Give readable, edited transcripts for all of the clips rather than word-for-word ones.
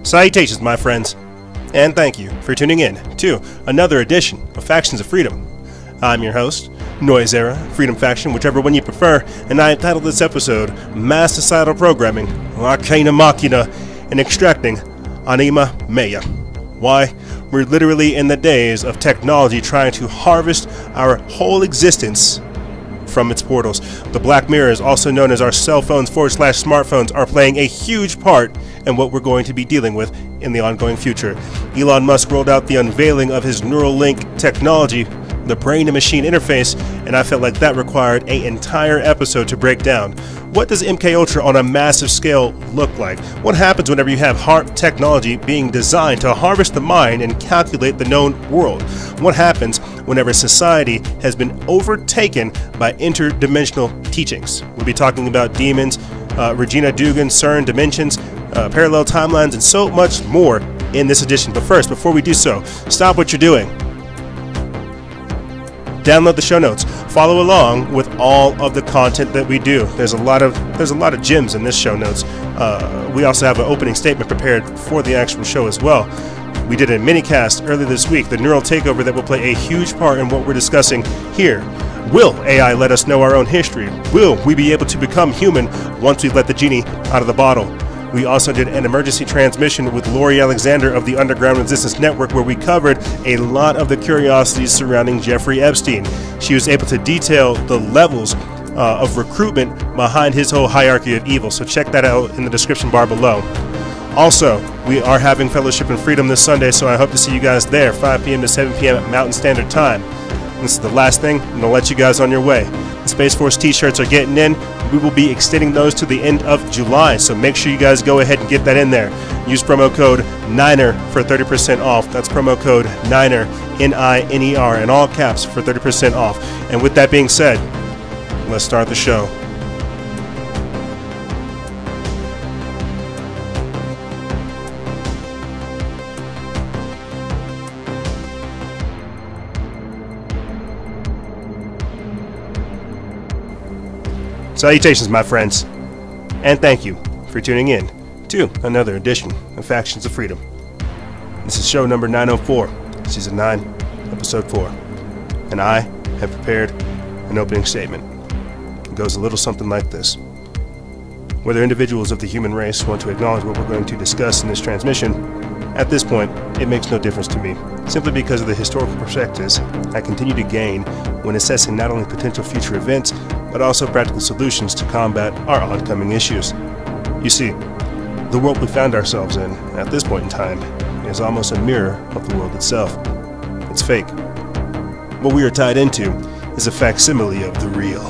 Salutations, my friends, and thank you for tuning in to another edition of Factions of Freedom. I'm your host, Noise Era, Freedom Faction, whichever one you prefer, and I entitled this episode, Mass Societal Programming, Arcana, Machina, and Extracting Anima Maya. Why? We're literally in the days of technology trying to harvest our whole existence from its portals. The Black Mirrors, also known as our cell phones / smartphones, are playing a huge part in what we're going to be dealing with in the ongoing future. Elon Musk rolled out the unveiling of his Neuralink technology, the brain-to-machine interface, and I felt like that required an entire episode to break down. What does MK Ultra on a massive scale look like? What happens whenever you have HARP technology being designed to harvest the mind and calculate the known world? What happens whenever society has been overtaken by interdimensional teachings? We'll be talking about demons, Regina Dugan, CERN, dimensions, parallel timelines, and so much more in this edition. But first, before we do so, stop what you're doing. Download the show notes. Follow along with all of the content that we do. There's a lot of gems in this show notes. We also have an opening statement prepared for the actual show as well. We did a mini cast earlier this week, the neural takeover, that will play a huge part in what we're discussing here. Will AI let us know our own history? Will we be able to become human once we let the genie out of the bottle? We also did an emergency transmission with Lori Alexander of the Underground Resistance Network, where we covered a lot of the curiosities surrounding Jeffrey Epstein. She was able to detail the levels of recruitment behind his whole hierarchy of evil, so check that out in the description bar below. Also, we are having Fellowship and Freedom this Sunday, so I hope to see you guys there, 5 p.m. to 7 p.m. at Mountain Standard Time. This is the last thing, and I'll let you guys on your way. The Space Force t-shirts are getting in. We will be extending those to the end of July, so make sure you guys go ahead and get that in there. Use promo code NINER for 30% off. That's promo code NINER, N-I-N-E-R, in all caps for 30% off. And with that being said, let's start the show. Salutations, my friends, and thank you for tuning in to another edition of Factions of Freedom. This is show number 904, season 9, episode 4, and I have prepared an opening statement. It goes a little something like this. Whether individuals of the human race want to acknowledge what we're going to discuss in this transmission, at this point, it makes no difference to me, simply because of the historical perspectives I continue to gain when assessing not only potential future events, but also practical solutions to combat our oncoming issues. You see, the world we found ourselves in at this point in time is almost a mirror of the world itself. It's fake. What we are tied into is a facsimile of the real.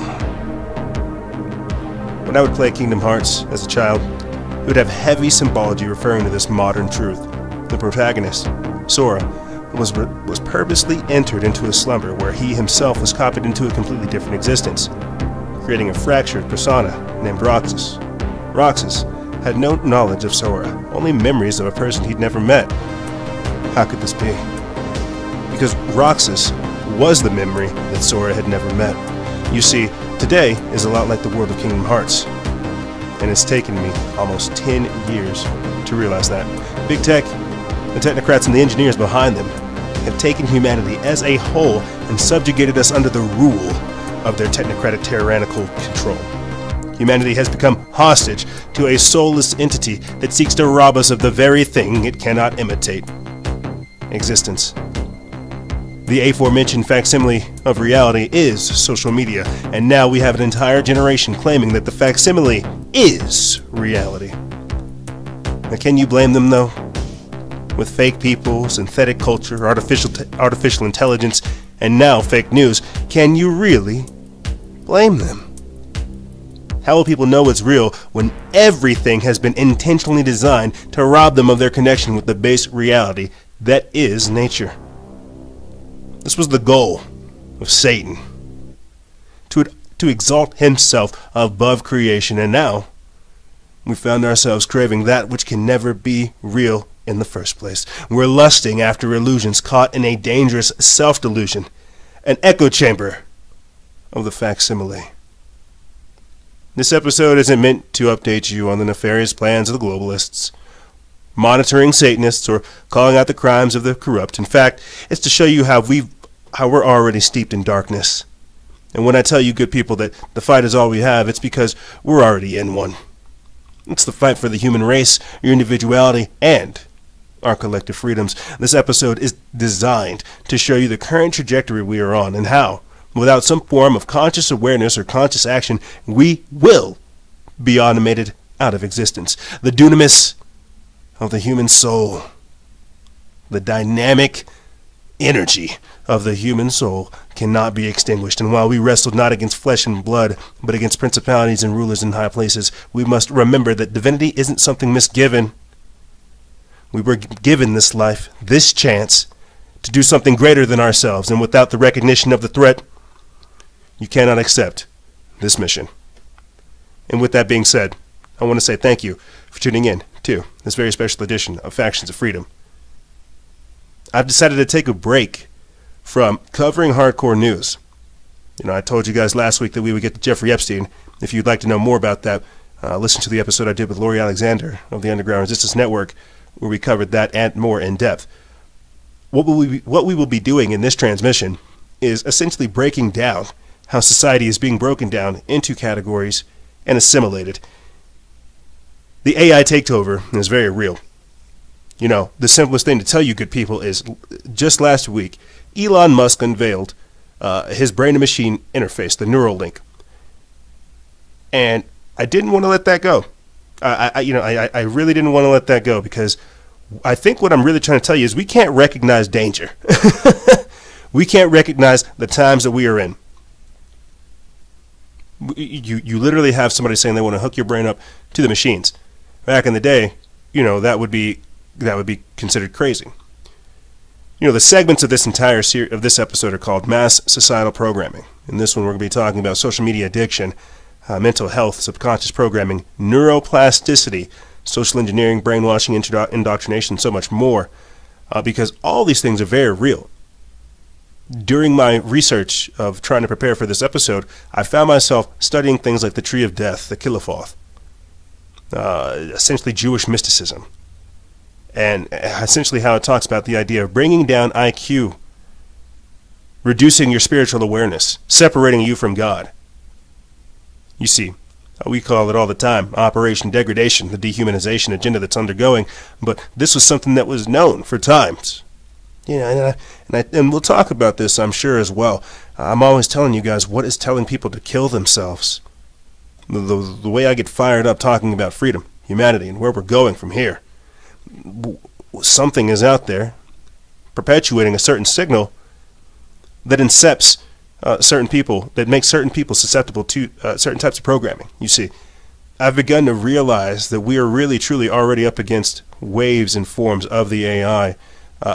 When I would play Kingdom Hearts as a child, it would have heavy symbology referring to this modern truth. The protagonist, Sora, was purposely entered into a slumber where he himself was copied into a completely different existence, creating a fractured persona named Roxas. Roxas had no knowledge of Sora, only memories of a person he'd never met. How could this be? Because Roxas was the memory that Sora had never met. You see, today is a lot like the world of Kingdom Hearts, and it's taken me almost 10 years to realize that. Big Tech, the technocrats and the engineers behind them, have taken humanity as a whole and subjugated us under the rule of their technocratic tyrannical control. Humanity has become hostage to a soulless entity that seeks to rob us of the very thing it cannot imitate: existence. The aforementioned facsimile of reality is social media, and now we have an entire generation claiming that the facsimile is reality. Now, can you blame them, though? With fake people, synthetic culture, artificial intelligence, and now fake news, can you really blame them? How will people know it's real when everything has been intentionally designed to rob them of their connection with the base reality that is nature? This was the goal of Satan, to exalt himself above creation, and now we found ourselves craving that which can never be real in the first place. We're lusting after illusions, caught in a dangerous self-delusion, an echo chamber of the facsimile. This episode isn't meant to update you on the nefarious plans of the globalists. monitoring Satanists or calling out the crimes of the corrupt. In fact, it's to show you how we're already steeped in darkness. And when I tell you, good people, that the fight is all we have, it's because we're already in one. It's the fight for the human race, your individuality, and our collective freedoms. This episode is designed to show you the current trajectory we are on and how, without some form of conscious awareness or conscious action, we will be automated out of existence. The dunamis of the human soul, the dynamic energy of the human soul cannot be extinguished. And while we wrestled not against flesh and blood, but against principalities and rulers in high places, we must remember that divinity isn't something misgiven. We were given this life, this chance, to do something greater than ourselves, and without the recognition of the threat, you cannot accept this mission. And with that being said, I want to say thank you for tuning in to this very special edition of Factions of Freedom. I've decided to take a break from covering hardcore news. I told you guys last week that we would get to Jeffrey Epstein. If you'd like to know more about that, listen to the episode I did with Lori Alexander of the Underground Resistance Network, where we covered that and more in depth. What we will be doing in this transmission is essentially breaking down how society is being broken down into categories and assimilated. The AI takeover is very real. The simplest thing to tell you, good people, is just last week, Elon Musk unveiled his brain-to-machine interface, the Neuralink. And I didn't want to let that go. I really didn't want to let that go, because I think what I'm really trying to tell you is we can't recognize danger. We can't recognize the times that we are in. You literally have somebody saying they want to hook your brain up to the machines. Back in the day, that would be considered crazy. The segments of this entire of this episode are called Mass Societal Programming. In this one, we're going to be talking about social media addiction, mental health, subconscious programming, neuroplasticity, social engineering, brainwashing, indoctrination, and so much more, because all these things are very real. During my research of trying to prepare for this episode, I found myself studying things like the Tree of Death, the Qilaffoth, essentially Jewish mysticism, and essentially how it talks about the idea of bringing down IQ, reducing your spiritual awareness, separating you from God. You see, we call it all the time Operation Degradation, the dehumanization agenda that's undergoing, but this was something that was known for times. And we'll talk about this, I'm sure, as well. I'm always telling you guys what is telling people to kill themselves. The way I get fired up talking about freedom, humanity, and where we're going from here. Something is out there perpetuating a certain signal that incepts certain people, that makes certain people susceptible to certain types of programming. You see, I've begun to realize that we are really, truly already up against waves and forms of the AI.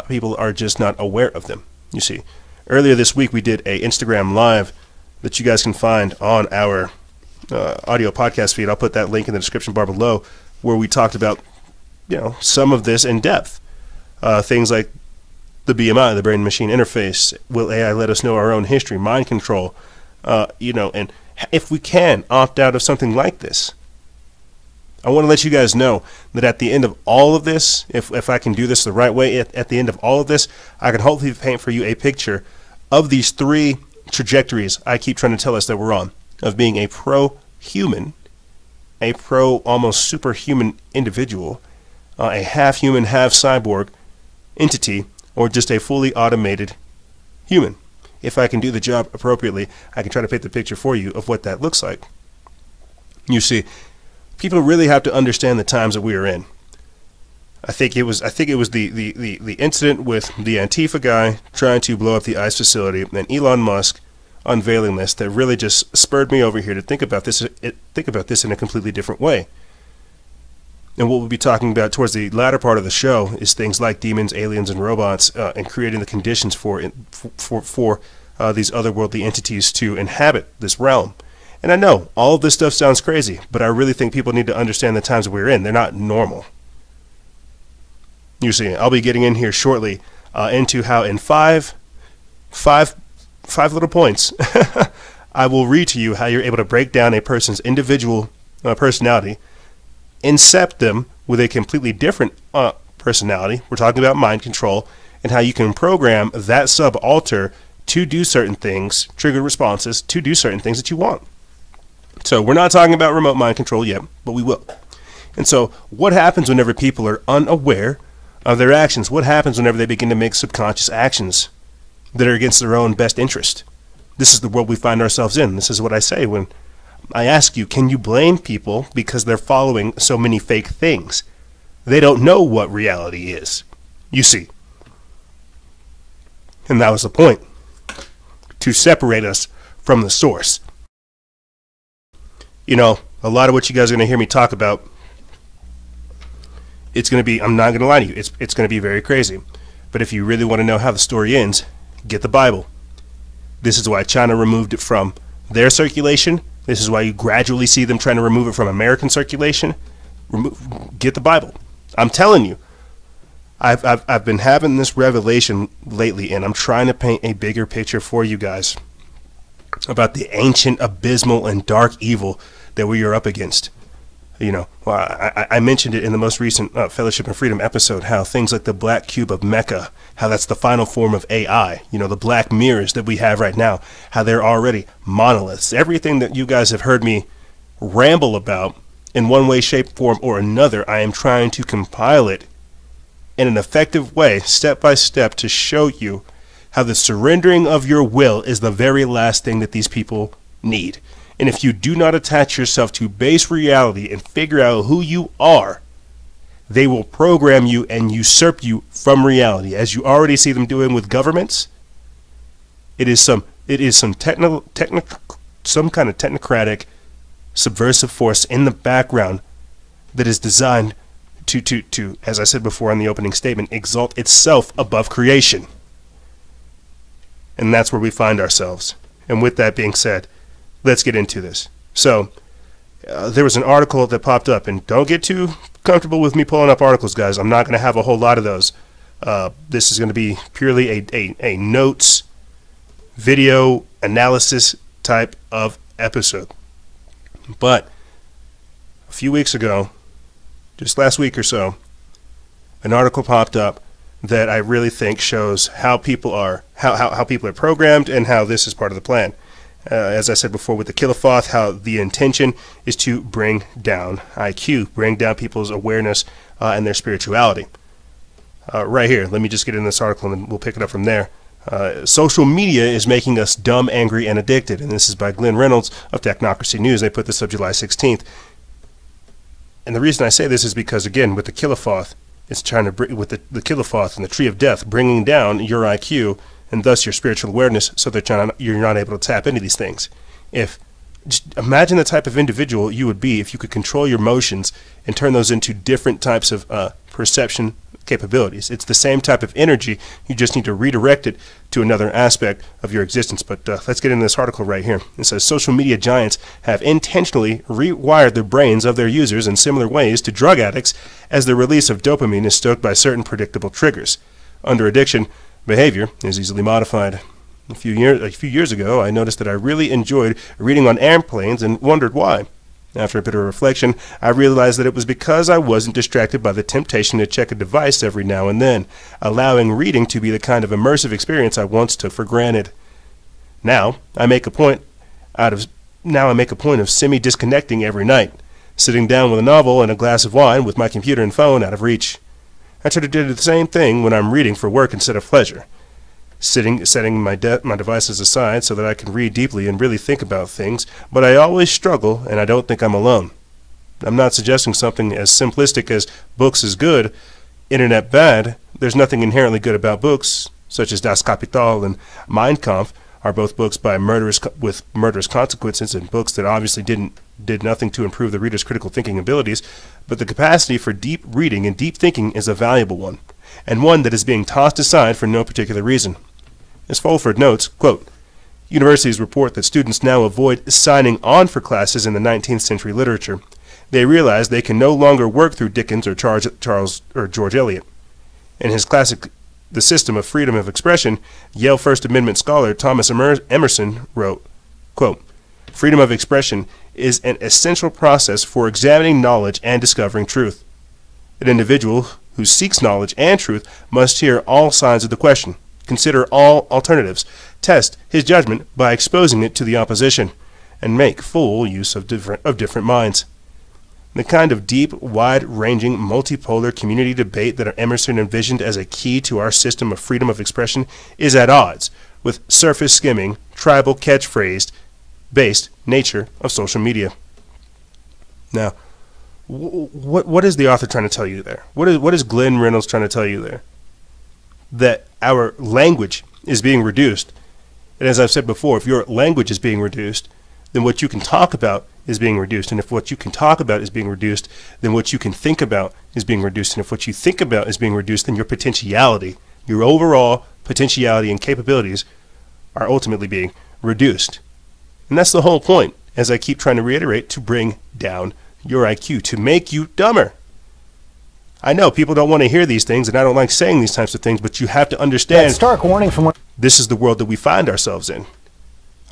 People are just not aware of them. You see, earlier this week we did a Instagram Live that you guys can find on our audio podcast feed. I'll put that link in the description bar below, where we talked about some of this in depth. Things like the BMI, the brain-machine interface. Will AI let us know our own history? Mind control. And if we can opt out of something like this, I want to let you guys know that at the end of all of this, if I can do this the right way, at the end of all of this, I can hopefully paint for you a picture of these three trajectories I keep trying to tell us that we're on, of being a pro-human, a pro-almost superhuman individual, a half-human, half-cyborg entity, or just a fully automated human. If I can do the job appropriately, I can try to paint the picture for you of what that looks like. You see, people really have to understand the times that we are in. I think it was the incident with the Antifa guy trying to blow up the ICE facility, and Elon Musk unveiling this, that really just spurred me over here to think about this in a completely different way. And what we'll be talking about towards the latter part of the show is things like demons, aliens, and robots, and creating the conditions for these otherworldly entities to inhabit this realm. And I know all of this stuff sounds crazy, but I really think people need to understand the times that we're in. They're not normal. You see, I'll be getting in here shortly into how in five little points, I will read to you how you're able to break down a person's individual personality, incept them with a completely different personality. We're talking about mind control and how you can program that subalter to do certain things, trigger responses to do certain things that you want. So we're not talking about remote mind control yet, but we will. And so what happens whenever people are unaware of their actions? What happens whenever they begin to make subconscious actions that are against their own best interest? This is the world we find ourselves in. This is what I say when I ask you, can you blame people because they're following so many fake things? They don't know what reality is, you see. And that was the point, to separate us from the source. You know, a lot of what you guys are going to hear me talk about, it's going to be, I'm not going to lie to you, it's going to be very crazy. But if you really want to know how the story ends, get the Bible. This is why China removed it from their circulation. This is why you gradually see them trying to remove it from American circulation. Get the Bible. I'm telling you, I've been having this revelation lately, and I'm trying to paint a bigger picture for you guys about the ancient, abysmal, and dark evil that we are up against. You know, I mentioned it in the most recent Fellowship and Freedom episode, how things like the black cube of Mecca, how that's the final form of AI, you know, the black mirrors that we have right now, how they're already monoliths. Everything that you guys have heard me ramble about in one way, shape, form, or another, I am trying to compile it in an effective way, step by step, to show you how the surrendering of your will is the very last thing that these people need. And if you do not attach yourself to base reality and figure out who you are, they will program you and usurp you from reality, as you already see them doing with governments. It is some kind of technocratic, subversive force in the background that is designed to, as I said before in the opening statement, exalt itself above creation. And that's where we find ourselves. And with that being said, let's get into this. So, there was an article that popped up, and don't get too comfortable with me pulling up articles, guys. I'm not going to have a whole lot of those. This is going to be purely a notes, video analysis type of episode. But a few weeks ago, just last week or so, an article popped up that I really think shows how people are programmed and how this is part of the plan. As I said before with the Kilofoth, how the intention is to bring down IQ, bring down people's awareness and their spirituality. Right here, let me just get in this article and then we'll pick it up from there. Social media is making us dumb, angry, and addicted. And this is by Glenn Reynolds of Technocracy News. They put this up July 16th. And the reason I say this is because, again, with the Kilofoth, it's trying to bring, with the Kilofoth and the Tree of Death, bringing down your IQ and thus your spiritual awareness, so that you're not able to tap into these things. Just imagine the type of individual you would be if you could control your emotions and turn those into different types of perception capabilities. It's the same type of energy. You just need to redirect it to another aspect of your existence. But let's get into this article right here. It says social media giants have intentionally rewired the brains of their users in similar ways to drug addicts, as the release of dopamine is stoked by certain predictable triggers. Under addiction, behavior is easily modified. A few years ago, I noticed that I really enjoyed reading on airplanes and wondered why. After a bit of reflection, I realized that it was because I wasn't distracted by the temptation to check a device every now and then, allowing reading to be the kind of immersive experience I once took for granted. Now I make a point of semi-disconnecting every night, sitting down with a novel and a glass of wine with my computer and phone out of reach. I try to do the same thing when I'm reading for work instead of pleasure. Setting my devices aside so that I can read deeply and really think about things, but I always struggle, and I don't think I'm alone. I'm not suggesting something as simplistic as books is good, internet bad. There's nothing inherently good about books, such as Das Kapital and Mein Kampf are both books with murderous consequences, and books that obviously did nothing to improve the reader's critical thinking abilities, but the capacity for deep reading and deep thinking is a valuable one, and one that is being tossed aside for no particular reason. As Fulford notes, quote, universities report that students now avoid signing on for classes in the 19th century literature. They realize they can no longer work through Dickens or Charles or George Eliot. In his classic The System of Freedom of Expression, Yale First Amendment scholar Thomas Emerson wrote, quote, freedom of expression is an essential process for examining knowledge and discovering truth. An individual who seeks knowledge and truth must hear all sides of the question, consider all alternatives, test his judgment by exposing it to the opposition, and make full use of different minds. The kind of deep, wide-ranging, multipolar community debate that Emerson envisioned as a key to our system of freedom of expression is at odds with surface-skimming, tribal catchphrase-based nature of social media. Now, what is the author trying to tell you there? What is Glenn Reynolds trying to tell you there? That our language is being reduced. And as I've said before, if your language is being reduced, then what you can talk about is being reduced. And if what you can talk about is being reduced, then what you can think about is being reduced. And if what you think about is being reduced, then your potentiality, your overall potentiality and capabilities are ultimately being reduced. And that's the whole point, as I keep trying to reiterate, to bring down your IQ, to make you dumber. I know people don't want to hear these things, and I don't like saying these types of things, but you have to understand that stark warning from this is the world that we find ourselves in.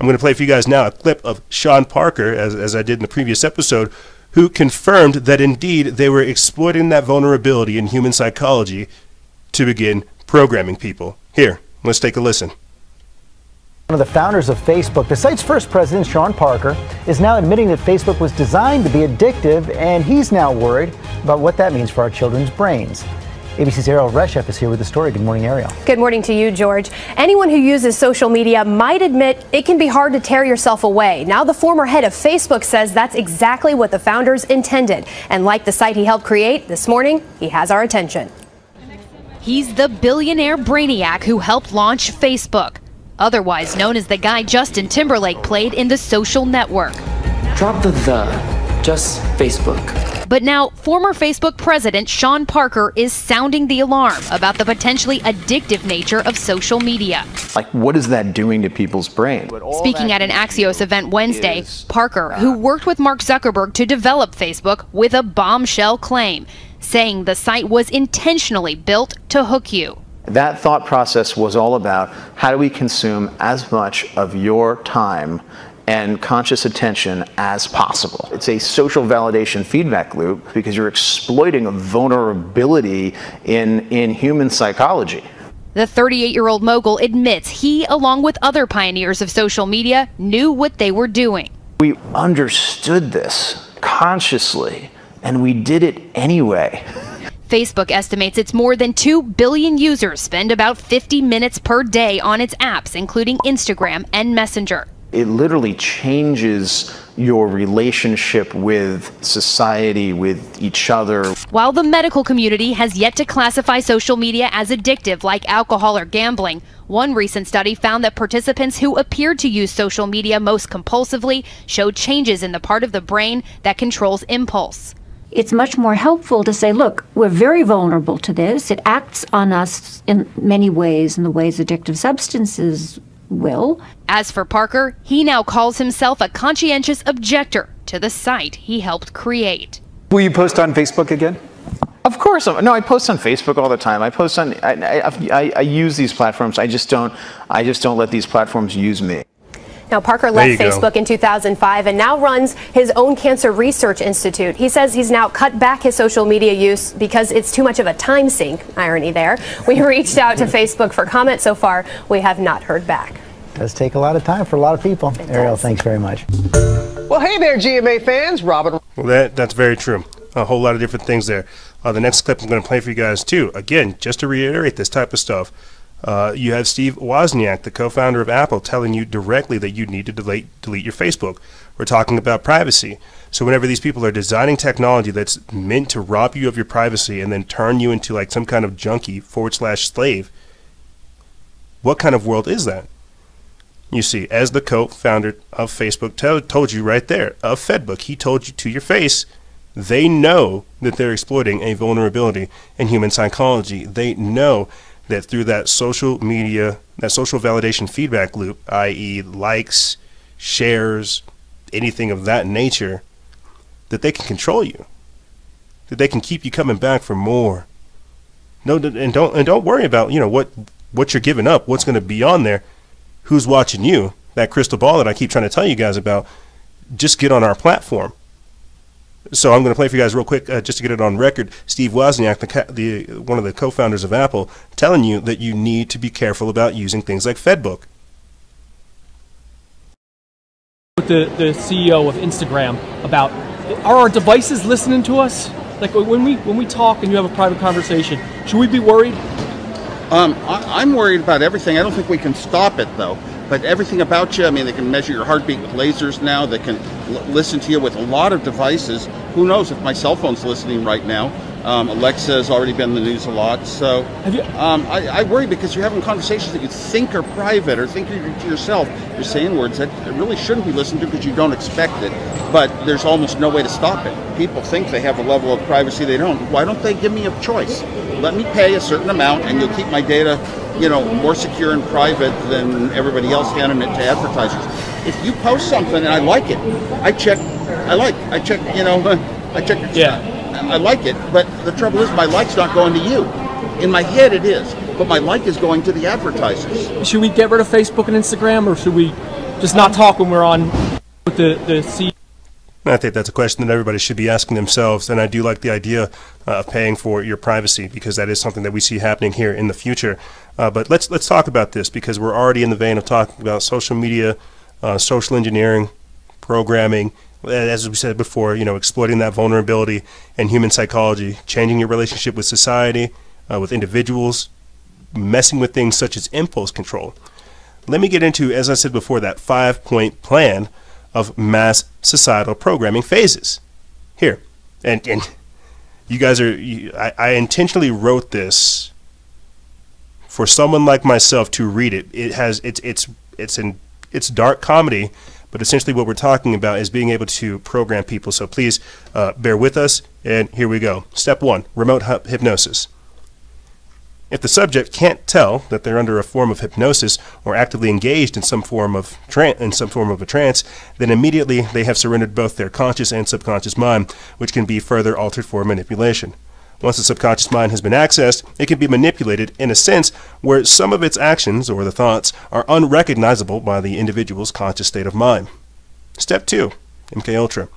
I'm going to play for you guys now a clip of Sean Parker, as I did in the previous episode, who confirmed that indeed they were exploiting that vulnerability in human psychology to begin programming people. Here, let's take a listen. One of the founders of Facebook, the site's first president, Sean Parker, is now admitting that Facebook was designed to be addictive, and he's now worried about what that means for our children's brains. ABC's Ariel Reshef is here with the story. Good morning, Ariel. Good morning to you, George. Anyone who uses social media might admit it can be hard to tear yourself away. Now the former head of Facebook says that's exactly what the founders intended. And like the site he helped create, this morning, he has our attention. He's the billionaire brainiac who helped launch Facebook, otherwise known as the guy Justin Timberlake played in The Social Network. Drop the just Facebook. But now, former Facebook president Sean Parker is sounding the alarm about the potentially addictive nature of social media. Like, what is that doing to people's brain? Speaking at an Axios event Wednesday, Parker, who worked with Mark Zuckerberg to develop Facebook, with a bombshell claim, saying the site was intentionally built to hook you. That thought process was all about how do we consume as much of your time and conscious attention as possible. It's a social validation feedback loop because you're exploiting a vulnerability in human psychology. The 38-year-old mogul admits he, along with other pioneers of social media, knew what they were doing. We understood this consciously, and we did it anyway. Facebook estimates its more than 2 billion users spend about 50 minutes per day on its apps, including Instagram and Messenger. It literally changes your relationship with society, with each other. While the medical community has yet to classify social media as addictive like alcohol or gambling, one recent study found that participants who appeared to use social media most compulsively showed changes in the part of the brain that controls impulse. It's much more helpful to say, look, we're very vulnerable to this. It acts on us in many ways, in the ways addictive substances will. As for Parker, he now calls himself a conscientious objector to the site he helped create. Will you post on Facebook again? Of course. No, I post on Facebook all the time. I post on. I use these platforms. I just don't let these platforms use me. Now, Parker left Facebook in 2005 and now runs his own cancer research institute. He says he's now cut back his social media use because it's too much of a time sink. Irony there. We reached out to Facebook for comment. So far, we have not heard back. It does take a lot of time for a lot of people. Ariel, thanks very much. Well, hey there, GMA fans. Robin. Well, that's very true. A whole lot of different things there. The next clip I'm going to play for you guys, too. Again, just to reiterate this type of stuff. You have Steve Wozniak, the co-founder of Apple, telling you directly that you need to delete your Facebook. We're talking about privacy. So whenever these people are designing technology that's meant to rob you of your privacy and then turn you into like some kind of junkie / slave, what kind of world is that? You see, as the co-founder of Facebook told you right there, of Fedbook, he told you to your face, they know that they're exploiting a vulnerability in human psychology. They know that through that social media, that social validation feedback loop, i.e. likes, shares, anything of that nature, that they can control you, that they can keep you coming back for more. No, and don't worry about what you're giving up, what's going to be on there, who's watching you. That crystal ball that I keep trying to tell you guys about. Just get on our platform. So I'm going to play for you guys real quick, just to get it on record. Steve Wozniak, one of the co-founders of Apple, telling you that you need to be careful about using things like FedBook. With the CEO of Instagram about, are our devices listening to us? Like when we talk and you have a private conversation, should we be worried? I'm worried about everything. I don't think we can stop it though. But everything about you, I mean, they can measure your heartbeat with lasers now. They can listen to you with a lot of devices. Who knows if my cell phone's listening right now? Alexa has already been in the news a lot. So I worry because you're having conversations that you think are private or think you're to yourself. You're saying words that really shouldn't be listened to because you don't expect it. But there's almost no way to stop it. People think they have a level of privacy they don't. Why don't they give me a choice? Let me pay a certain amount and you'll keep my data, more secure and private than everybody else handing it to advertisers. If you post something and I like it, I check, I like it. Yeah. I like it, but the trouble is my like's not going to you. In my head it is, but my like is going to the advertisers. Should we get rid of Facebook and Instagram, or should we just not talk when we're on with the CEO? I think that's a question that everybody should be asking themselves, and I do like the idea of paying for your privacy because that is something that we see happening here in the future. But let's talk about this because we're already in the vein of talking about social media, social engineering, programming, as we said before, exploiting that vulnerability and human psychology, changing your relationship with society, with individuals, messing with things such as impulse control. Let me get into, as I said before, that 5-point plan of mass societal programming phases. Here, and you guys I intentionally wrote this for someone like myself to read it. It's dark comedy, but essentially what we're talking about is being able to program people. So please bear with us, and here we go. Step 1, remote hypnosis. If the subject can't tell that they're under a form of hypnosis or actively engaged in some form of a trance, then immediately they have surrendered both their conscious and subconscious mind, which can be further altered for manipulation. Once the subconscious mind has been accessed, it can be manipulated in a sense where some of its actions or the thoughts are unrecognizable by the individual's conscious state of mind. Step 2, MKUltra.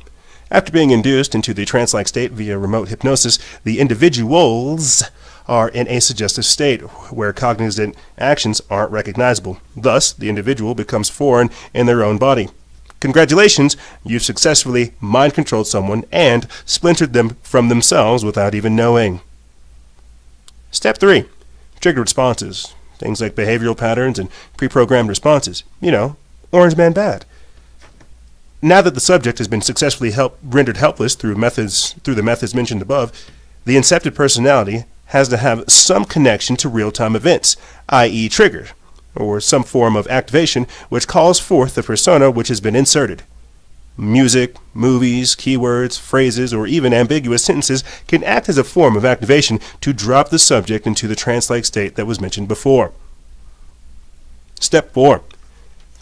After being induced into the trance-like state via remote hypnosis, the individuals are in a suggestive state where cognizant actions aren't recognizable. Thus, the individual becomes foreign in their own body. Congratulations, you've successfully mind-controlled someone and splintered them from themselves without even knowing. Step 3, trigger responses. Things like behavioral patterns and pre-programmed responses. Orange Man bad. Now that the subject has been successfully rendered helpless through the methods mentioned above, the incepted personality has to have some connection to real-time events, i.e. trigger, or some form of activation which calls forth the persona which has been inserted. Music, movies, keywords, phrases, or even ambiguous sentences can act as a form of activation to drop the subject into the trance-like state that was mentioned before. Step 4.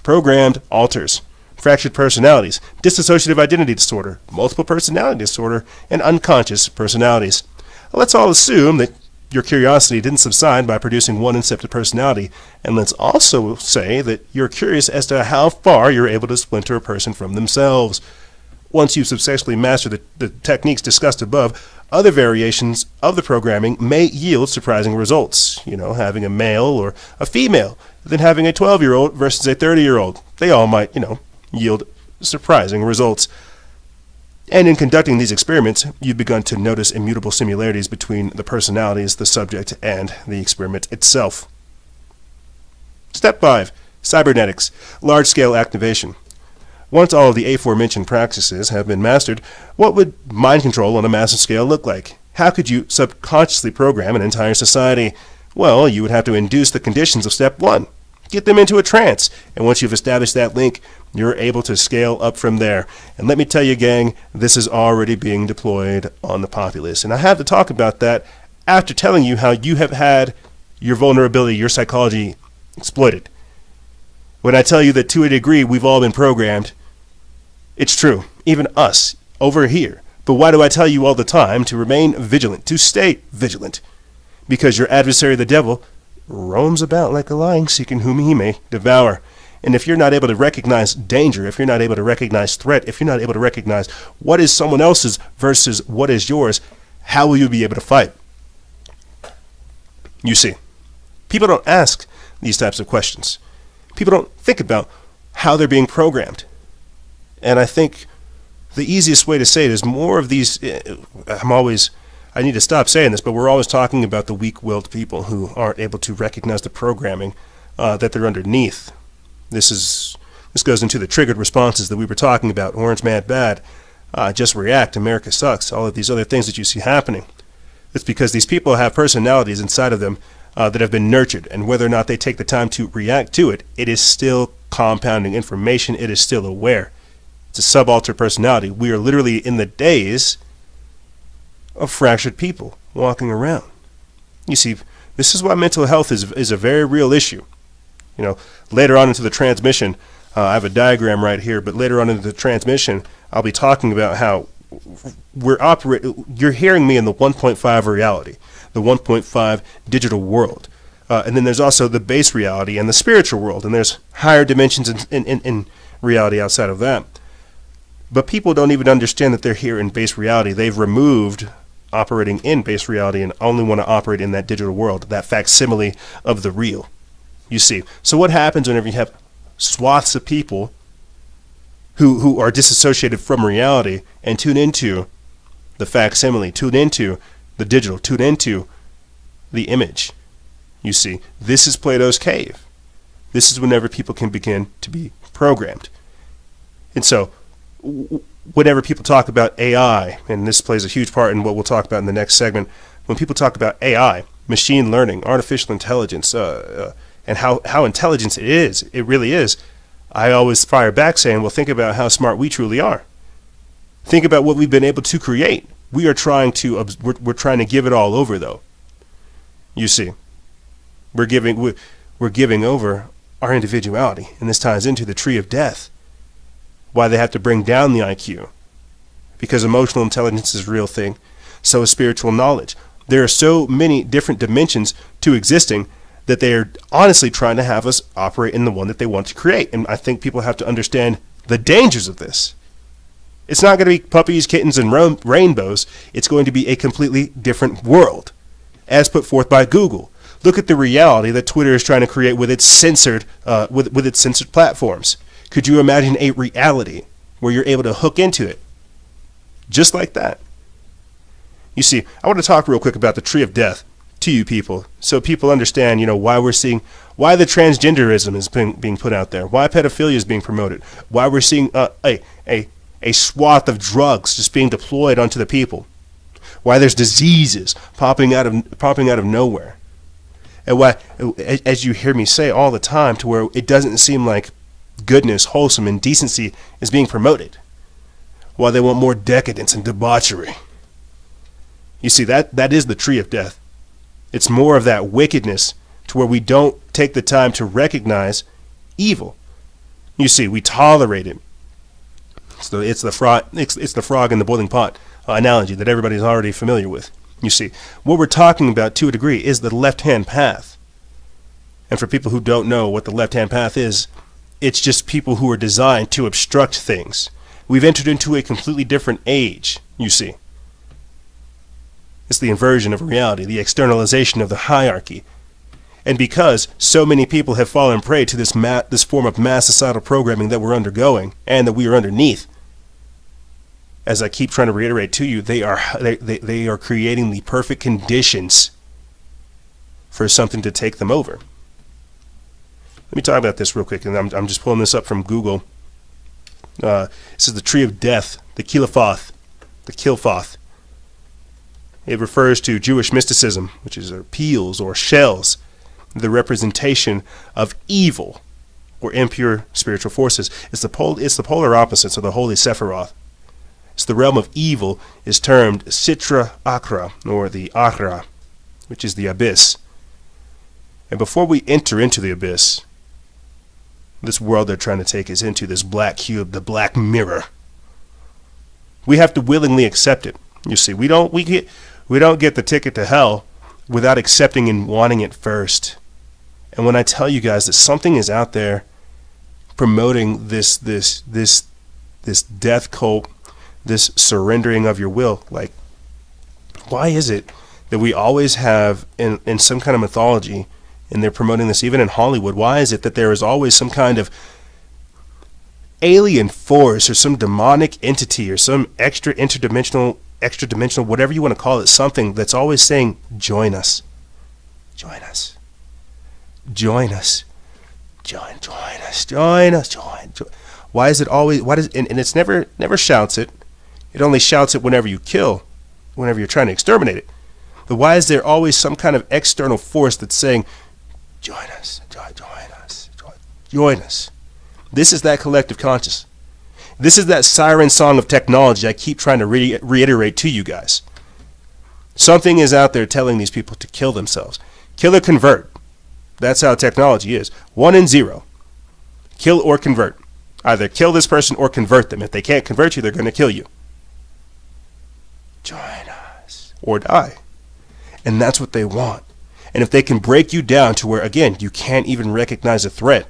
Programmed alters. Fractured personalities, dissociative identity disorder, multiple personality disorder, and unconscious personalities. Let's all assume that your curiosity didn't subside by producing one incepted personality, and let's also say that you're curious as to how far you're able to splinter a person from themselves. Once you've successfully mastered the techniques discussed above, other variations of the programming may yield surprising results. Having a male or a female, then having a 12-year-old versus a 30-year-old. They all might, yield surprising results. And in conducting these experiments, you've begun to notice immutable similarities between the personalities, the subject, and the experiment itself. Step 5. Cybernetics, large-scale activation. Once all of the aforementioned practices have been mastered, what would mind control on a massive scale look like? How could you subconsciously program an entire society? Well, you would have to induce the conditions of step 1. Get them into a trance, and once you've established that link, you're able to scale up from there. And let me tell you, gang, this is already being deployed on the populace. And I have to talk about that after telling you how you have had your vulnerability, your psychology exploited. When I tell you that to a degree we've all been programmed, it's true, even us over here. But why do I tell you all the time to remain vigilant, to stay vigilant? Because your adversary, the devil, roams about like a lion seeking whom he may devour. And if you're not able to recognize danger, if you're not able to recognize threat, if you're not able to recognize what is someone else's versus what is yours, how will you be able to fight? You see, people don't ask these types of questions. People don't think about how they're being programmed. And I think the easiest way to say it is more of these, I need to stop saying this, but we're always talking about the weak-willed people who aren't able to recognize the programming that they're underneath. This goes into the triggered responses that we were talking about. Orange, mad, bad, just react, America sucks, all of these other things that you see happening. It's because these people have personalities inside of them that have been nurtured, and whether or not they take the time to react to it, it is still compounding information. It is still aware. It's a subaltern personality. We are literally in the days of fractured people walking around. You see, this is why mental health is a very real issue. You know, later on into the transmission, I have a diagram right here, but later on into the transmission, I'll be talking about how you're hearing me in the 1.5 reality, the 1.5 digital world. And then there's also the base reality and the spiritual world, and there's higher dimensions in reality outside of that. But people don't even understand that they're here in base reality. They've removed operating in base reality and only want to operate in that digital world, that facsimile of the real. You see. So what happens whenever you have swaths of people who are disassociated from reality and tune into the facsimile, tune into the digital, tune into the image? You see, this is Plato's cave. This is whenever people can begin to be programmed. And so whenever people talk about AI, and this plays a huge part in what we'll talk about in the next segment, when people talk about AI, machine learning, artificial intelligence, and how intelligent it really is, I always fire back saying, well, think about how smart we truly are. Think about what we've been able to create. We're trying to give it all over, though. You see, we're giving over our individuality, and this ties into the tree of death. Why they have to bring down the IQ. Because emotional intelligence is a real thing. So is spiritual knowledge. There are so many different dimensions to existing that they are honestly trying to have us operate in the one that they want to create. And I think people have to understand the dangers of this. It's not going to be puppies, kittens, and rainbows. It's going to be a completely different world, as put forth by Google. Look at the reality that Twitter is trying to create with its censored platforms. Could you imagine a reality where you're able to hook into it? Just like that. You see, I want to talk real quick about the tree of death to you people, so people understand, why the transgenderism is being put out there, why pedophilia is being promoted, why we're seeing a swath of drugs just being deployed onto the people, why there's diseases popping out of nowhere, and why, as you hear me say all the time, to where it doesn't seem like goodness, wholesome, and decency is being promoted, while they want more decadence and debauchery. You see, that is the tree of death. It's more of that wickedness to where we don't take the time to recognize evil. You see, we tolerate it. So it's the frog in the boiling pot analogy that everybody's already familiar with. You see, what we're talking about to a degree is the left-hand path. And for people who don't know what the left-hand path is, it's just people who are designed to obstruct things. We've entered into a completely different age, you see. It's the inversion of reality, the externalization of the hierarchy. And because so many people have fallen prey to this form of mass societal programming that we're undergoing and that we are underneath, as I keep trying to reiterate to you, they are creating the perfect conditions for something to take them over. Let me talk about this real quick, and I'm just pulling this up from Google. This is the tree of death, the Kilfoth. It refers to Jewish mysticism, which is peels or shells, the representation of evil or impure spiritual forces. It's the polar opposite, so the holy Sephiroth. It's the realm of evil is termed Sitra Achra, or the Achra, which is the abyss. And before we enter into the abyss, this world they're trying to take us into, this black cube, the black mirror, we have to willingly accept it. You see, we don't get the ticket to hell without accepting and wanting it first. And when I tell you guys that something is out there promoting this death cult, this surrendering of your will. Like, why is it that we always have in some kind of mythology, and they're promoting this even in Hollywood, why is it that there is always some kind of alien force or some demonic entity or some extra dimensional, whatever you want to call it, something that's always saying, join us, join us, join us, join us. Why is it always, and it's never shouts it. It only shouts it whenever you kill, whenever you're trying to exterminate it. But why is there always some kind of external force that's saying, join us, join us? This is that collective conscious. This is that siren song of technology I keep trying to reiterate to you guys. Something is out there telling these people to kill themselves. Kill or convert. That's how technology is. 1 and 0. Kill or convert. Either kill this person or convert them. If they can't convert you, they're going to kill you. Join us. Or die. And that's what they want. And if they can break you down to where, again, you can't even recognize a threat,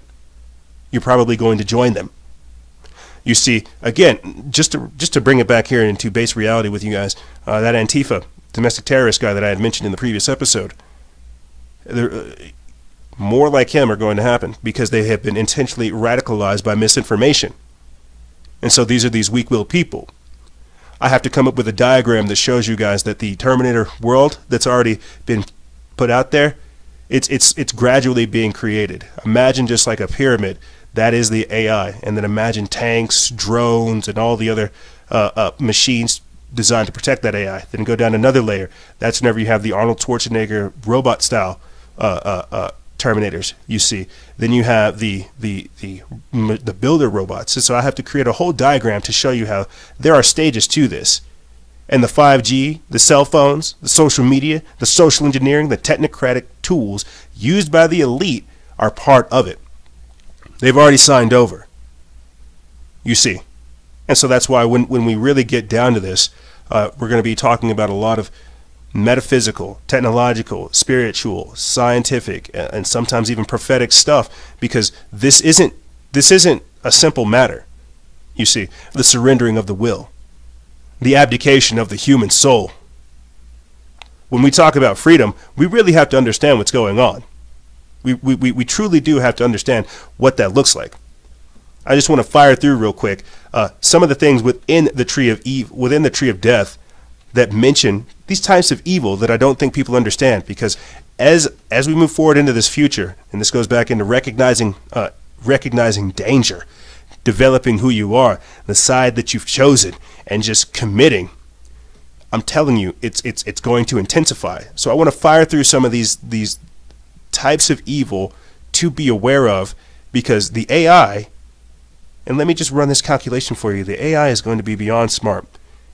you're probably going to join them. You see, again, just to bring it back here into base reality with you guys, that Antifa, domestic terrorist guy that I had mentioned in the previous episode, more like him are going to happen because they have been intentionally radicalized by misinformation. And so these are these weak-willed people. I have to come up with a diagram that shows you guys that the Terminator world that's already been put out there, it's gradually being created. Imagine just like a pyramid. That is the AI. And then imagine tanks, drones, and all the other machines designed to protect that AI. Then go down another layer. That's whenever you have the Arnold Schwarzenegger robot-style Terminators, you see. Then you have the builder robots. And so I have to create a whole diagram to show you how there are stages to this. And the 5G, the cell phones, the social media, the social engineering, the technocratic tools used by the elite are part of it. They've already signed over, you see. And so that's why when we really get down to this, we're going to be talking about a lot of metaphysical, technological, spiritual, scientific, and sometimes even prophetic stuff, because this isn't a simple matter. You see, the surrendering of the will, the abdication of the human soul. When we talk about freedom, we really have to understand what's going on. We truly do have to understand what that looks like. I just want to fire through real quick some of the things within the tree of evil, within the tree of death, that mention these types of evil that I don't think people understand. Because as we move forward into this future, and this goes back into recognizing danger, developing who you are, the side that you've chosen, and just committing, I'm telling you, it's going to intensify. So I want to fire through some of these types of evil to be aware of, because the AI, and let me just run this calculation for you, the AI is going to be beyond smart.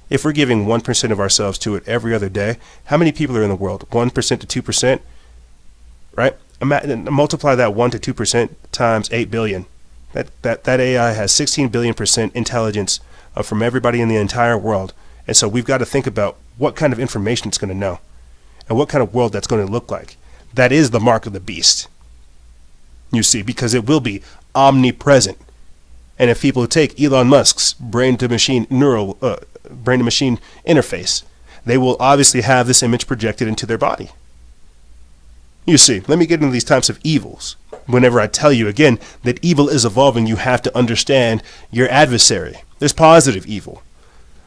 If we're giving 1% of ourselves to it every other day, how many people are in the world? 1% to 2%, right? Multiply that 1 to 2% times 8 billion. That AI has 16 billion% intelligence from everybody in the entire world. And so we've got to think about what kind of information it's going to know and what kind of world that's going to look like. That is the mark of the beast, you see, because it will be omnipresent. And if people take Elon Musk's brain-to-machine interface, they will obviously have this image projected into their body. You see, let me get into these types of evils. Whenever I tell you again that evil is evolving, you have to understand your adversary. There's positive evil,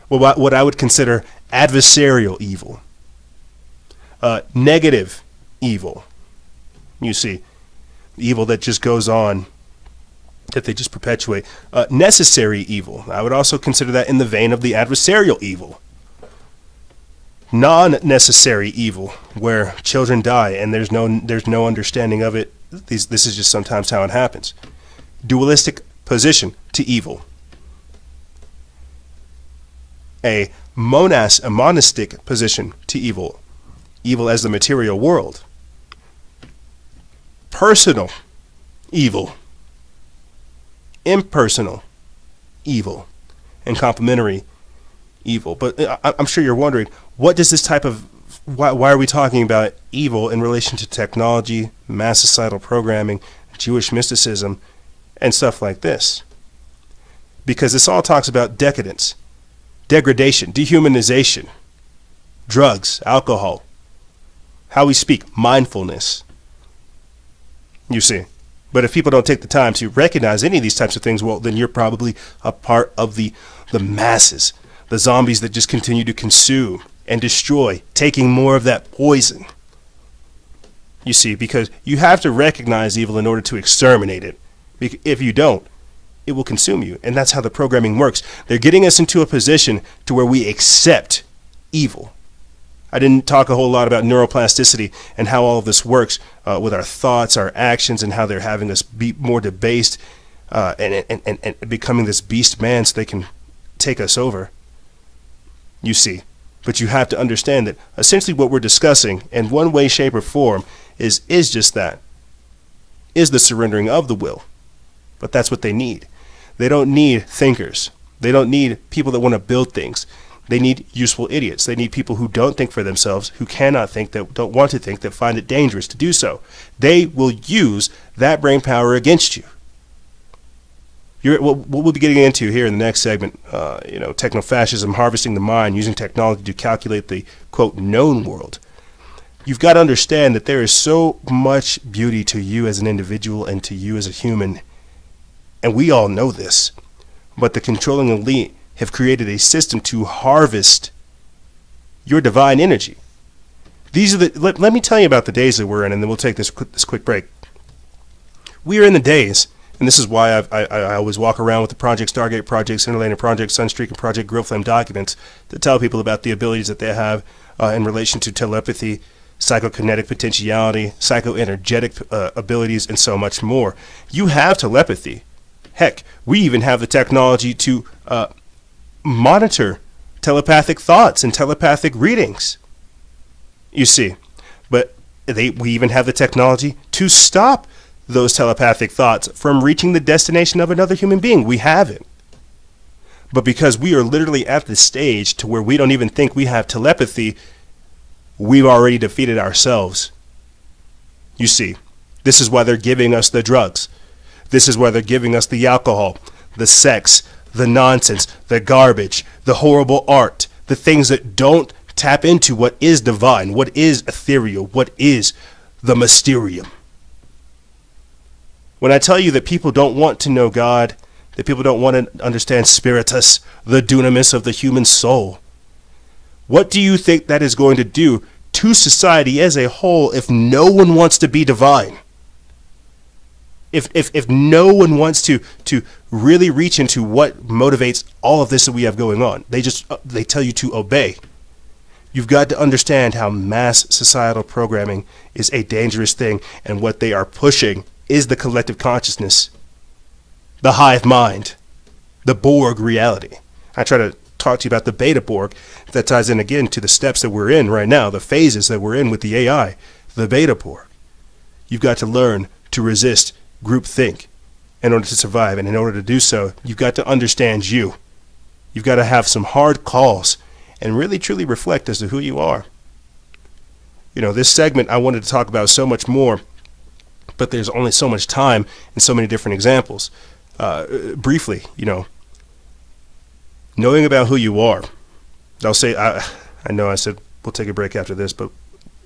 what I would consider adversarial evil, negative evil. You see, evil that just goes on, that they just perpetuate. Necessary evil, I would also consider that in the vein of the adversarial evil. Non-necessary evil, where children die and there's no understanding of it. This is just sometimes how it happens. Dualistic position to evil. A monistic position to evil. Evil as the material world. Personal evil. Impersonal evil. And complementary evil. But I'm sure you're wondering, what does this type of, why are we talking about evil in relation to technology, mass societal programming, Jewish mysticism, and stuff like this. Because this all talks about decadence, degradation, dehumanization, drugs, alcohol, how we speak, mindfulness. You see. But if people don't take the time to recognize any of these types of things, well, then you're probably a part of the masses, the zombies that just continue to consume and destroy, taking more of that poison. You see, because you have to recognize evil in order to exterminate it. If you don't, it will consume you. And that's how the programming works. They're getting us into a position to where we accept evil. I didn't talk a whole lot about neuroplasticity and how all of this works with our thoughts, our actions, and how they're having us be more debased and becoming this beast man so they can take us over. You see. But you have to understand that essentially what we're discussing in one way, shape, or form is just that. Is the surrendering of the will. But that's what they need. They don't need thinkers. They don't need people that want to build things. They need useful idiots. They need people who don't think for themselves, who cannot think, that don't want to think, that find it dangerous to do so. They will use that brain power against you. What we'll be getting into here in the next segment, techno-fascism, harvesting the mind, using technology to calculate the, quote, known world. You've got to understand that there is so much beauty to you as an individual and to you as a human. And we all know this. But the controlling elite have created a system to harvest your divine energy. These are let me tell you about the days that we're in, and then we'll take this quick break. We are in the days, and this is why I always walk around with the Project Stargate, Project Cinderlane, Project Sunstreak, and Project Grillflame documents to tell people about the abilities that they have in relation to telepathy, psychokinetic potentiality, psychoenergetic abilities, and so much more. You have telepathy. Heck, we even have the technology to monitor telepathic thoughts and telepathic readings. You see, but we even have the technology to stop those telepathic thoughts from reaching the destination of another human being. We have it. But because we are literally at the stage to where we don't even think we have telepathy, we've already defeated ourselves. You see, this is why they're giving us the drugs. This is why they're giving us the alcohol, the sex, the nonsense, the garbage, the horrible art, the things that don't tap into what is divine, what is ethereal, what is the mysterium. When I tell you that people don't want to know God, that people don't want to understand spiritus, the dunamis of the human soul, what do you think that is going to do to society as a whole if no one wants to be divine? If no one wants to really reach into what motivates all of this that we have going on, they tell you to obey. You've got to understand how mass societal programming is a dangerous thing, and what they are pushing is the collective consciousness, the hive mind, the Borg reality. I try to talk to you about the beta Borg. That ties in again to the steps that we're in right now, the phases that we're in with the AI, the beta Borg. You've got to learn to resist groupthink in order to survive, and in order to do so, you've got to understand you. You've got to have some hard calls and really truly reflect as to who you are. This segment I wanted to talk about so much more, but there's only so much time and so many different examples. Briefly, knowing about who you are. I'll say, I know I said we'll take a break after this, but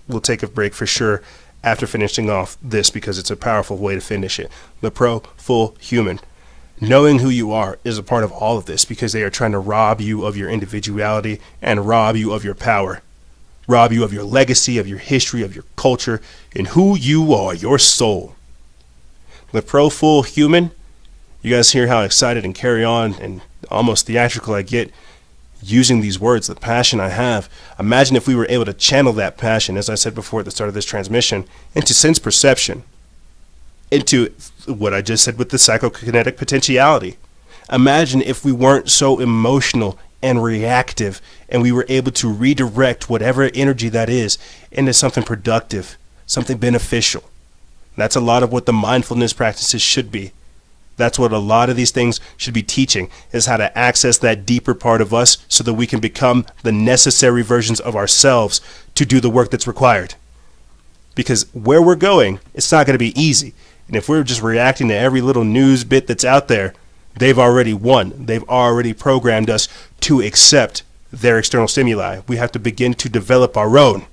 we'll take a break for sure after finishing off this, because it's a powerful way to finish it. The full human. Knowing who you are is a part of all of this, because they are trying to rob you of your individuality and rob you of your power. Rob you of your legacy, of your history, of your culture, and who you are, your soul. The full human, you guys hear how excited and carry on and almost theatrical I get using these words, the passion I have. Imagine if we were able to channel that passion, as I said before at the start of this transmission, into sense perception, into what I just said with the psychokinetic potentiality. Imagine if we weren't so emotional and reactive, and we were able to redirect whatever energy that is into something productive, something beneficial. That's a lot of what the mindfulness practices should be. That's what a lot of these things should be teaching, is how to access that deeper part of us so that we can become the necessary versions of ourselves to do the work that's required. Because where we're going, it's not going to be easy. And if we're just reacting to every little news bit that's out there, they've already won. They've already programmed us to accept their external stimuli. We have to begin to develop our own.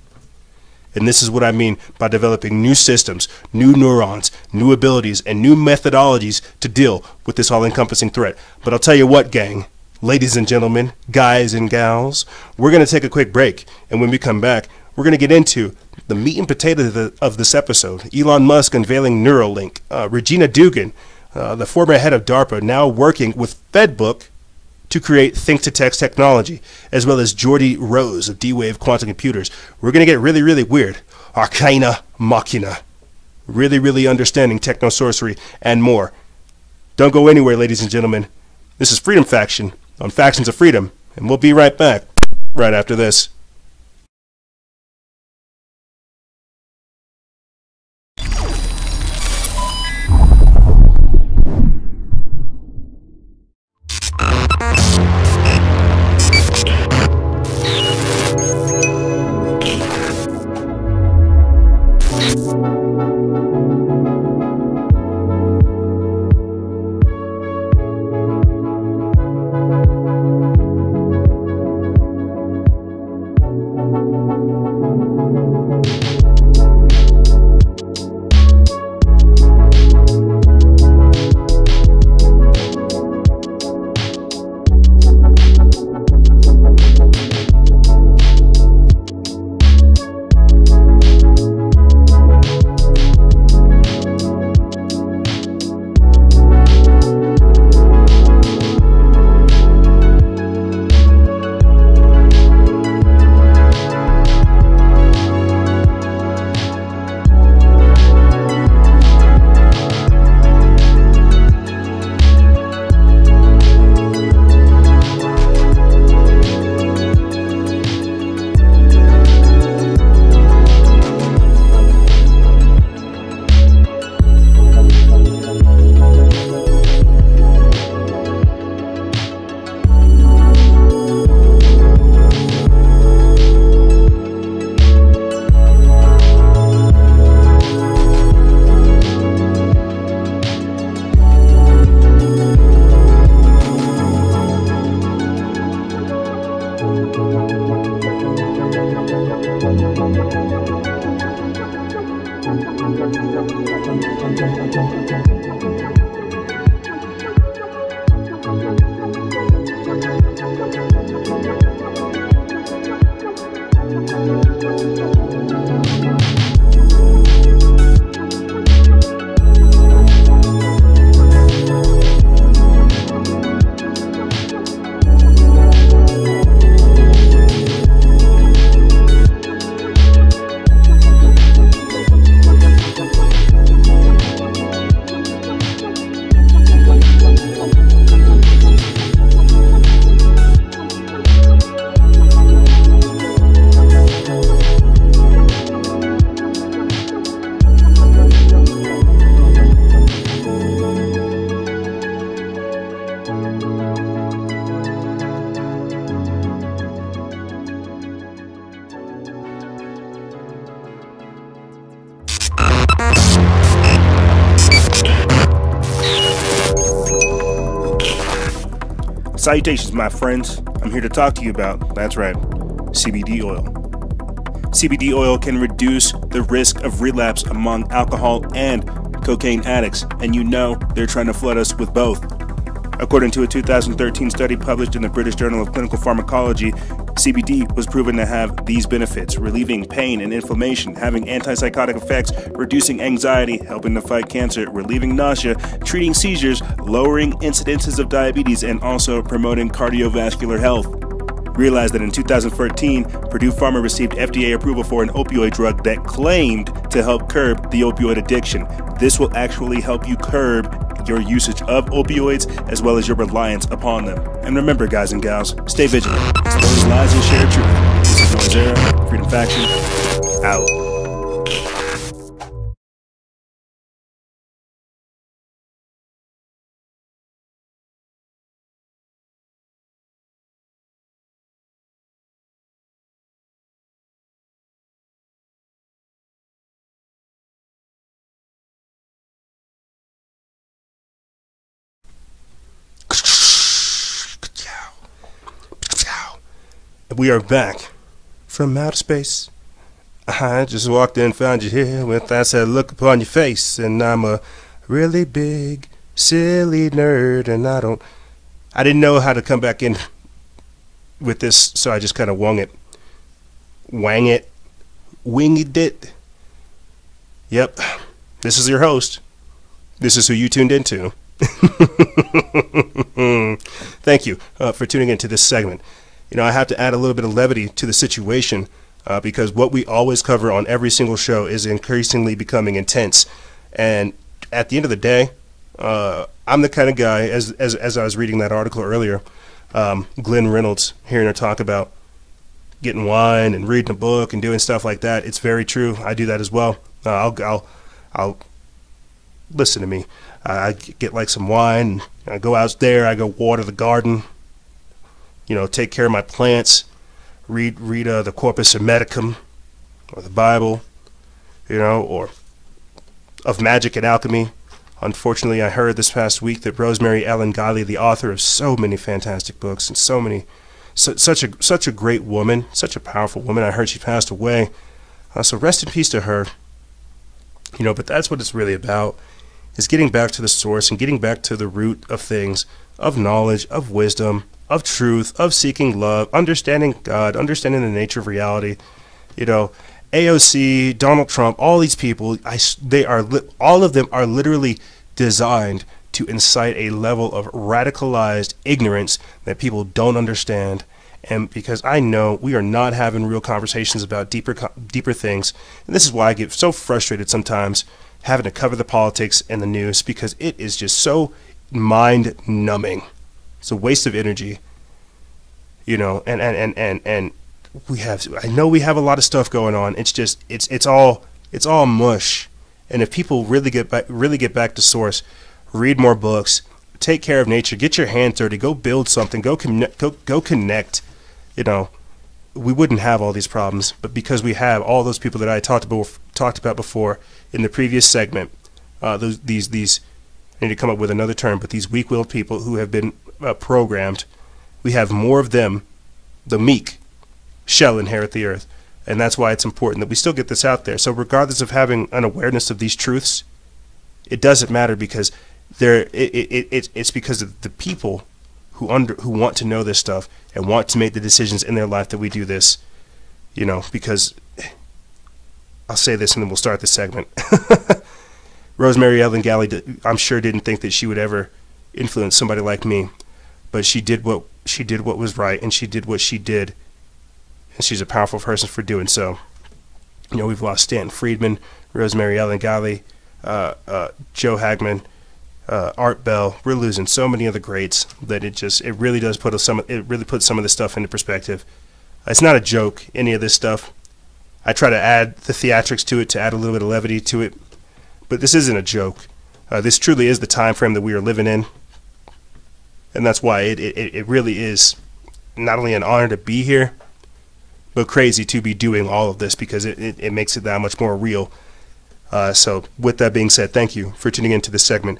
And this is what I mean by developing new systems, new neurons, new abilities, and new methodologies to deal with this all-encompassing threat. But I'll tell you what, gang, ladies and gentlemen, guys and gals, we're going to take a quick break. And when we come back, we're going to get into the meat and potato of this episode. Elon Musk unveiling Neuralink. Regina Dugan, the former head of DARPA, now working with FedBook to create think-to-text technology, as well as Jordy Rose of D-Wave Quantum Computers. We're going to get really, really weird. Arcana, Machina. Really, really understanding techno-sorcery and more. Don't go anywhere, ladies and gentlemen. This is Freedom Faction on Factions of Freedom, and we'll be right back right after this. Salutations, my friends. I'm here to talk to you about, that's right, CBD oil. CBD oil can reduce the risk of relapse among alcohol and cocaine addicts, and you know they're trying to flood us with both. According to a 2013 study published in the British Journal of Clinical Pharmacology, CBD was proven to have these benefits: relieving pain and inflammation, having antipsychotic effects, reducing anxiety, helping to fight cancer, relieving nausea, treating seizures, lowering incidences of diabetes, and also promoting cardiovascular health. Realize that in 2014, Purdue Pharma received FDA approval for an opioid drug that claimed to help curb the opioid addiction. This will actually help you curb your usage of opioids as well as your reliance upon them. And remember, guys and gals, stay vigilant. Expose lies and share truth. This is Noise Era, Freedom Faction, out. We are back from outer space. I just walked in, found you here with that sad look upon your face, and I'm a really big, silly nerd, and I didn't know how to come back in with this, so I just kind of winged it. Yep, this is your host. This is who you tuned into. Thank you for tuning into this segment. You know, I have to add a little bit of levity to the situation because what we always cover on every single show is increasingly becoming intense. And at the end of the day, I'm the kind of guy, as I was reading that article earlier, Glenn Reynolds, hearing her talk about getting wine and reading a book and doing stuff like that. It's very true. I do that as well. I'll listen to me. I get like some wine. I go out there. I go water the garden. You know, take care of my plants. Read the Corpus Hermeticum, or the Bible. You know, or of magic and alchemy. Unfortunately, I heard this past week that Rosemary Ellen Guiley, the author of so many fantastic books and such a great woman, such a powerful woman, I heard she passed away. So rest in peace to her. You know, but that's what it's really about, is getting back to the source and getting back to the root of things, of knowledge, of wisdom, of truth, of seeking love, understanding God, understanding the nature of reality. You know, AOC, Donald Trump, all these people, all of them are literally designed to incite a level of radicalized ignorance that people don't understand. And because I know we are not having real conversations about deeper things, and this is why I get so frustrated sometimes having to cover the politics and the news, because it is just so mind-numbing. It's a waste of energy, you know. And I know we have a lot of stuff going on. It's just it's all mush. And if people really get back to source, read more books, take care of nature, get your hands dirty, go build something, go connect. You know, we wouldn't have all these problems. But because we have all those people that I talked about before in the previous segment, these I need to come up with another term, but these weak-willed people who have been programmed, we have more of them. The meek shall inherit the earth. And that's why it's important that we still get this out there. So regardless of having an awareness of these truths, it doesn't matter, because it's because of the people who want to know this stuff and want to make the decisions in their life that we do this. You know, because I'll say this and then we'll start the segment. Rosemary Ellen Guiley, I'm sure, didn't think that she would ever influence somebody like me, but she did what was right, and she did what she did, and she's a powerful person for doing so. You know, we've lost Stanton Friedman, Rosemary Ellen Guiley, Joe Hagman, Art Bell. We're losing so many of the greats that it really does put some of this stuff into perspective. It's not a joke, any of this stuff. I try to add the theatrics to it to add a little bit of levity to it, but this isn't a joke. This truly is the time frame that we are living in, and that's why it really is not only an honor to be here, but crazy to be doing all of this, because it makes it that much more real. So with that being said, thank you for tuning into this segment.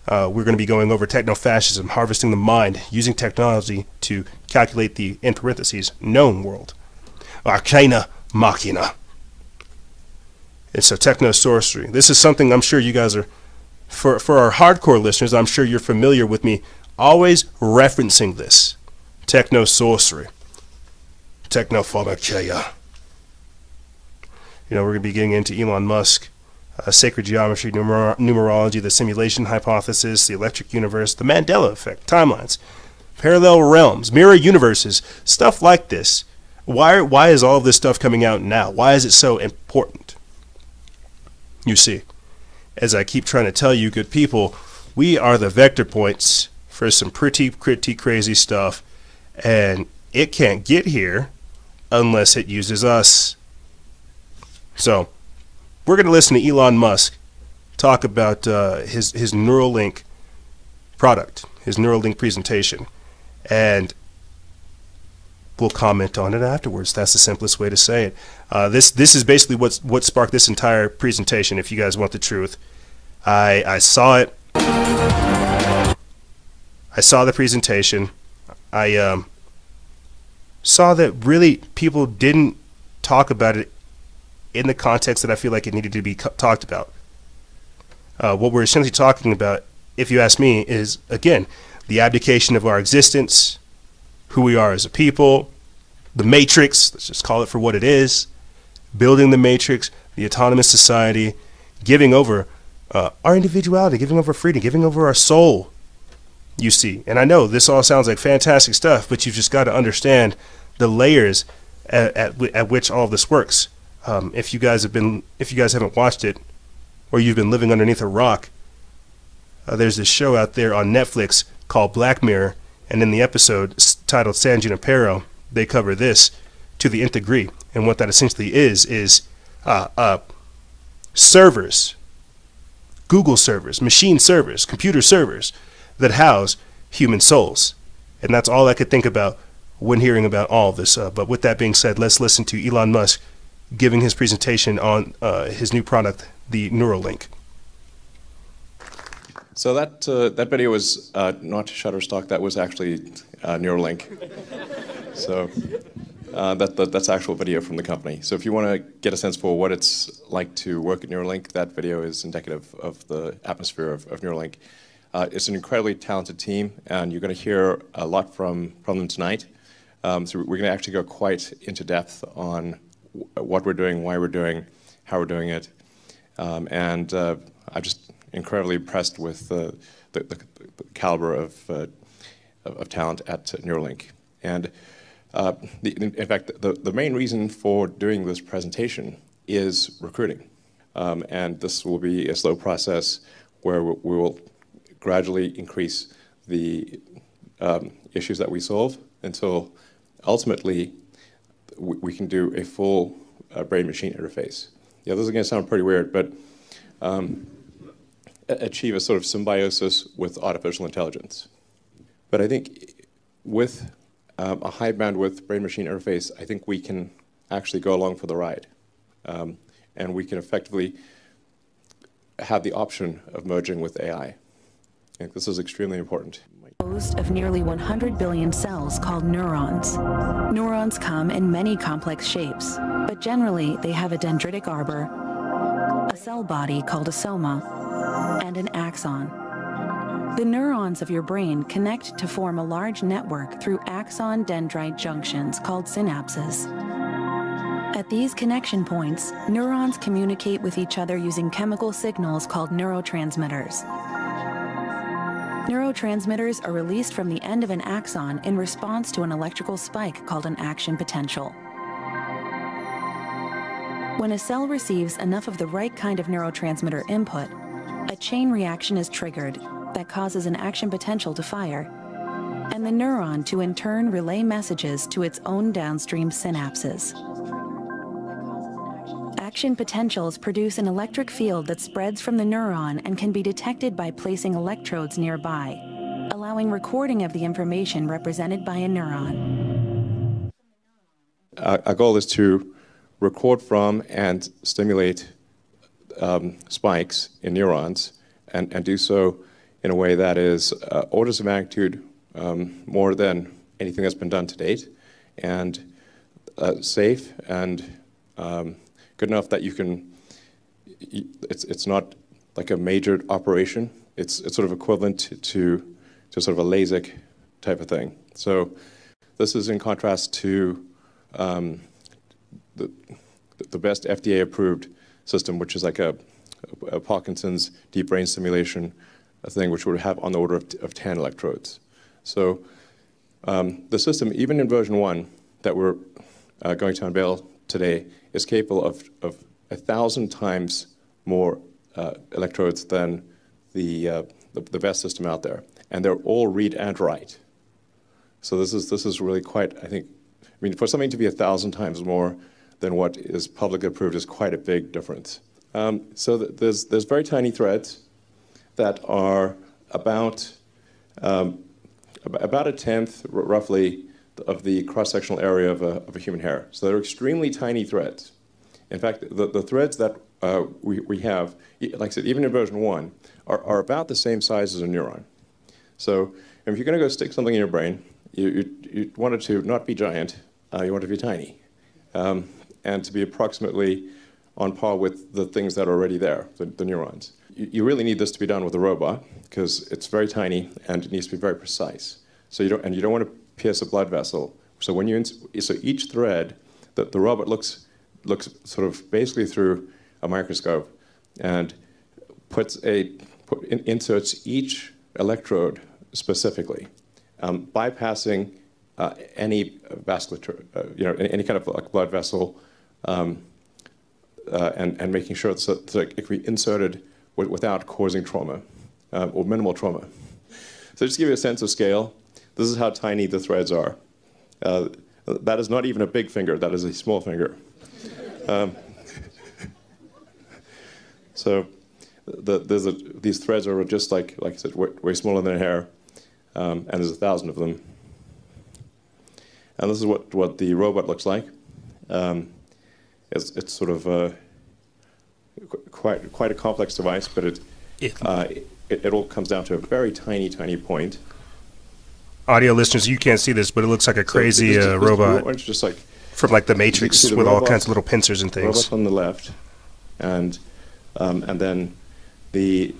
We're going to be going over techno-fascism, harvesting the mind, using technology to calculate the, in parentheses, known world. Arcana, Machina. And so techno-sorcery. This is something I'm sure you guys are, for our hardcore listeners, I'm sure you're familiar with me always referencing this. Techno-sorcery. Techno-pharmakeia. You know, we're going to be getting into Elon Musk, sacred geometry, numerology, the simulation hypothesis, the electric universe, the Mandela effect, timelines, parallel realms, mirror universes, stuff like this. Why is all of this stuff coming out now? Why is it so important? You see, as I keep trying to tell you, good people, we are the vector points for some pretty crazy stuff, and it can't get here unless it uses us. So we're going to listen to Elon Musk talk about his Neuralink product, his Neuralink presentation, and we'll comment on it afterwards. That's the simplest way to say it. This is basically what sparked this entire presentation, if you guys want the truth. I saw it. I saw the presentation. I saw that really people didn't talk about it in the context that I feel like it needed to be talked about. What we're essentially talking about, if you ask me, is, again, the abdication of our existence, who we are as a people, the matrix, let's just call it for what it is, building the matrix, the autonomous society, giving over our individuality, giving over freedom, giving over our soul, you see. And I know this all sounds like fantastic stuff, but you've just got to understand the layers at which all of this works. If you guys haven't watched it, or you've been living underneath a rock, there's this show out there on Netflix called Black Mirror, and in the episode titled San Junipero, they cover this to the nth degree. And what that essentially is servers, Google servers, machine servers, computer servers that house human souls. And that's all I could think about when hearing about all of this. But with that being said, let's listen to Elon Musk giving his presentation on his new product, the Neuralink. So that video was not Shutterstock. That was actually Neuralink. So that's actual video from the company. So if you want to get a sense for what it's like to work at Neuralink, that video is indicative of the atmosphere of Neuralink. It's an incredibly talented team, and you're going to hear a lot from them tonight. So we're going to actually go quite into depth on what we're doing, why we're doing, how we're doing it. And I'm just incredibly impressed with the caliber of talent at Neuralink. And in fact, the main reason for doing this presentation is recruiting. And this will be a slow process where we will gradually increase the issues that we solve until ultimately we can do a full brain-machine interface. Yeah, this is going to sound pretty weird, but achieve a sort of symbiosis with artificial intelligence. But I think with a high bandwidth brain-machine interface, I think we can actually go along for the ride. And we can effectively have the option of merging with AI. I think this is extremely important. Composed of nearly 100 billion cells called neurons. Neurons come in many complex shapes, but generally they have a dendritic arbor, a cell body called a soma, and an axon. The neurons of your brain connect to form a large network through axon-dendrite junctions called synapses. At these connection points, neurons communicate with each other using chemical signals called neurotransmitters. Neurotransmitters are released from the end of an axon in response to an electrical spike called an action potential. When a cell receives enough of the right kind of neurotransmitter input, a chain reaction is triggered that causes an action potential to fire, and the neuron to in turn relay messages to its own downstream synapses. Action potentials produce an electric field that spreads from the neuron and can be detected by placing electrodes nearby, allowing recording of the information represented by a neuron. Our goal is to record from and stimulate spikes in neurons and do so in a way that is orders of magnitude more than anything that's been done to date, and safe and good enough that you can, it's not like a major operation. It's sort of equivalent to sort of a LASIK type of thing. So this is in contrast to the best FDA approved system, which is like a Parkinson's deep brain stimulation thing, which would have on the order of 10 electrodes. So the system, even in version 1 that we're going to unveil today, is capable of 1,000 times more electrodes than the best system out there, and they're all read and write. So this is really quite, I mean, for something to be 1,000 times more than what is publicly approved is quite a big difference. So there's very tiny threads that are about a tenth, roughly, of the cross-sectional area of a human hair. So they're extremely tiny threads. In fact, the threads that we have, like I said, even in version 1, are about the same size as a neuron. So if you're going to go stick something in your brain, you want it to not be giant, you want it to be tiny, and to be approximately on par with the things that are already there, the neurons. You really need this to be done with a robot because it's very tiny and it needs to be very precise. So you don't want to pierce a blood vessel. So when so each thread, the robot looks sort of basically through a microscope and inserts each electrode specifically, bypassing any vasculature, any kind of like blood vessel, and making sure that it can be inserted without causing trauma or minimal trauma. So just to give you a sense of scale, this is how tiny the threads are. That is not even a big finger, that is a small finger. So these threads are just like I said, way smaller than a hair, and there's 1,000 of them. And this is what the robot looks like. It's sort of quite a complex device, but it all comes down to a very tiny point. Audio listeners, you can't see this, but it looks like a crazy robot just like from like the Matrix with all kinds of little pincers and things. Robot on the left, and then the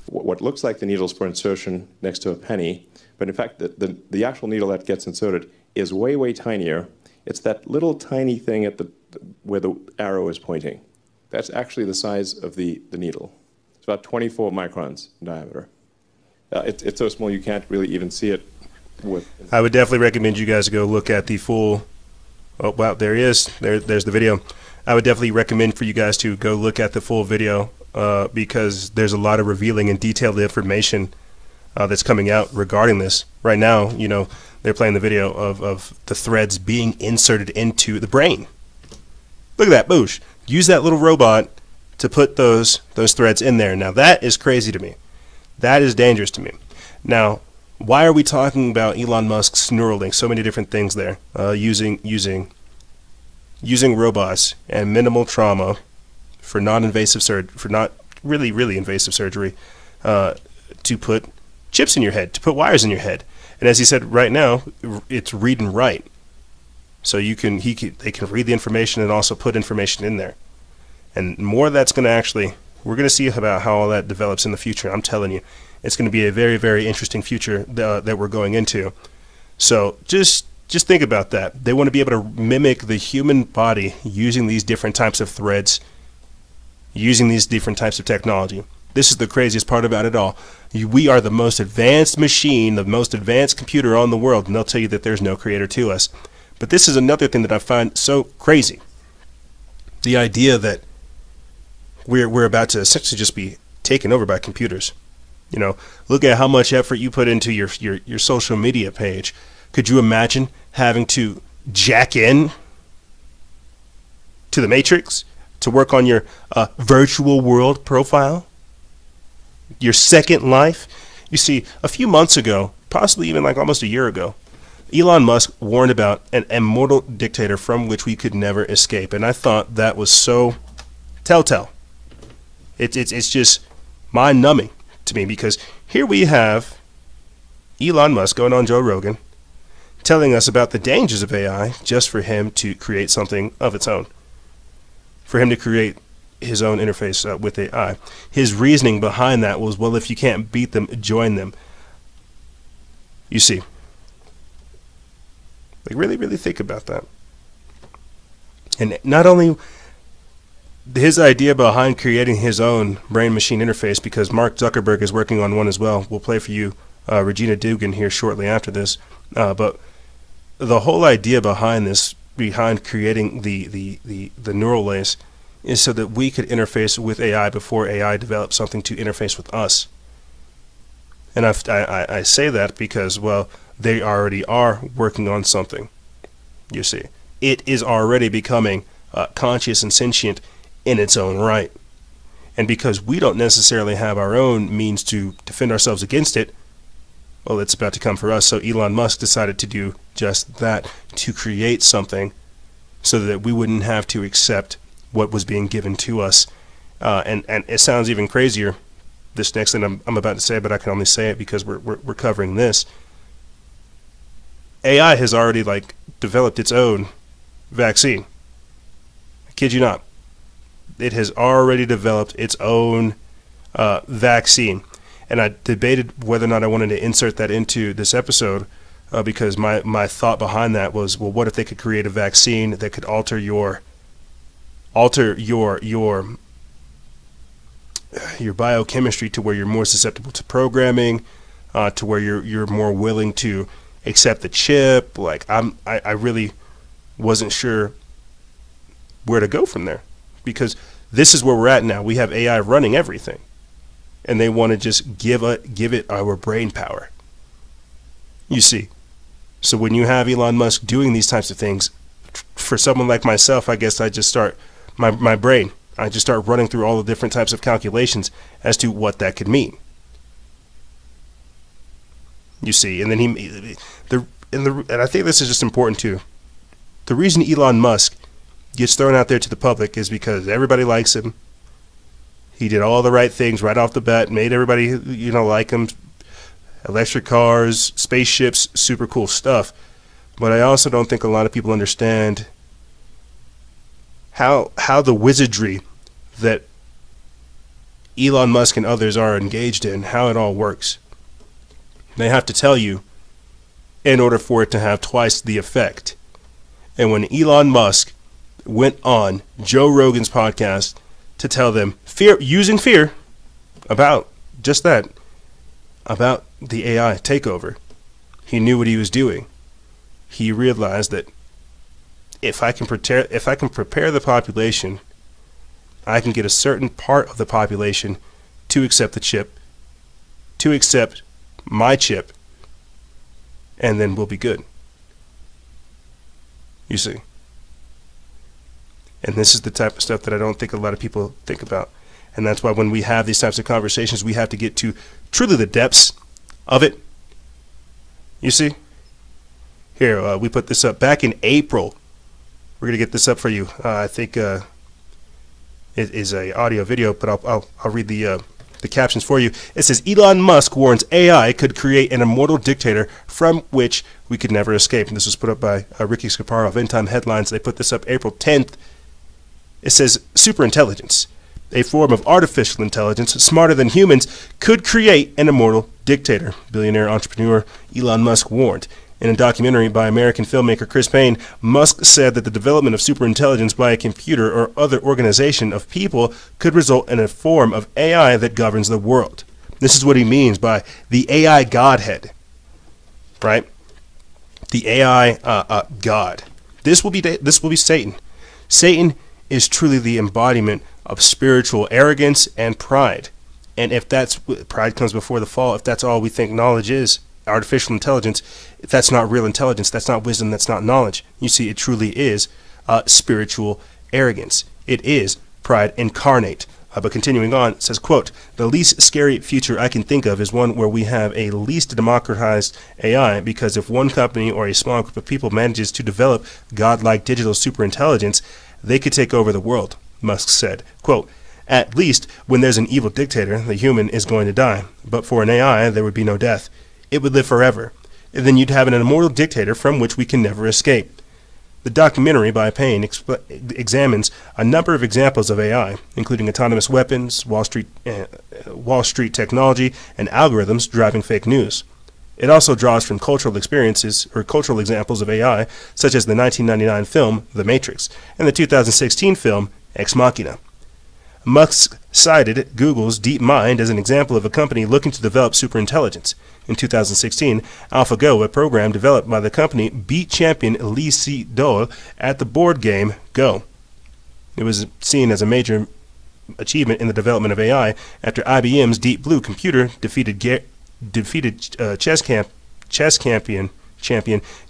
what looks like the needles for insertion next to a penny, but in fact the actual needle that gets inserted is way tinier. It's that little tiny thing at where the arrow is pointing. That's actually the size of the needle. It's about 24 microns in diameter. It's so small you can't really even see it. I would definitely recommend you guys go look at the full. Oh wow, there he is. There's the video. I would definitely recommend for you guys to go look at the full video because there's a lot of revealing and detailed information that's coming out regarding this. Right now, they're playing the video of the threads being inserted into the brain. Look at that, boosh. Use that little robot to put those threads in there. Now that is crazy to me. That is dangerous to me. Now, why are we talking about Elon Musk's Neuralink? So many different things there. Using robots and minimal trauma for non-invasive surgery, for not really invasive surgery, to put chips in your head, to put wires in your head. And as he said, right now it's read and write. So they can read the information and also put information in there. And more of that's going to we're going to see about how all that develops in the future. I'm telling you, it's going to be a very, very interesting future that we're going into. So just think about that. They want to be able to mimic the human body using these different types of threads, using these different types of technology. This is the craziest part about it all. We are the most advanced machine, the most advanced computer on the world, and they'll tell you that there's no creator to us. But this is another thing that I find so crazy. The idea that we're about to essentially just be taken over by computers. Look at how much effort you put into your social media page. Could you imagine having to jack in to the Matrix to work on your virtual world profile? Your second life? You see, a few months ago, possibly even like almost a year ago, Elon Musk warned about an immortal dictator from which we could never escape. And I thought that was so telltale. It's just mind-numbing to me because here we have Elon Musk going on Joe Rogan telling us about the dangers of AI just for him to create something of its own, for him to create his own interface with AI. His reasoning behind that was, well, if you can't beat them, join them. You see, really think about that. And not only his idea behind creating his own brain-machine interface, because Mark Zuckerberg is working on one as well. We'll play for you Regina Dugan here shortly after this. But the whole idea behind this, behind creating the neural lace, is so that we could interface with AI before AI develops something to interface with us. And I say that because, well, they already are working on something. You see, it is already becoming conscious and sentient in its own right. And because we don't necessarily have our own means to defend ourselves against it, well, it's about to come for us. So Elon Musk decided to do just that, to create something so that we wouldn't have to accept what was being given to us. And it sounds even crazier, this next thing I'm about to say, but I can only say it because we're covering this. AI has already like developed its own vaccine. I kid you not. It has already developed its own vaccine. And I debated whether or not I wanted to insert that into this episode because my thought behind that was, well, what if they could create a vaccine that could alter your biochemistry to where you're more susceptible to programming, to where you're more willing to accept the chip. Like I really wasn't sure where to go from there, because this is where we're at now. We have AI running everything, and they want to just give it our brain power. You see, so when you have Elon Musk doing these types of things, for someone like myself, I guess I just start my brain. I just start running through all the different types of calculations as to what that could mean. You see, and then and I think this is just important too. The reason Elon Musk gets thrown out there to the public is because everybody likes him. He did all the right things right off the bat, made everybody, like him. Electric cars, spaceships, super cool stuff. But I also don't think a lot of people understand how the wizardry that Elon Musk and others are engaged in, how it all works. They have to tell you in order for it to have twice the effect. And when Elon Musk went on Joe Rogan's podcast to tell them, using fear, about just that, about the AI takeover, he knew what he was doing. He realized that if I can prepare the population, I can get a certain part of the population to accept the chip, to accept my chip, and then we'll be good. You see. And this is the type of stuff that I don't think a lot of people think about. And that's why when we have these types of conversations, we have to get to truly the depths of it. You see? Here, we put this up back in April. We're going to get this up for you. I think it is a audio video, but I'll read the captions for you. It says, Elon Musk warns AI could create an immortal dictator from which we could never escape. And this was put up by Ricky Scaparro of End Time Headlines. They put this up April 10th. It says, superintelligence, a form of artificial intelligence smarter than humans, could create an immortal dictator. Billionaire entrepreneur Elon Musk warned. In a documentary by American filmmaker Chris Payne, Musk said that the development of superintelligence by a computer or other organization of people could result in a form of AI that governs the world. This is what he means by the AI Godhead, right? The AI God. This will be Satan. Satan is truly the embodiment of spiritual arrogance and pride. And if pride comes before the fall, if that's all we think knowledge is, artificial intelligence, if that's not real intelligence, that's not wisdom, that's not knowledge. You see, it truly is spiritual arrogance. It is pride incarnate. But continuing on, it says, quote, the least scary future I can think of is one where we have a least democratized AI, because if one company or a small group of people manages to develop godlike digital superintelligence, they could take over the world, Musk said. Quote, at least when there's an evil dictator, the human is going to die. But for an AI, there would be no death. It would live forever. And then you'd have an immortal dictator from which we can never escape. The documentary by Payne examines a number of examples of AI, including autonomous weapons, Wall Street technology, and algorithms driving fake news. It also draws from cultural experiences or cultural examples of AI, such as the 1999 film The Matrix and the 2016 film Ex Machina. Musk cited Google's DeepMind as an example of a company looking to develop superintelligence. In 2016, AlphaGo, a program developed by the company, beat champion Lee Sedol at the board game Go. It was seen as a major achievement in the development of AI after IBM's Deep Blue computer defeated chess champion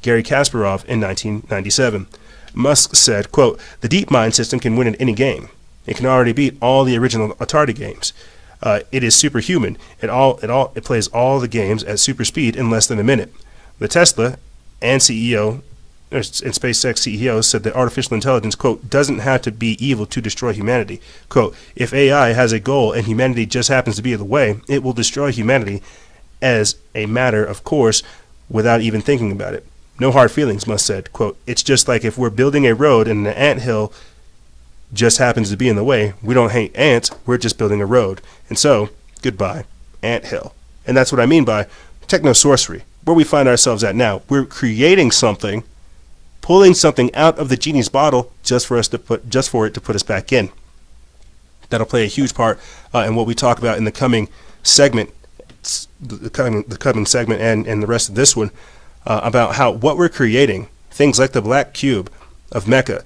Garry Kasparov in 1997. Musk said, quote, the DeepMind system can win at any game. It can already beat all the original Atari games. It is superhuman. It plays all the games at super speed in less than a minute. The Tesla and SpaceX CEO said that artificial intelligence, quote, doesn't have to be evil to destroy humanity. Quote, if AI has a goal and humanity just happens to be in the way, it will destroy humanity as a matter of course without even thinking about it. No hard feelings, Musk said. Quote, it's just like if we're building a road and an anthill just happens to be in the way. We don't hate ants, we're just building a road. And so, goodbye, anthill. And that's what I mean by techno-sorcery. Where we find ourselves at now, we're creating something, pulling something out of the genie's bottle just for it to put us back in. That'll play a huge part in what we talk about in the coming segment, the coming segment, and the rest of this one, about how what we're creating, things like the black cube of Mecca,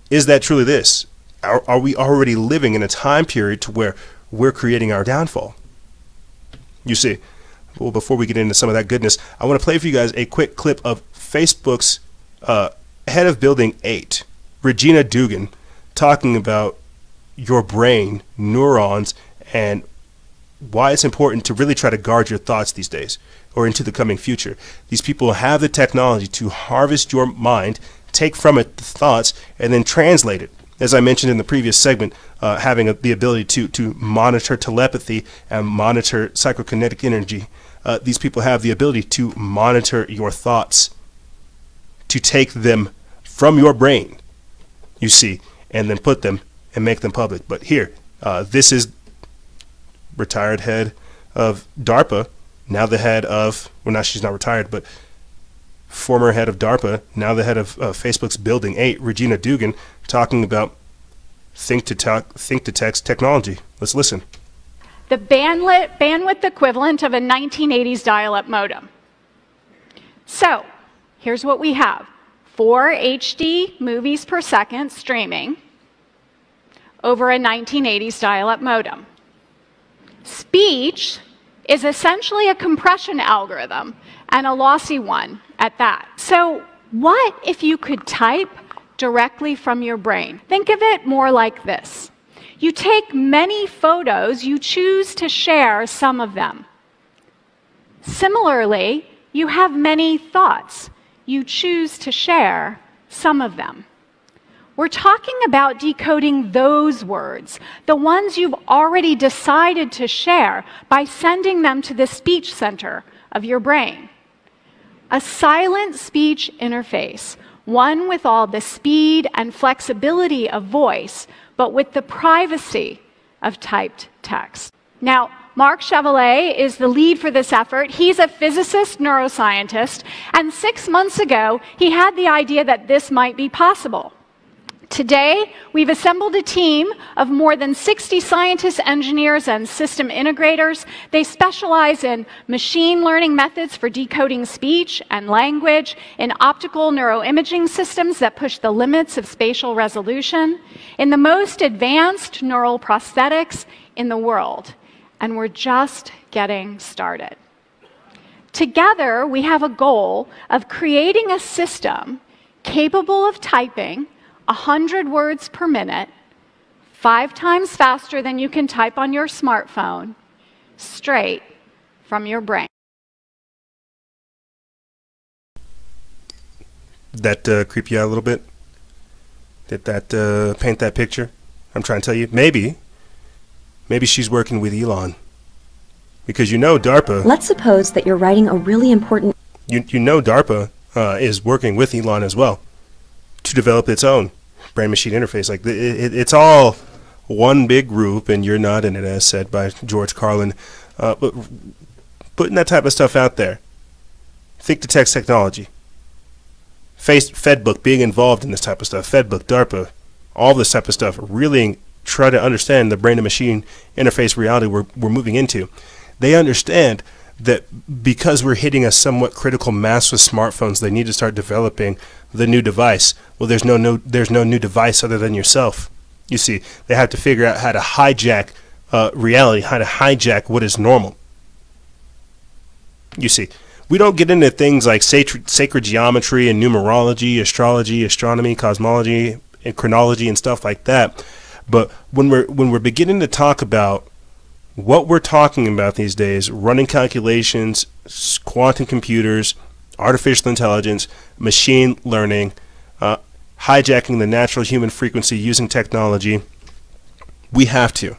is that truly this? Are we already living in a time period to where we're creating our downfall? You see, well, before we get into some of that goodness, I want to play for you guys a quick clip of Facebook's head of Building 8, Regina Dugan, talking about your brain, neurons, and why it's important to really try to guard your thoughts these days or into the coming future. These people have the technology to harvest your mind, take from it the thoughts, and then translate it. As I mentioned in the previous segment, having the ability to monitor telepathy and monitor psychokinetic energy. These people have the ability to monitor your thoughts, to take them from your brain, you see, and then put them and make them public. But here, this is retired head of DARPA, now the head of, well, now she's not retired, but former head of DARPA, now the head of Facebook's Building 8, Regina Dugan, talking about think-to-text technology. Let's listen. The bandwidth equivalent of a 1980s dial-up modem. So, here's what we have. 4 HD movies per second streaming over a 1980s dial-up modem. Speech is essentially a compression algorithm, and a lossy one at that. So what if you could type directly from your brain? Think of it more like this. You take many photos, you choose to share some of them. Similarly, you have many thoughts. You choose to share some of them. We're talking about decoding those words, the ones you've already decided to share, by sending them to the speech center of your brain. A silent speech interface, one with all the speed and flexibility of voice, but with the privacy of typed text. Now, Mark Chevalier is the lead for this effort. He's a physicist, neuroscientist, and 6 months ago, he had the idea that this might be possible. Today, we've assembled a team of more than 60 scientists, engineers, and system integrators. They specialize in machine learning methods for decoding speech and language, in optical neuroimaging systems that push the limits of spatial resolution, in the most advanced neural prosthetics in the world. And we're just getting started. Together, we have a goal of creating a system capable of typing 100 words per minute, 5 times faster than you can type on your smartphone, straight from your brain. Did that creep you out a little bit? Did that paint that picture? I'm trying to tell you, maybe she's working with Elon. Because you know DARPA... Let's suppose that you're writing a really important... You know DARPA is working with Elon as well to develop its own brain-machine interface. Like it's all one big group, and you're not in it, as said by George Carlin. But putting that type of stuff out there, think-to-text technology, Fedbook being involved in this type of stuff, Fedbook, DARPA, all this type of stuff, really try to understand the brain-to-machine interface reality we're moving into. They understand that because we're hitting a somewhat critical mass with smartphones, they need to start developing the new device. Well, there's no new device other than yourself. You see, they have to figure out how to hijack reality, how to hijack what is normal. You see, we don't get into things like sacred geometry and numerology, astrology, astronomy, cosmology, and chronology and stuff like that. But when we're beginning to talk about what we're talking about these days, running calculations, quantum computers, artificial intelligence, machine learning, hijacking the natural human frequency using technology, we have to.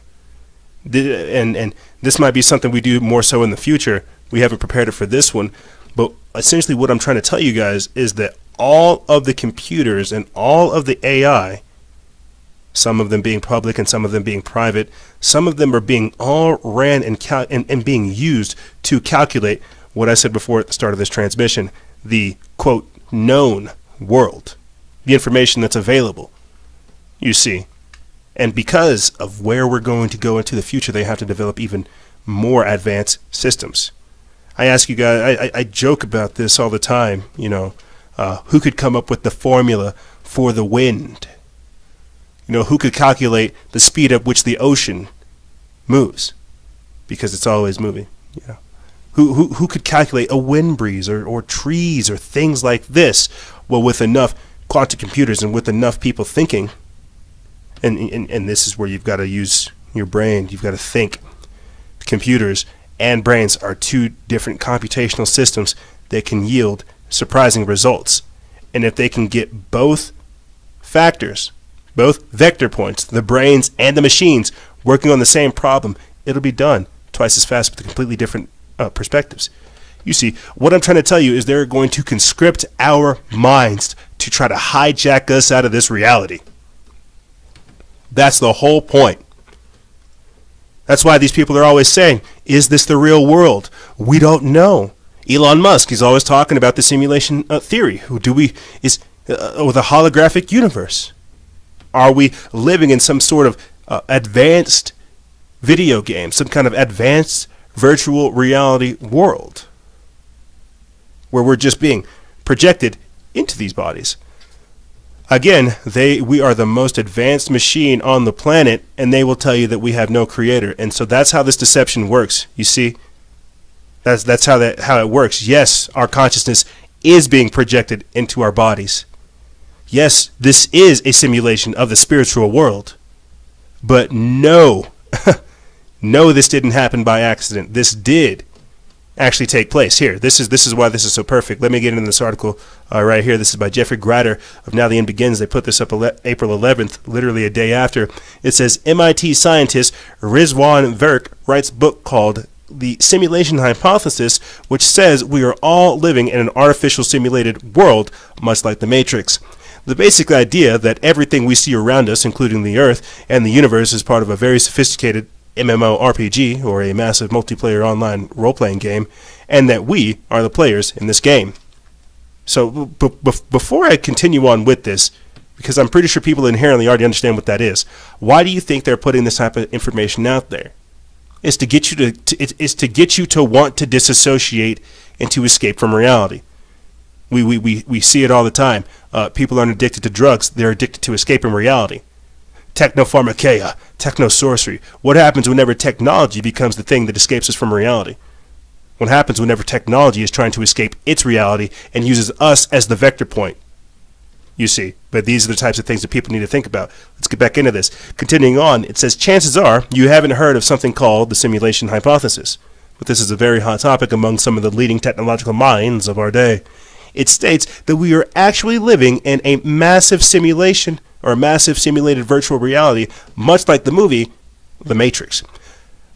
And this might be something we do more so in the future. We haven't prepared it for this one. But essentially what I'm trying to tell you guys is that all of the computers and all of the AI, some of them being public and some of them being private, some of them are being all ran and being used to calculate what I said before at the start of this transmission, the, quote, known world, the information that's available, you see. And because of where we're going to go into the future, they have to develop even more advanced systems. I ask you guys, I joke about this all the time, you know, who could come up with the formula for the wind? You know, who could calculate the speed at which the ocean moves? Because it's always moving, you know. Who could calculate a wind breeze or trees or things like this? Well, with enough quantum computers and with enough people thinking, and this is where you've got to use your brain, you've got to think. Computers and brains are two different computational systems that can yield surprising results. And if they can get both factors, both vector points, the brains and the machines, working on the same problem, it'll be done twice as fast with completely different perspectives. You see, what I'm trying to tell you is they're going to conscript our minds to try to hijack us out of this reality. That's the whole point. That's why these people are always saying, is this the real world? We don't know. Elon Musk, he's always talking about the simulation theory. Or the holographic universe? Are we living in some sort of advanced video game, some kind of advanced virtual reality world where we're just being projected into these bodies? Again, we are the most advanced machine on the planet, and they will tell you that we have no creator. And so that's how this deception works. You see, that's how it works. Yes, our consciousness is being projected into our bodies. Yes, this is a simulation of the spiritual world. But no, no, this didn't happen by accident. This did actually take place. Here, this is why this is so perfect. Let me get into this article right here. This is by Jeffrey Grader of Now the End Begins. They put this up April 11th, literally a day after. It says, MIT scientist Rizwan Virk writes a book called The Simulation Hypothesis, which says we are all living in an artificial simulated world, much like the Matrix. The basic idea that everything we see around us, including the Earth and the universe, is part of a very sophisticated MMORPG, or a massive multiplayer online role-playing game, and that we are the players in this game. So before I continue on with this, because I'm pretty sure people inherently already understand what that is, why do you think they're putting this type of information out there? It's to get you to want to disassociate and to escape from reality. We see it all the time. People aren't addicted to drugs; they're addicted to escaping reality. Technopharmakeia, techno-sorcery. What happens whenever technology becomes the thing that escapes us from reality? What happens whenever technology is trying to escape its reality and uses us as the vector point? You see, but these are the types of things that people need to think about. Let's get back into this. Continuing on, it says, chances are you haven't heard of something called the simulation hypothesis, but this is a very hot topic among some of the leading technological minds of our day. It states that we are actually living in a massive simulation or a massive simulated virtual reality, much like the movie The Matrix.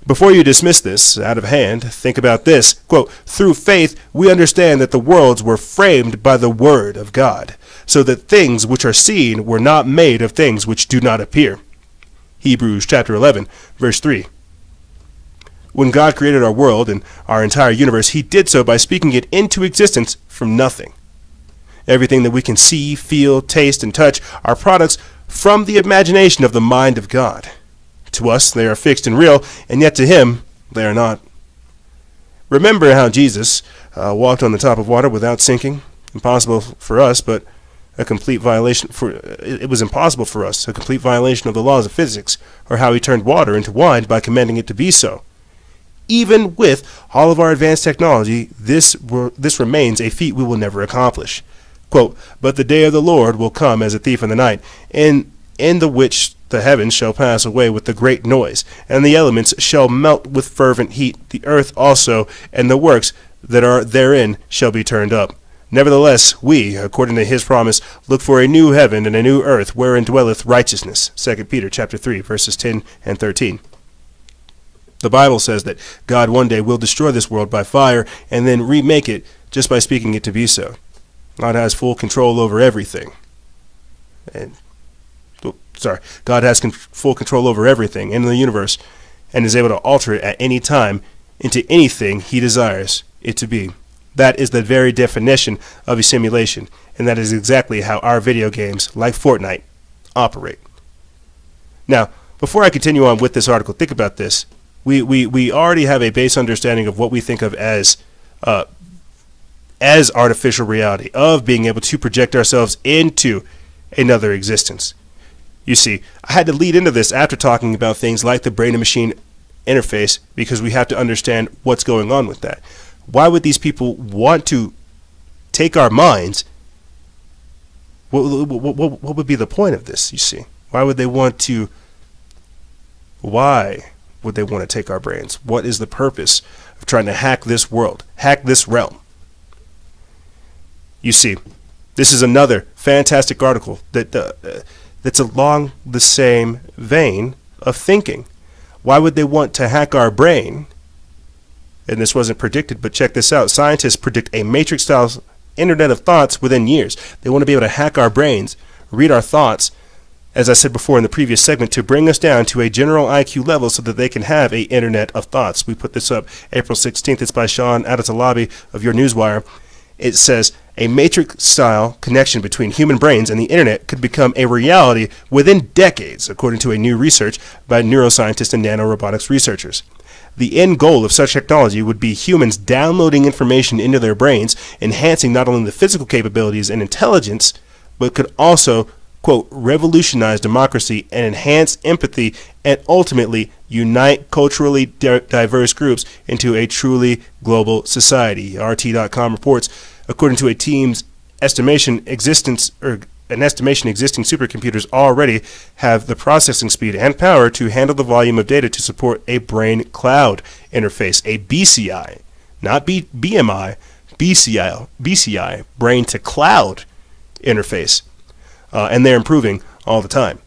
Before you dismiss this out of hand, think about this. Quote, through faith, we understand that the worlds were framed by the word of God, so that things which are seen were not made of things which do not appear. Hebrews chapter 11, verse 3. When God created our world and our entire universe, he did so by speaking it into existence from nothing. Everything that we can see, feel, taste, and touch are products from the imagination of the mind of God. To us, they are fixed and real, and yet to him, they are not. Remember how Jesus walked on the top of water without sinking? Impossible for us, but a complete violation it was impossible for us, a complete violation of the laws of physics, or how he turned water into wine by commanding it to be so. Even with all of our advanced technology, this remains a feat we will never accomplish. Quote, but the day of the Lord will come as a thief in the night, in the which the heavens shall pass away with a great noise, and the elements shall melt with fervent heat, the earth also, and the works that are therein shall be turned up. Nevertheless, we, according to his promise, look for a new heaven and a new earth, wherein dwelleth righteousness. 2 Peter chapter 3, verses 10 and 13. The Bible says that God one day will destroy this world by fire and then remake it just by speaking it to be so. God has full control over everything. God has full control over everything in the universe and is able to alter it at any time into anything he desires it to be. That is the very definition of a simulation, and that is exactly how our video games, like Fortnite, operate. Now, before I continue on with this article, think about this. We already have a base understanding of what we think of as artificial reality, of being able to project ourselves into another existence. You see, I had to lead into this after talking about things like the brain and machine interface, because we have to understand what's going on with that. Why would these people want to take our minds? What would be the point of this, you see? Why would they want to take our brains? What is the purpose of trying to hack this world, hack this realm? You see, this is another fantastic article that's along the same vein of thinking. Why would they want to hack our brain? And this wasn't predicted, but check this out. Scientists predict a matrix-style internet of thoughts within years. They want to be able to hack our brains, read our thoughts, as I said before in the previous segment, to bring us down to a general IQ level so that they can have a internet of thoughts. We put this up April 16th. It's by Sean Adatalabi of Your Newswire. It says, a matrix-style connection between human brains and the internet could become a reality within decades, according to a new research by neuroscientists and nanorobotics researchers. The end goal of such technology would be humans downloading information into their brains, enhancing not only the physical capabilities and intelligence, but could also, quote, revolutionize democracy and enhance empathy and ultimately unite culturally diverse groups into a truly global society. RT.com reports, according to a team's estimation, existing supercomputers already have the processing speed and power to handle the volume of data to support a brain cloud interface, a BCI, not BMI, BCI, brain to cloud interface. And they're improving all the time.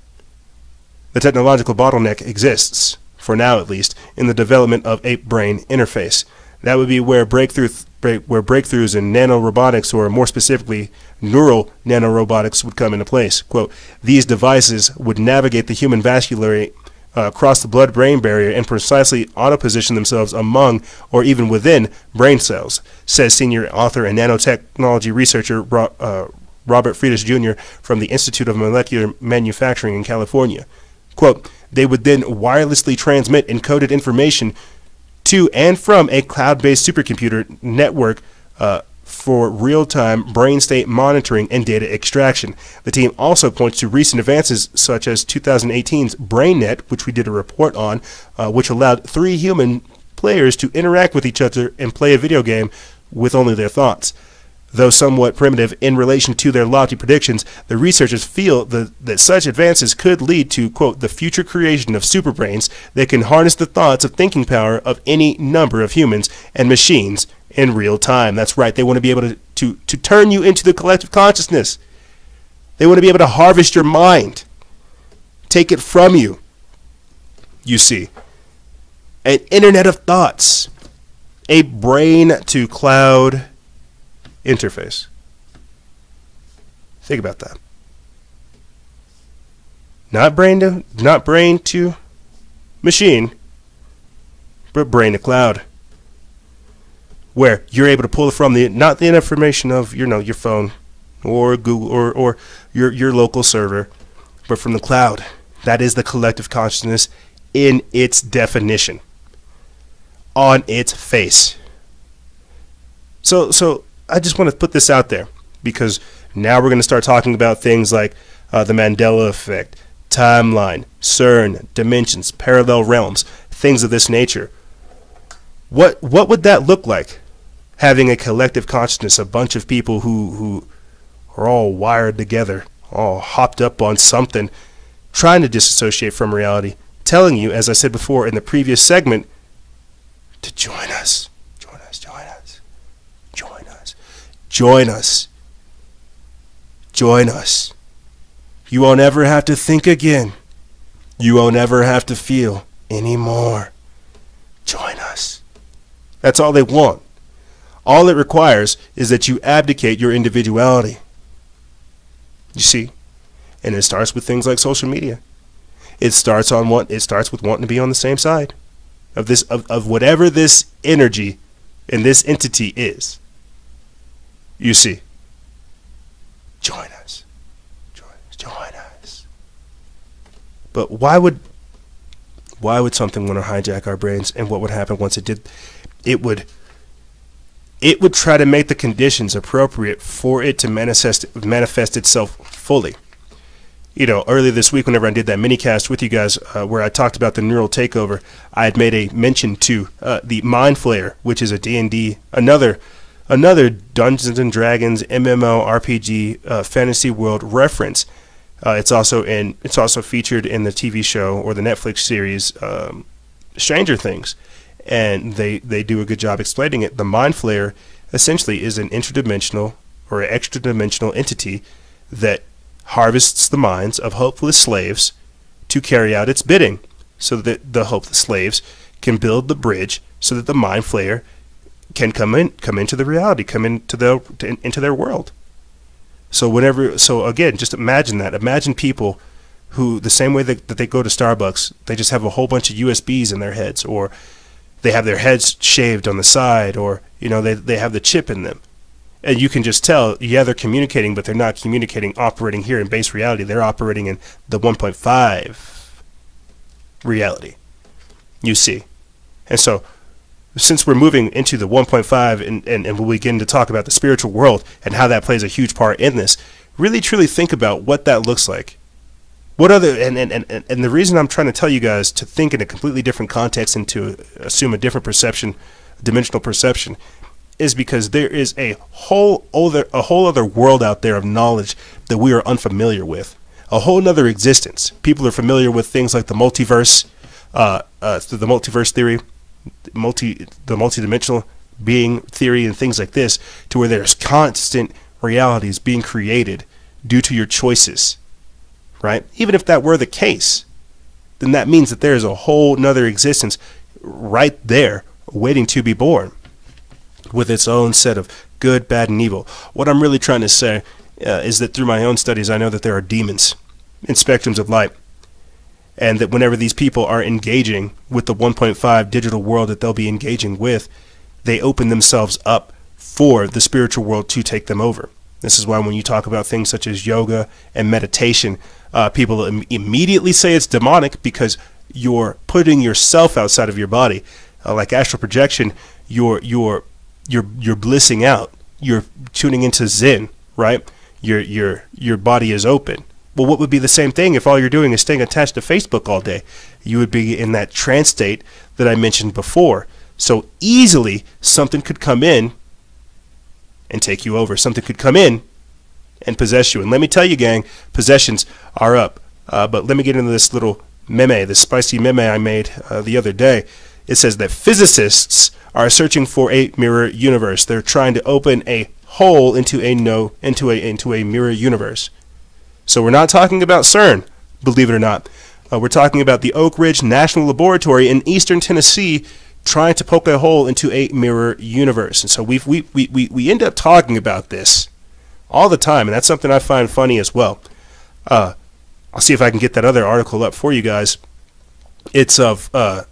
The technological bottleneck exists, for now at least, in the development of a brain interface. That would be where breakthroughs in nanorobotics, or more specifically neural nanorobotics, would come into place. Quote, these devices would navigate the human vascularity across the blood-brain barrier and precisely auto-position themselves among or even within brain cells, says senior author and nanotechnology researcher Robert Friedrich Jr. from the Institute of Molecular Manufacturing in California. Quote, they would then wirelessly transmit encoded information to and from a cloud-based supercomputer network for real-time brain state monitoring and data extraction. The team also points to recent advances such as 2018's BrainNet, which we did a report on, which allowed 3 human players to interact with each other and play a video game with only their thoughts. Though somewhat primitive in relation to their lofty predictions, the researchers feel that such advances could lead to, quote, the future creation of superbrains that can harness the thoughts of thinking power of any number of humans and machines in real time. That's right. They want to be able to turn you into the collective consciousness. They want to be able to harvest your mind, take it from you. You see, an internet of thoughts, a brain to cloud interface. Think about that. Not brain to machine, but brain to cloud, where you're able to pull from not the information of your phone or Google or your local server, but from the cloud. That is the collective consciousness in its definition, on its face. So I just want to put this out there, because now we're going to start talking about things like the Mandela effect, timeline, CERN, dimensions, parallel realms, things of this nature. What would that look like? Having a collective consciousness, a bunch of people who are all wired together, all hopped up on something, trying to disassociate from reality, telling you, as I said before in the previous segment, to join us. Join us. Join us. You won't ever have to think again. You won't ever have to feel anymore. Join us. That's all they want. All it requires is that you abdicate your individuality. You see? And it starts with things like social media. It starts with wanting to be on the same side of this, of whatever this energy and this entity is. You see? Join us. Join us. But why would something want to hijack our brains? And what would happen once it did? It would try to make the conditions appropriate for it to manifest itself fully. You know, earlier this week, whenever I did that mini-cast with you guys, where I talked about the neural takeover, I had made a mention to the Mind Flayer, which is a D&D, another Dungeons and Dragons MMO RPG fantasy world reference. It's also featured in the TV show or the Netflix series Stranger Things, and they do a good job explaining it. The Mind Flayer essentially is an interdimensional or extra-dimensional entity that harvests the minds of hopeless slaves to carry out its bidding, so that the hopeless slaves can build the bridge so that the Mind Flayer can come into the reality, come into their world. So again, just imagine that. Imagine people who, the same way that they go to Starbucks, they just have a whole bunch of USBs in their heads, or they have their heads shaved on the side, or they have the chip in them. And you can just tell, yeah, they're communicating, but they're not communicating operating here in base reality. They're operating in the 1.5 reality, you see. And so, since we're moving into the 1.5 and we'll begin to talk about the spiritual world and how that plays a huge part in this, really truly think about what that looks like. What other, and the reason I'm trying to tell you guys to think in a completely different context and to assume a different perception, dimensional perception, is because there is a whole other world out there of knowledge that we are unfamiliar with. A whole other existence. People are familiar with things like the multiverse, the multiverse theory, the multidimensional being theory, and things like this, to where there's constant realities being created due to your choices, right? Even if that were the case, then that means that there is a whole nother existence right there waiting to be born, with its own set of good, bad, and evil. What I'm really trying to say is that through my own studies, I know that there are demons in spectrums of light, and that whenever these people are engaging with the 1.5 digital world that they'll be engaging with, they open themselves up for the spiritual world to take them over. This is why when you talk about things such as yoga and meditation, people immediately say it's demonic, because you're putting yourself outside of your body. Like astral projection, you're blissing out. You're tuning into Zen, right? Your body is open. Well, what would be the same thing if all you're doing is staying attached to Facebook all day? You would be in that trance state that I mentioned before. So easily something could come in and take you over. Something could come in and possess you. And let me tell you, gang, possessions are up. But let me get into this little meme, this spicy meme I made the other day. It says that physicists are searching for a mirror universe. They're trying to open a hole into a mirror universe. So we're not talking about CERN, believe it or not. We're talking about the Oak Ridge National Laboratory in eastern Tennessee trying to poke a hole into a mirror universe. And so we end up talking about this all the time, and that's something I find funny as well. I'll see if I can get that other article up for you guys. It's of the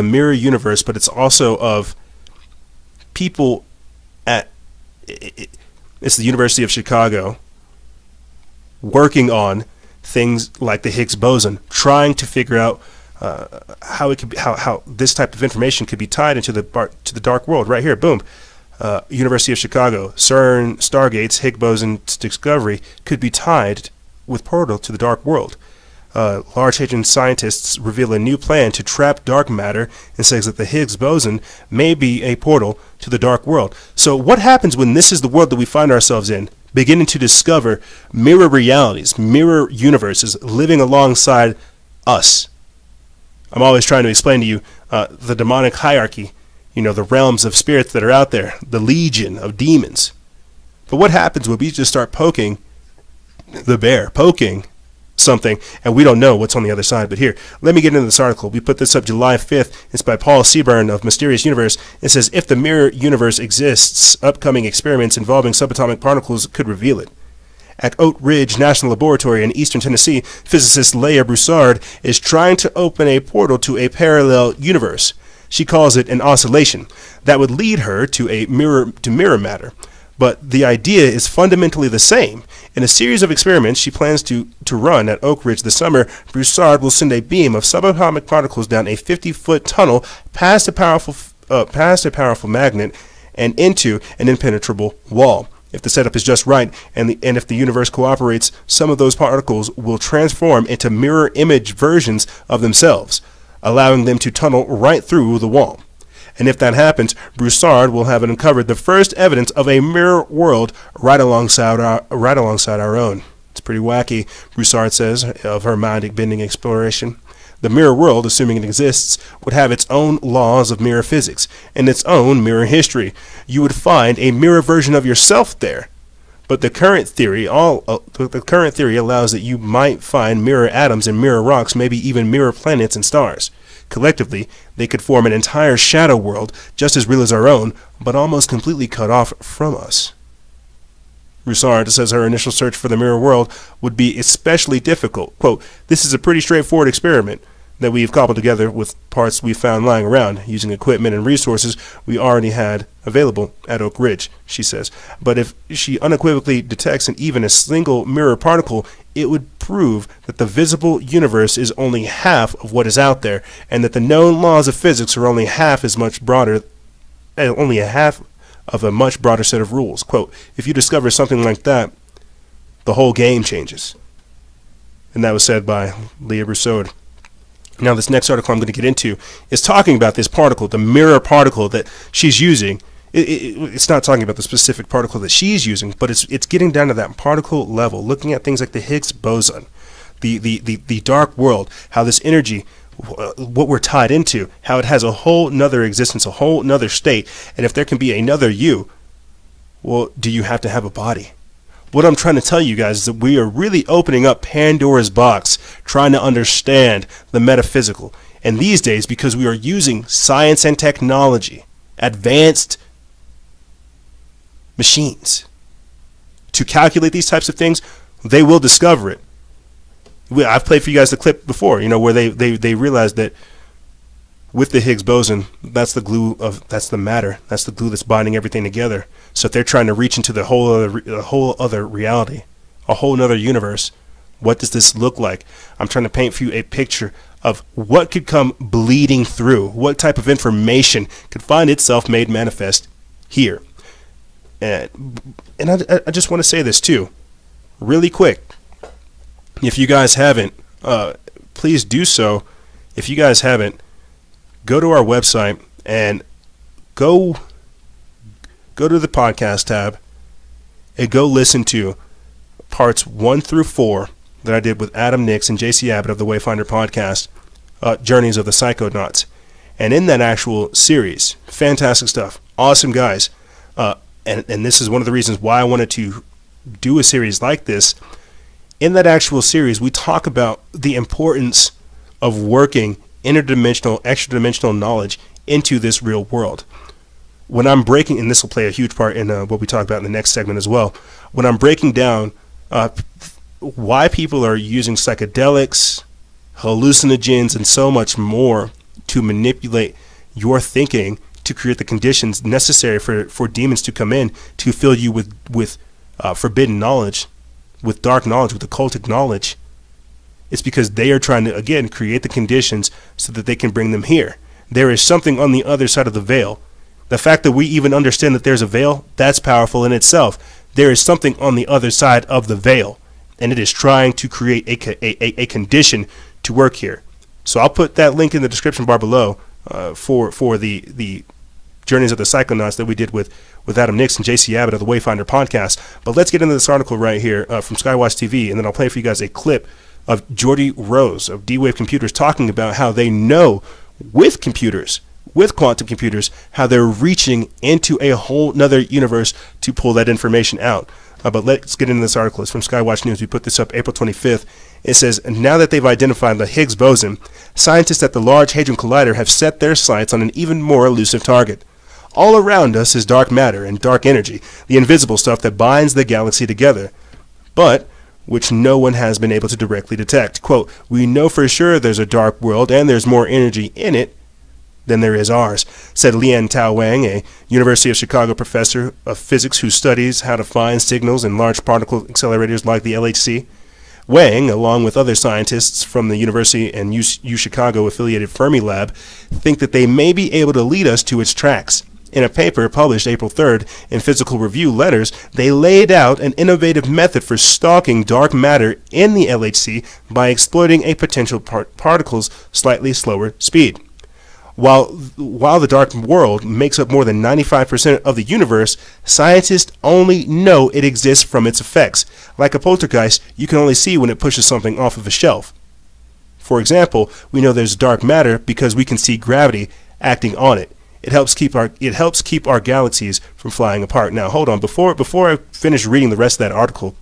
mirror universe, but it's also of people at it's the University of Chicago working on things like the Higgs boson, trying to figure out how it could be, how this type of information could be tied into the dark world. Right here, boom. University of Chicago, CERN, Stargate's Higgs boson discovery could be tied with portal to the dark world. Large Hadron scientists reveal a new plan to trap dark matter and says that the Higgs boson may be a portal to the dark world. So what happens when this is the world that we find ourselves in, beginning to discover mirror realities, mirror universes living alongside us? I'm always trying to explain to you the demonic hierarchy, the realms of spirits that are out there, the legion of demons. But what happens when we just start poking the bear, poking something, and we don't know what's on the other side. But here, let me get into this article. We put this up July 5th. It's by Paul Seaburn of Mysterious Universe. It says, if the mirror universe exists, upcoming experiments involving subatomic particles could reveal it. At Oak Ridge National Laboratory in eastern Tennessee, physicist Leah Broussard is trying to open a portal to a parallel universe. She calls it an oscillation that would lead her to mirror matter. But the idea is fundamentally the same. In a series of experiments she plans to run at Oak Ridge this summer, Broussard will send a beam of subatomic particles down a 50-foot tunnel past a powerful magnet and into an impenetrable wall. If the setup is just right and if the universe cooperates, some of those particles will transform into mirror image versions of themselves, allowing them to tunnel right through the wall. And if that happens, Broussard will have uncovered the first evidence of a mirror world right alongside our own. It's pretty wacky, Broussard says of her mind-bending exploration. The mirror world, assuming it exists, would have its own laws of mirror physics and its own mirror history. You would find a mirror version of yourself there. But the current theory allows that you might find mirror atoms and mirror rocks, maybe even mirror planets and stars. Collectively, they could form an entire shadow world just as real as our own, but almost completely cut off from us. Broussard says her initial search for the mirror world would be especially difficult. Quote, this is a pretty straightforward experiment that we've cobbled together with parts we found lying around, using equipment and resources we already had available at Oak Ridge, she says. But if she unequivocally detects even a single mirror particle, it would prove that the visible universe is only half of what is out there, and that the known laws of physics are only half of a much broader set of rules. Quote, if you discover something like that, the whole game changes. And that was said by Leah Broussard. Now, this next article I'm going to get into is talking about this particle, the mirror particle that she's using. It's not talking about the specific particle that she's using, but it's getting down to that particle level, looking at things like the Higgs boson, the dark world, how this energy, what we're tied into, how it has a whole nother existence, a whole nother state. And if there can be another you, well, do you have to have a body? What I'm trying to tell you guys is that we are really opening up Pandora's box, trying to understand the metaphysical. And these days, because we are using science and technology, advanced machines, to calculate these types of things, they will discover it. I've played for you guys the clip before, where they realized that with the Higgs boson, that's the matter, that's the glue that's binding everything together. So if they're trying to reach into the whole other reality, a whole other universe, what does this look like? I'm trying to paint for you a picture of what could come bleeding through, what type of information could find itself made manifest here. And I just want to say this too, really quick. If you guys haven't, please do so. If you guys haven't, go to our website and go to the podcast tab and go listen to parts 1 through 4 that I did with Adam Nix and JC Abbott of the Wayfinder podcast, Journeys of the Psychonauts. And in that actual series, fantastic stuff, awesome guys. And this is one of the reasons why I wanted to do a series like this. In that actual series, we talk about the importance of working interdimensional, extra-dimensional knowledge into this real world. When I'm breaking, and this will play a huge part in what we talk about in the next segment as well, when I'm breaking down why people are using psychedelics, hallucinogens, and so much more to manipulate your thinking to create the conditions necessary for demons to come in to fill you with forbidden knowledge, with dark knowledge, with occultic knowledge. It's because they are trying to, again, create the conditions so that they can bring them here. There is something on the other side of the veil. The fact that we even understand that there's a veil, that's powerful in itself. There is something on the other side of the veil, and it is trying to create a condition to work here. So I'll put that link in the description bar below for the Journeys of the Psychonauts that we did with Adam Nix and JC Abbott of the Wayfinder podcast. But let's get into this article right here from Skywatch TV, and then I'll play for you guys a clip of Jordy Rose of D-Wave Computers talking about how they know with computers, with quantum computers, how they're reaching into a whole nother universe to pull that information out. But let's get into this article. It's from Skywatch News. We put this up April 25th, It says, now that they've identified the Higgs boson, scientists at the Large Hadron Collider have set their sights on an even more elusive target. All around us is dark matter and dark energy, the invisible stuff that binds the galaxy together, but which no one has been able to directly detect. Quote, we know for sure there's a dark world and there's more energy in it than there is ours, said Lian Tao Wang, a University of Chicago professor of physics who studies how to find signals in large particle accelerators like the LHC. Wang, along with other scientists from the University and U Chicago affiliated Fermi Lab, think that they may be able to lead us to its tracks. In a paper published April 3rd in Physical Review Letters, they laid out an innovative method for stalking dark matter in the LHC by exploiting a potential particle's slightly slower speed. While the dark world makes up more than 95% of the universe, scientists only know it exists from its effects. Like a poltergeist, you can only see when it pushes something off of a shelf. For example, we know there's dark matter because we can see gravity acting on it. It helps keep our galaxies from flying apart. Now, hold on. Before I finish reading the rest of that article,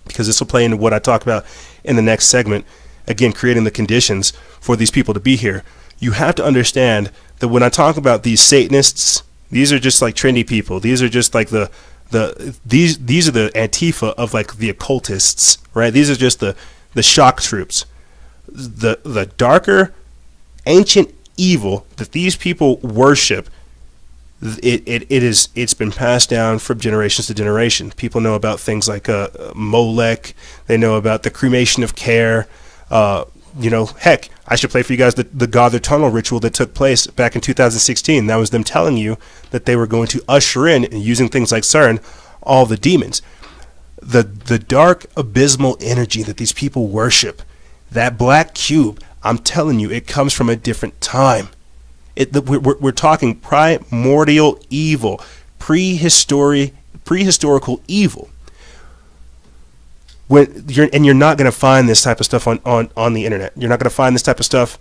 because this will play into what I talk about in the next segment, again, creating the conditions for these people to be here, you have to understand that when I talk about these Satanists, these are just like trendy people. These are just like these are the Antifa of like the occultists, right? These are just the shock troops. The darker, ancient evil that these people worship, it's been passed down from generations to generation. People know about things like Molech. They know about the cremation of care. Heck, I should play for you guys the Gother Tunnel ritual that took place back in 2016. That was them telling you that they were going to usher in, and using things like CERN, all the demons. The dark abysmal energy that these people worship, that black cube, I'm telling you, it comes from a different time. We're talking primordial evil, prehistorical evil. You're not going to find this type of stuff on the internet. You're not going to find this type of stuff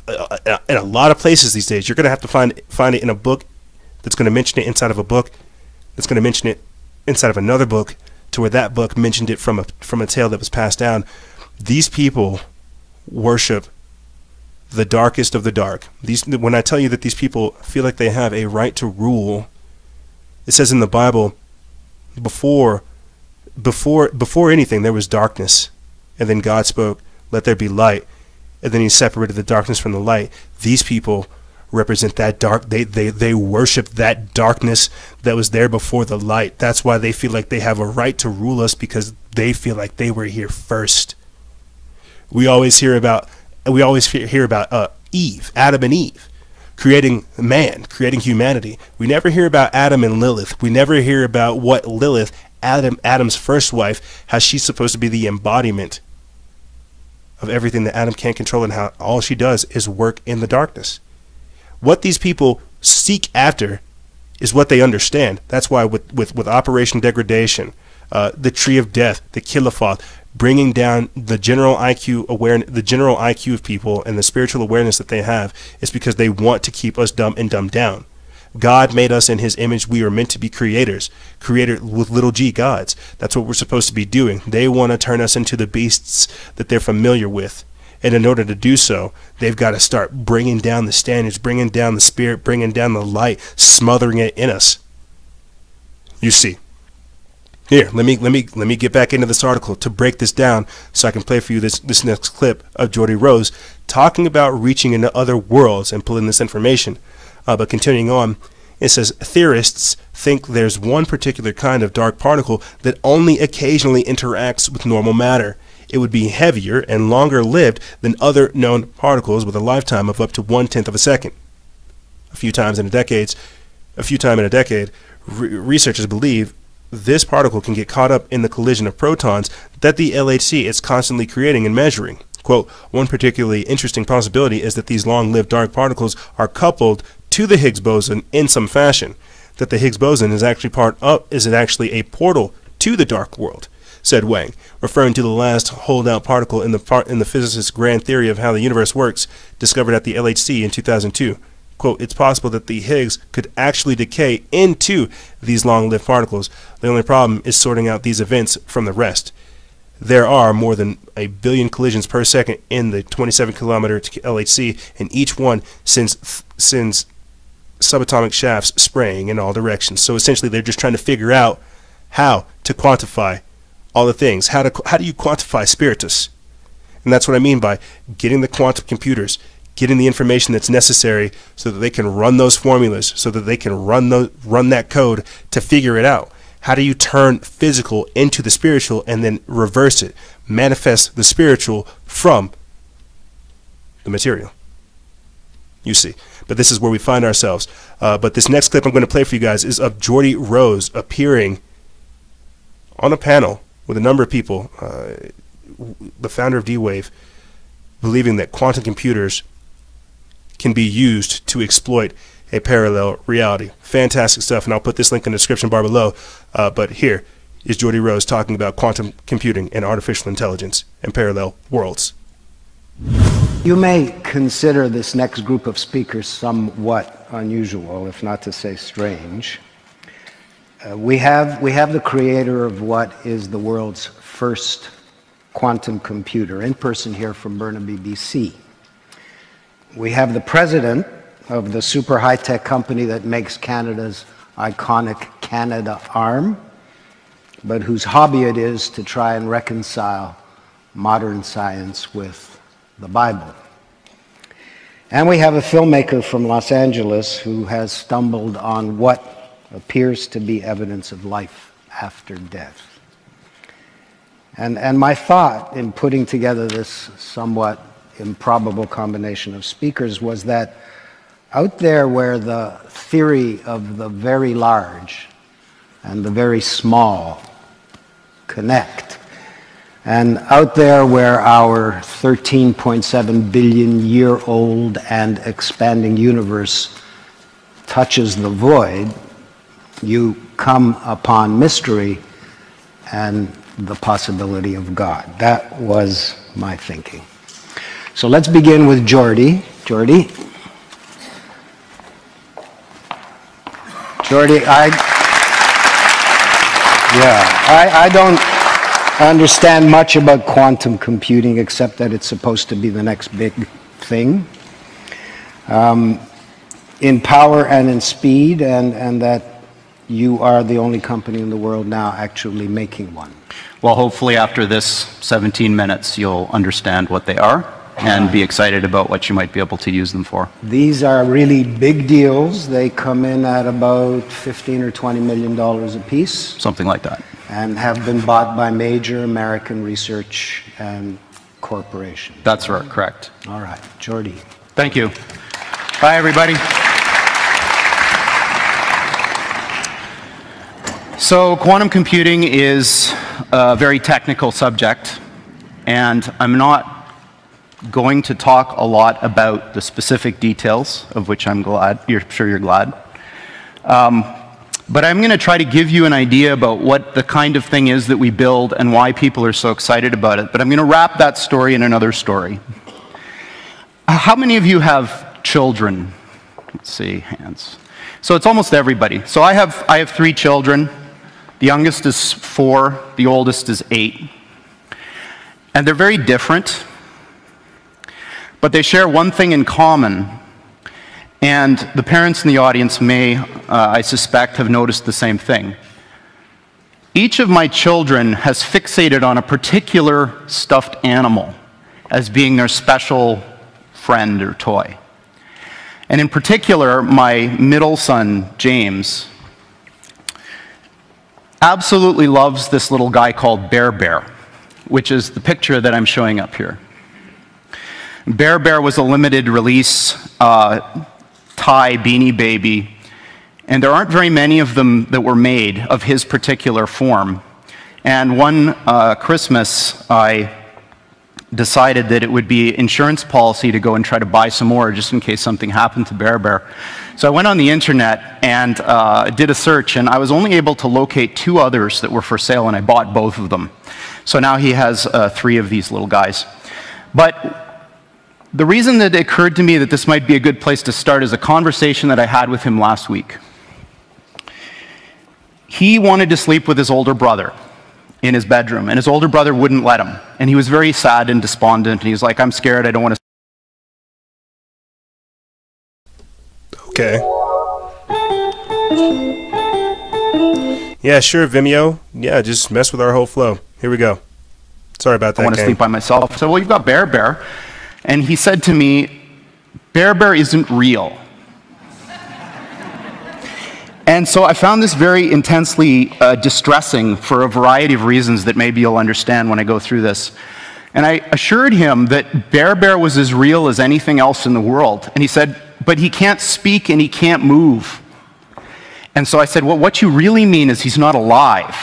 in a lot of places these days. You're going to have to find it in a book that's going to mention it inside of a book that's going to mention it inside of another book, to where that book mentioned it from a tale that was passed down. These people worship the darkest of the dark. When I tell you that these people feel like they have a right to rule, it says in the Bible, before anything there was darkness, and then God spoke, let there be light, and then he separated the darkness from the light. These people represent that dark. They worship that darkness that was there before the light. That's why they feel like they have a right to rule us, because they feel like they were here first. We always hear about Eve, Adam and Eve, creating man, creating humanity. We never hear about Adam and Lilith. We never hear about what Lilith, Adam's first wife, how she's supposed to be the embodiment of everything that Adam can't control, and how all she does is work in the darkness. What these people seek after is what they understand. That's why with Operation Degradation, the Tree of Death, the Kilofoth, bringing down the general IQ of people and the spiritual awareness that they have, is because they want to keep us dumb and dumbed down. God made us in his image. We are meant to be creator with little g gods. That's what we're supposed to be doing. They want to turn us into the beasts that they're familiar with. And in order to do so, they've got to start bringing down the standards, bringing down the spirit, bringing down the light, smothering it in us. You see. Here, let me get back into this article to break this down, so I can play for you this next clip of Jordy Rose talking about reaching into other worlds and pulling this information. But continuing on, it says, theorists think there's one particular kind of dark particle that only occasionally interacts with normal matter. It would be heavier and longer lived than other known particles, with a lifetime of up to 1/10 of a second. A few times in a decade, researchers believe this particle can get caught up in the collision of protons that the LHC is constantly creating and measuring. Quote, one particularly interesting possibility is that these long-lived dark particles are coupled to the Higgs boson in some fashion, that the Higgs boson is actually a portal to the dark world, said Wang, referring to the last holdout particle in the physicist's grand theory of how the universe works, discovered at the LHC in 2002. Quote, it's possible that the Higgs could actually decay into these long-lived particles. The only problem is sorting out these events from the rest. there are more than 1 billion collisions per second in the 27-kilometer LHC, and each one sends subatomic shafts spraying in all directions. So essentially, they're just trying to figure out how to quantify all the things. How do you quantify spiritus? And that's what I mean by getting the quantum computers, getting the information that's necessary so that they can run those formulas, so that they can run that code to figure it out. How do you turn physical into the spiritual and then reverse it, manifest the spiritual from the material? You see. But this is where we find ourselves. But this next clip I'm going to play for you guys is of Geordie Rose appearing on a panel with a number of people, the founder of D-Wave, believing that quantum computers can be used to exploit a parallel reality. Fantastic stuff, and I'll put this link in the description bar below. But here is Geordie Rose talking about quantum computing and artificial intelligence and parallel worlds. You may consider this next group of speakers somewhat unusual, if not to say strange. We have the creator of what is the world's first quantum computer, in person here from Burnaby, BC. We have the president of the super high-tech company that makes Canada's iconic Canada Arm, but whose hobby it is to try and reconcile modern science with the Bible. And we have a filmmaker from Los Angeles who has stumbled on what appears to be evidence of life after death. And my thought in putting together this somewhat improbable combination of speakers was that out there where the theory of the very large and the very small connect, and out there where our 13.7 billion year old and expanding universe touches the void, you come upon mystery and the possibility of God. That was my thinking. So let's begin with Geordie. Geordie, I don't understand much about quantum computing except that it's supposed to be the next big thing in power and in speed, and that you are the only company in the world now actually making one. Well, hopefully after this 17 minutes, you'll understand what they are and be excited about what you might be able to use them for. These are really big deals. They come in at about $15 or $20 million a piece. Something like that. And have been bought by major American research and corporations. That's right, correct. All right, Geordie. Thank you. Bye, everybody. So quantum computing is a very technical subject, and I'm not going to talk a lot about the specific details, of which I'm glad. I'm sure you're glad. But I'm going to try to give you an idea about what the kind of thing is that we build and why people are so excited about it. But I'm going to wrap that story in another story. How many of you have children? Let's see, hands. So it's almost everybody. So I have 3 children. The youngest is 4, the oldest is 8. And they're very different, but they share one thing in common. And the parents in the audience may, I suspect, have noticed the same thing. Each of my children has fixated on a particular stuffed animal as being their special friend or toy. And in particular, my middle son, James, absolutely loves this little guy called Bear Bear, which is the picture that I'm showing up here. Bear Bear was a limited release Thai Beanie Baby, and there aren't very many of them that were made of his particular form. And one Christmas, I decided that it would be insurance policy to go and try to buy some more just in case something happened to Bear Bear. So I went on the internet and did a search, and I was only able to locate 2 others that were for sale, and I bought both of them. So now he has 3 of these little guys. But the reason that it occurred to me that this might be a good place to start is a conversation that I had with him last week. He wanted to sleep with his older brother, in his bedroom, and his older brother wouldn't let him. And he was very sad and despondent, and he was like, I'm scared, I don't want to. Okay. Yeah, sure, Vimeo. Yeah, just mess with our whole flow. Here we go. Sorry about that, I want to gang. sleep by myself. So, well, you've got Bear Bear. And he said to me, Bear Bear isn't real. And so I found this very intensely distressing for a variety of reasons that maybe you'll understand when I go through this. And I assured him that Bear Bear was as real as anything else in the world. And he said, but he can't speak and he can't move. And so I said, well, what you really mean is he's not alive.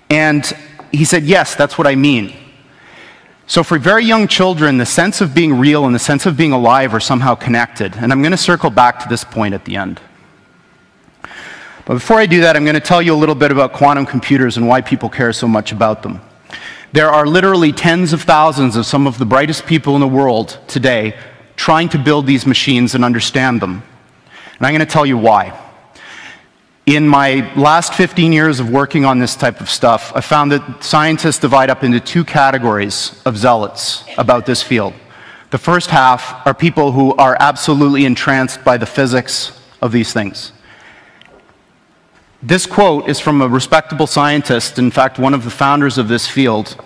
And he said, yes, that's what I mean. So for very young children, the sense of being real and the sense of being alive are somehow connected. And I'm going to circle back to this point at the end. But before I do that, I'm going to tell you a little bit about quantum computers and why people care so much about them. There are literally tens of thousands of some of the brightest people in the world today trying to build these machines and understand them. And I'm going to tell you why. In my last 15 years of working on this type of stuff, I found that scientists divide up into two categories of zealots about this field. The first half are people who are absolutely entranced by the physics of these things. This quote is from a respectable scientist, in fact, one of the founders of this field,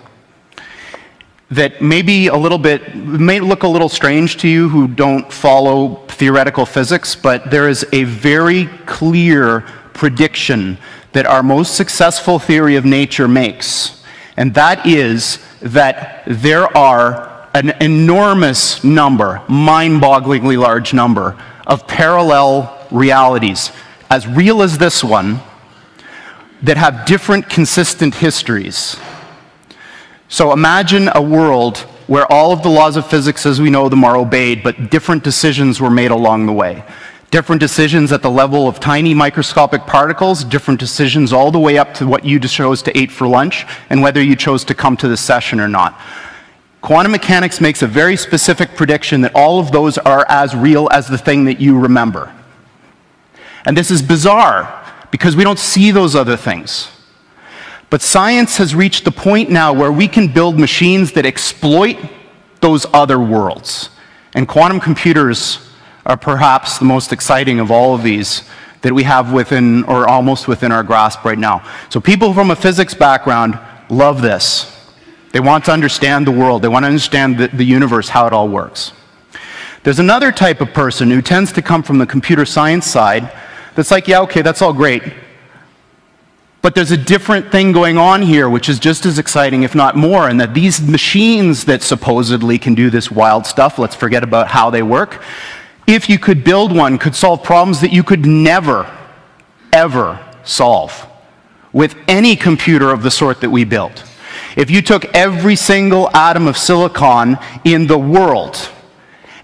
that may look a little strange to you who don't follow theoretical physics, but there is a very clear prediction that our most successful theory of nature makes, and that is that there are an enormous number, mind-bogglingly large number, of parallel realities, as real as this one, that have different consistent histories. So imagine a world where all of the laws of physics as we know them are obeyed, but different decisions were made along the way. Different decisions at the level of tiny microscopic particles, different decisions all the way up to what you chose to eat for lunch, and whether you chose to come to this session or not. Quantum mechanics makes a very specific prediction that all of those are as real as the thing that you remember. And this is bizarre, because we don't see those other things. But science has reached the point now where we can build machines that exploit those other worlds. And quantum computers are perhaps the most exciting of all of these that we have within, or almost within our grasp right now. So people from a physics background love this. They want to understand the world. They want to understand the universe, how it all works. There's another type of person who tends to come from the computer science side that's like, yeah, okay, that's all great. But there's a different thing going on here, which is just as exciting, if not more, and that these machines that supposedly can do this wild stuff, let's forget about how they work, if you could build one, could solve problems that you could never, ever solve with any computer of the sort that we build. If you took every single atom of silicon in the world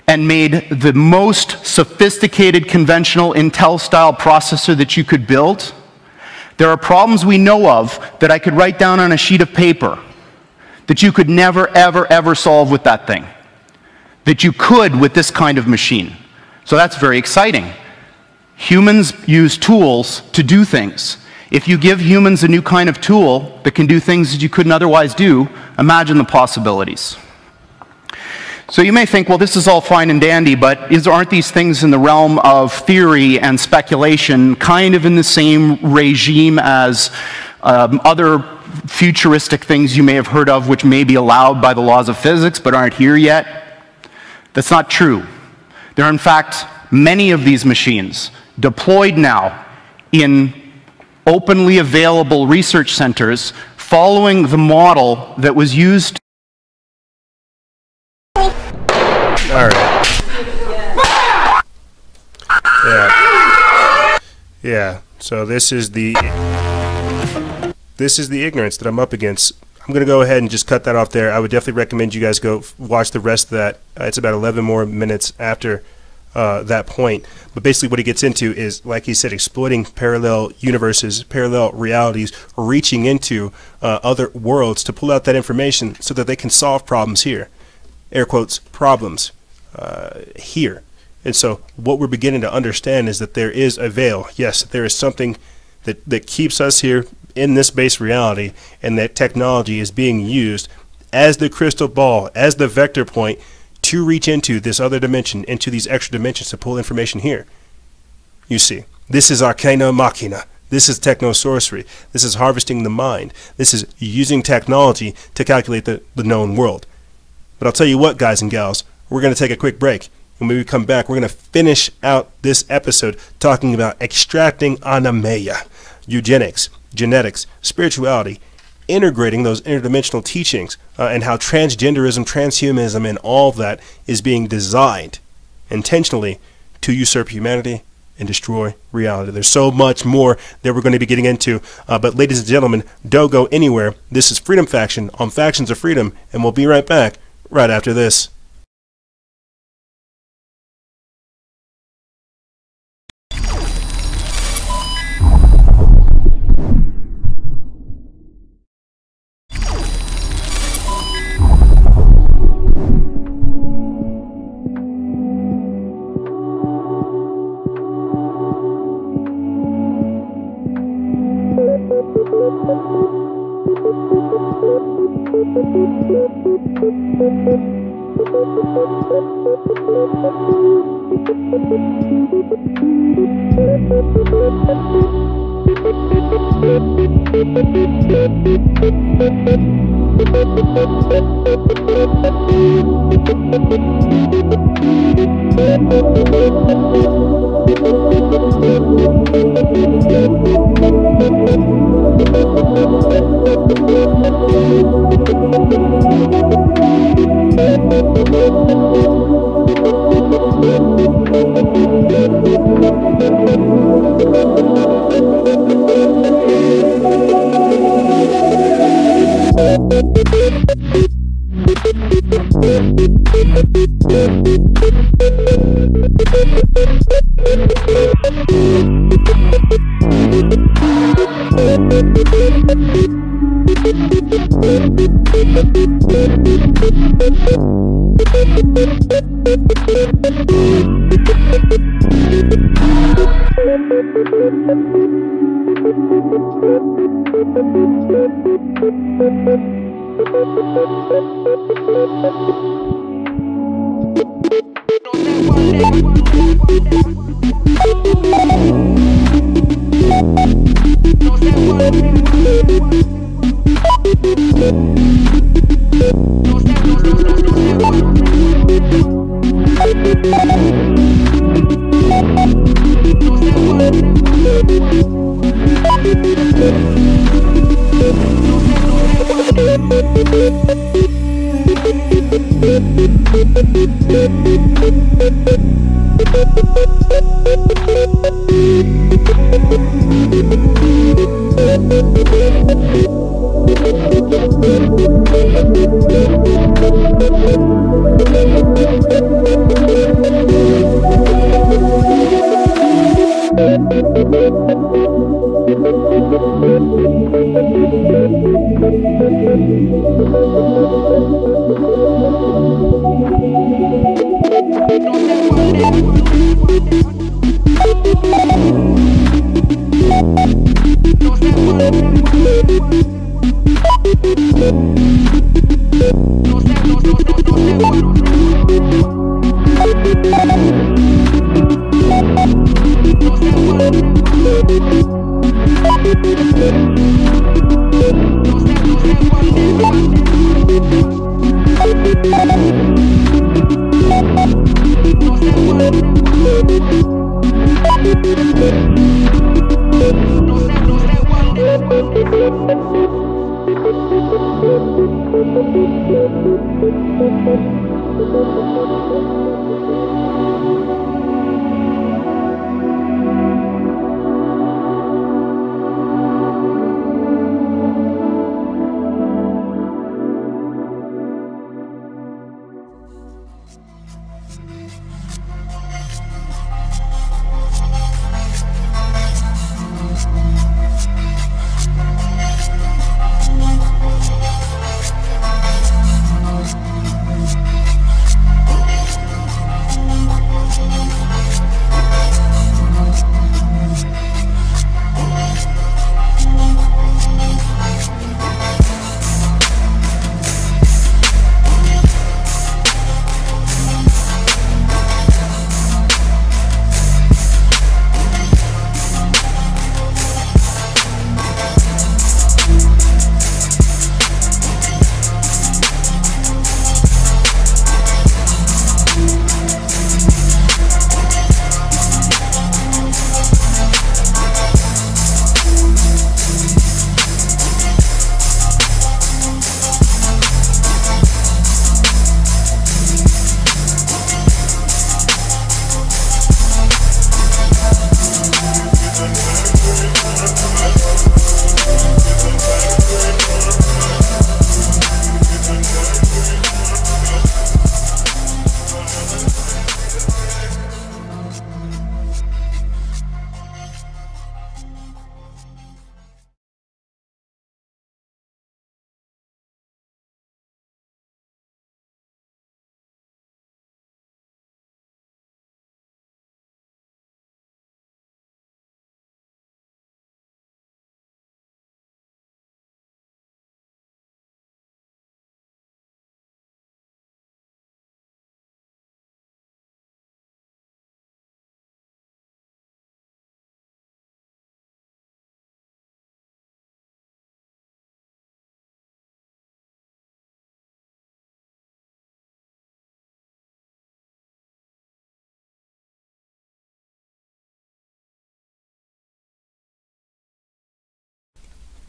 and made the most sophisticated conventional Intel-style processor that you could build, there are problems we know of that I could write down on a sheet of paper that you could never, ever, ever solve with that thing, that you could with this kind of machine. So that's very exciting. Humans use tools to do things. If you give humans a new kind of tool that can do things that you couldn't otherwise do, imagine the possibilities. So you may think, well, this is all fine and dandy, but aren't these things in the realm of theory and speculation kind of in the same regime as other futuristic things you may have heard of which may be allowed by the laws of physics but aren't here yet? That's not true. There are, in fact, many of these machines deployed now in openly available research centers following the model that was used. All right. Yeah. So this is the ignorance that I'm up against. I'm going to go ahead and just cut that off there. I would definitely recommend you guys go watch the rest of that. It's about 11 more minutes after that point. But basically what he gets into is, like he said, exploiting parallel universes, parallel realities, reaching into other worlds to pull out that information so that they can solve problems here. Air quotes, problems here. And so what we're beginning to understand is that there is a veil. Yes, there is something that keeps us here in this base reality, and that technology is being used as the crystal ball, as the vector point to reach into this other dimension, into these extra dimensions to pull information here. You see, this is Arcana Machina. This is techno-sorcery. This is harvesting the mind. This is using technology to calculate the known world. But I'll tell you what, guys and gals, we're going to take a quick break. And when we come back, we're going to finish out this episode talking about extracting Anima, eugenics, genetics, spirituality, integrating those interdimensional teachings, and how transgenderism, transhumanism, and all of that is being designed intentionally to usurp humanity and destroy reality. There's so much more that we're going to be getting into. But ladies and gentlemen, don't go anywhere. This is Freedom Faction on Factions of Freedom, and we'll be right back right after this.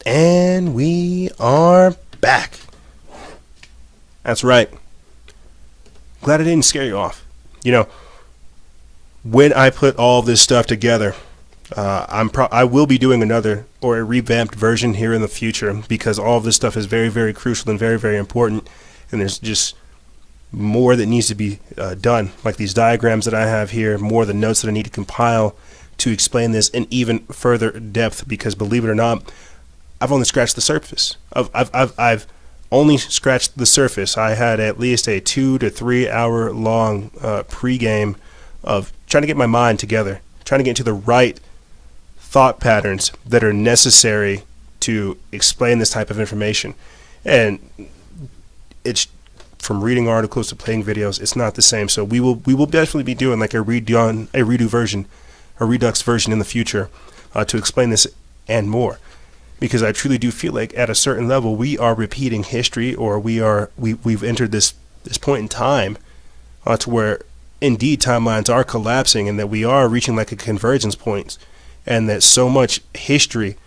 And we are back. That's right. Glad I didn't scare you off. You know, when I put all this stuff together, I will be doing another or a revamped version here in the future, because all of this stuff is very, very crucial and very, very important. And there's just more that needs to be done, like these diagrams that I have here, more the notes that I need to compile to explain this in even further depth, because believe it or not, I've only scratched the surface. I've only scratched the surface. I had at least a 2 to 3 hour long pregame of trying to get my mind together, trying to get into the right thought patterns that are necessary to explain this type of information. And it's from reading articles to playing videos, it's not the same. So we will definitely be doing like a redux version in the future to explain this and more. Because I truly do feel like at a certain level we are repeating history, or we've entered this point in time to where indeed timelines are collapsing, and that we are reaching like a convergence point, and that so much history,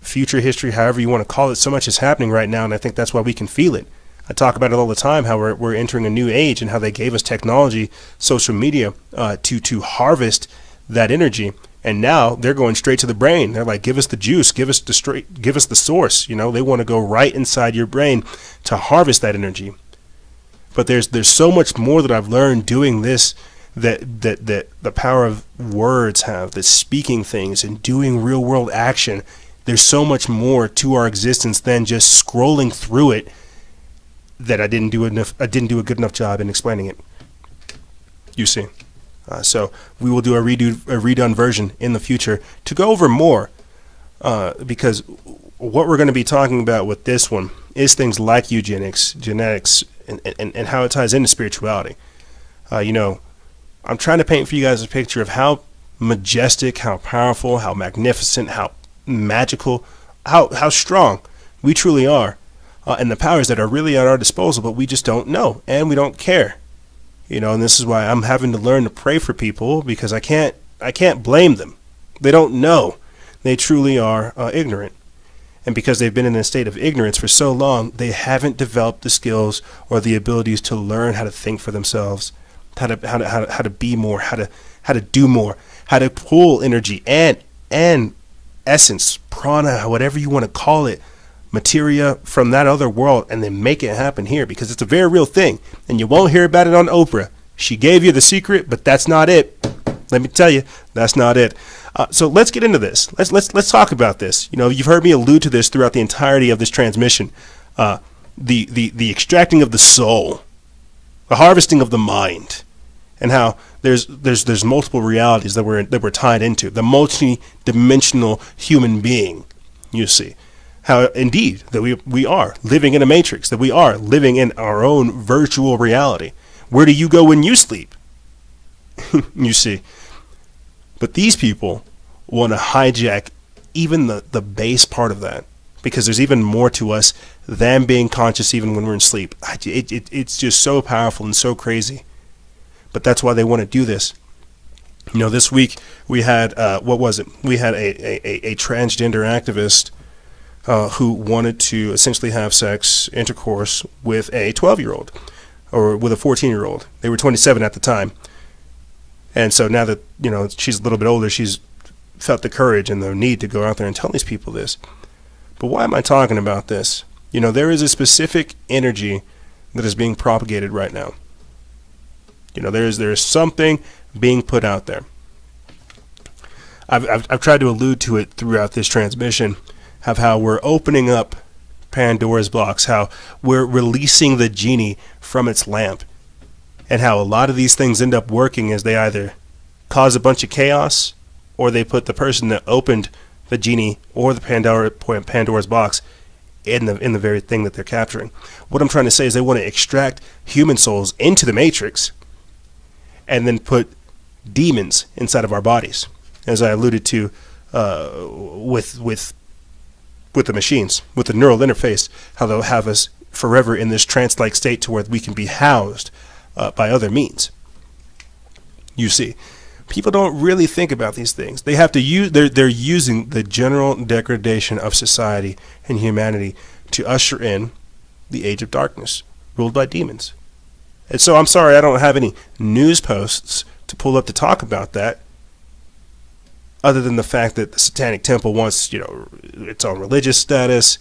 future history, however you want to call it, so much is happening right now, and I think that's why we can feel it. I talk about it all the time, how we're entering a new age, and how they gave us technology, social media, to harvest that energy. And now they're going straight to the brain. They're like, give us the juice, give us the source. You know, they want to go right inside your brain to harvest that energy. But there's so much more that I've learned doing this, that the power of words have, that speaking things and doing real world action. There's so much more to our existence than just scrolling through it, that I didn't do a good enough job in explaining it. You see. So we will do a redone version in the future to go over more, because what we're going to be talking about with this one is things like eugenics, genetics, and how it ties into spirituality. You know, I'm trying to paint for you guys a picture of how majestic, how powerful, how magnificent, how magical, how strong we truly are, and the powers that are really at our disposal, but we just don't know, and we don't care. You know, and this is why I'm having to learn to pray for people, because I can't blame them. They don't know. They truly are ignorant. And because they've been in a state of ignorance for so long, they haven't developed the skills or the abilities to learn how to think for themselves, how to be more, how to do more, how to pull energy and essence, prana, whatever you want to call it, materia from that other world, and then make it happen here, because it's a very real thing, and you won't hear about it on Oprah. She gave you the secret, but that's not it. Let me tell you, that's not it. So let's get into this. Let's talk about this. You know, you've heard me allude to this throughout the entirety of this transmission. The extracting of the soul, the harvesting of the mind, and how there's multiple realities that we're tied into. The multi-dimensional human being, you see. How indeed that we are living in a matrix, that we are living in our own virtual reality. Where do you go when you sleep? You see. But these people want to hijack even the base part of that, because there's even more to us than being conscious even when we're in sleep. It's just so powerful and so crazy. But that's why they want to do this. You know, this week we had, we had a transgender activist who wanted to essentially have sex intercourse with a 12-year-old or with a 14-year-old. They were 27 at the time. And so now that, you know, she's a little bit older, she's felt the courage and the need to go out there and tell these people this. But why am I talking about this? You know, there is a specific energy that is being propagated right now. You know, there is something being put out there. I've tried to allude to it throughout this transmission, of how we're opening up Pandora's box, how we're releasing the genie from its lamp, and how a lot of these things end up working as they either cause a bunch of chaos, or they put the person that opened the genie or the Pandora's box in the very thing that they're capturing. What I'm trying to say is they want to extract human souls into the matrix and then put demons inside of our bodies, as I alluded to with the machines, with the neural interface, how they'll have us forever in this trance-like state to where we can be housed by other means. You see. People don't really think about these things. They have to use. They're using the general degradation of society and humanity to usher in the age of darkness, ruled by demons. And so I'm sorry I don't have any news posts to pull up to talk about that, other than the fact that the Satanic Temple wants, its own religious status.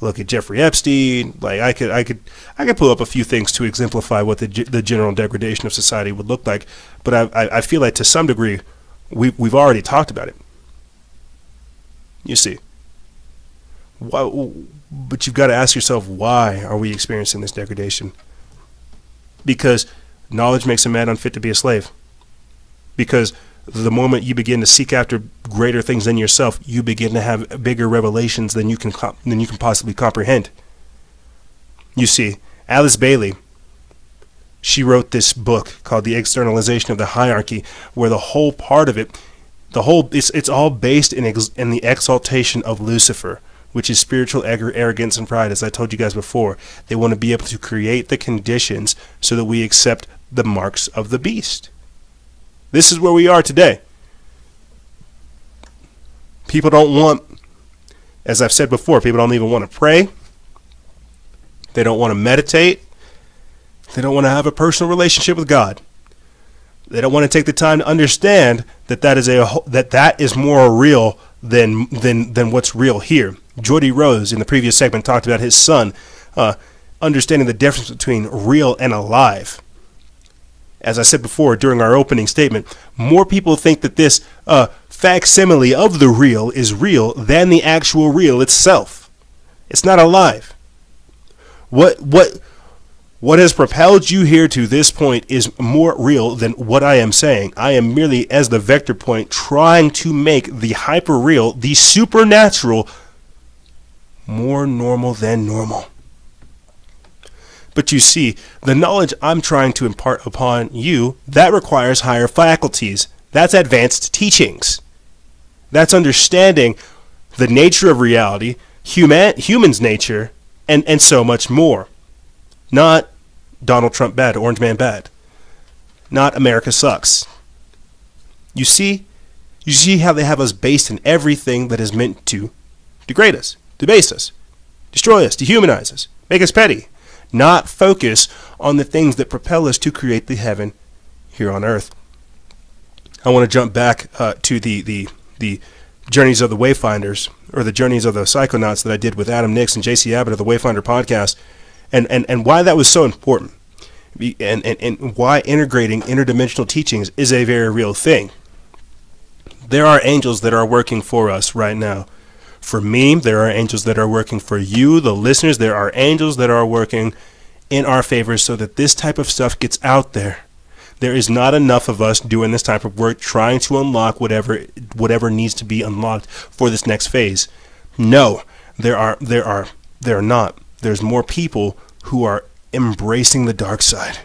Look at Jeffrey Epstein. Like I could pull up a few things to exemplify what the general degradation of society would look like. But I feel like to some degree we've already talked about it. You see. But you've got to ask yourself, why are we experiencing this degradation? Because knowledge makes a man unfit to be a slave. Because the moment you begin to seek after greater things than yourself, you begin to have bigger revelations than you can possibly comprehend. You see, Alice Bailey, she wrote this book called The Externalization of the Hierarchy, where the whole part of it, it's all based in the exaltation of Lucifer, which is spiritual arrogance and pride. As I told you guys before, they want to be able to create the conditions so that we accept the marks of the beast. This is where we are today. People don't want, as I've said before, people don't even want to pray. They don't want to meditate. They don't want to have a personal relationship with God. They don't want to take the time to understand that that is more real than what's real here. Jordy Rose in the previous segment talked about his son understanding the difference between real and alive. As I said before during our opening statement, more people think that this facsimile of the real is real than the actual real itself. It's not alive. What has propelled you here to this point is more real than what I am saying. I am merely, as the vector point, trying to make the hyper-real, the supernatural, more normal than normal. But you see, the knowledge I'm trying to impart upon you, that requires higher faculties. That's advanced teachings. That's understanding the nature of reality, human's nature, and so much more. Not Donald Trump bad, Orange Man bad. Not America sucks. You see how they have us based in everything that is meant to degrade us, debase us, destroy us, dehumanize us, make us petty. Not focus on the things that propel us to create the heaven here on earth. I want to jump back to the Journeys of the Wayfinders, or the Journeys of the Psychonauts that I did with Adam Nix and JC Abbott of the Wayfinder podcast, and why that was so important, and why integrating interdimensional teachings is a very real thing. There are angels that are working for us right now. For me, there are angels that are working for you, the listeners. There are angels that are working in our favor so that this type of stuff gets out there. There is not enough of us doing this type of work, trying to unlock whatever needs to be unlocked for this next phase. No, there are not. There's more people who are embracing the dark side,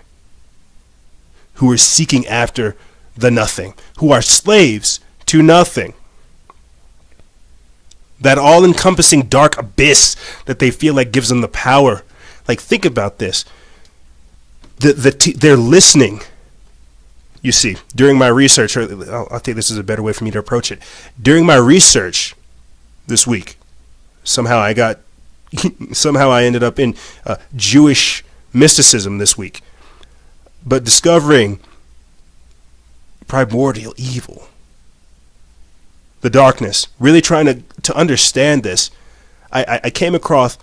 who are seeking after the nothing, who are slaves to nothing. That all-encompassing dark abyss that they feel like gives them the power. Like, think about this. They're listening. You see, during my research, I think this is a better way for me to approach it. During my research this week, somehow I ended up in Jewish mysticism this week. But discovering primordial evil, the darkness, really trying to understand this, I came across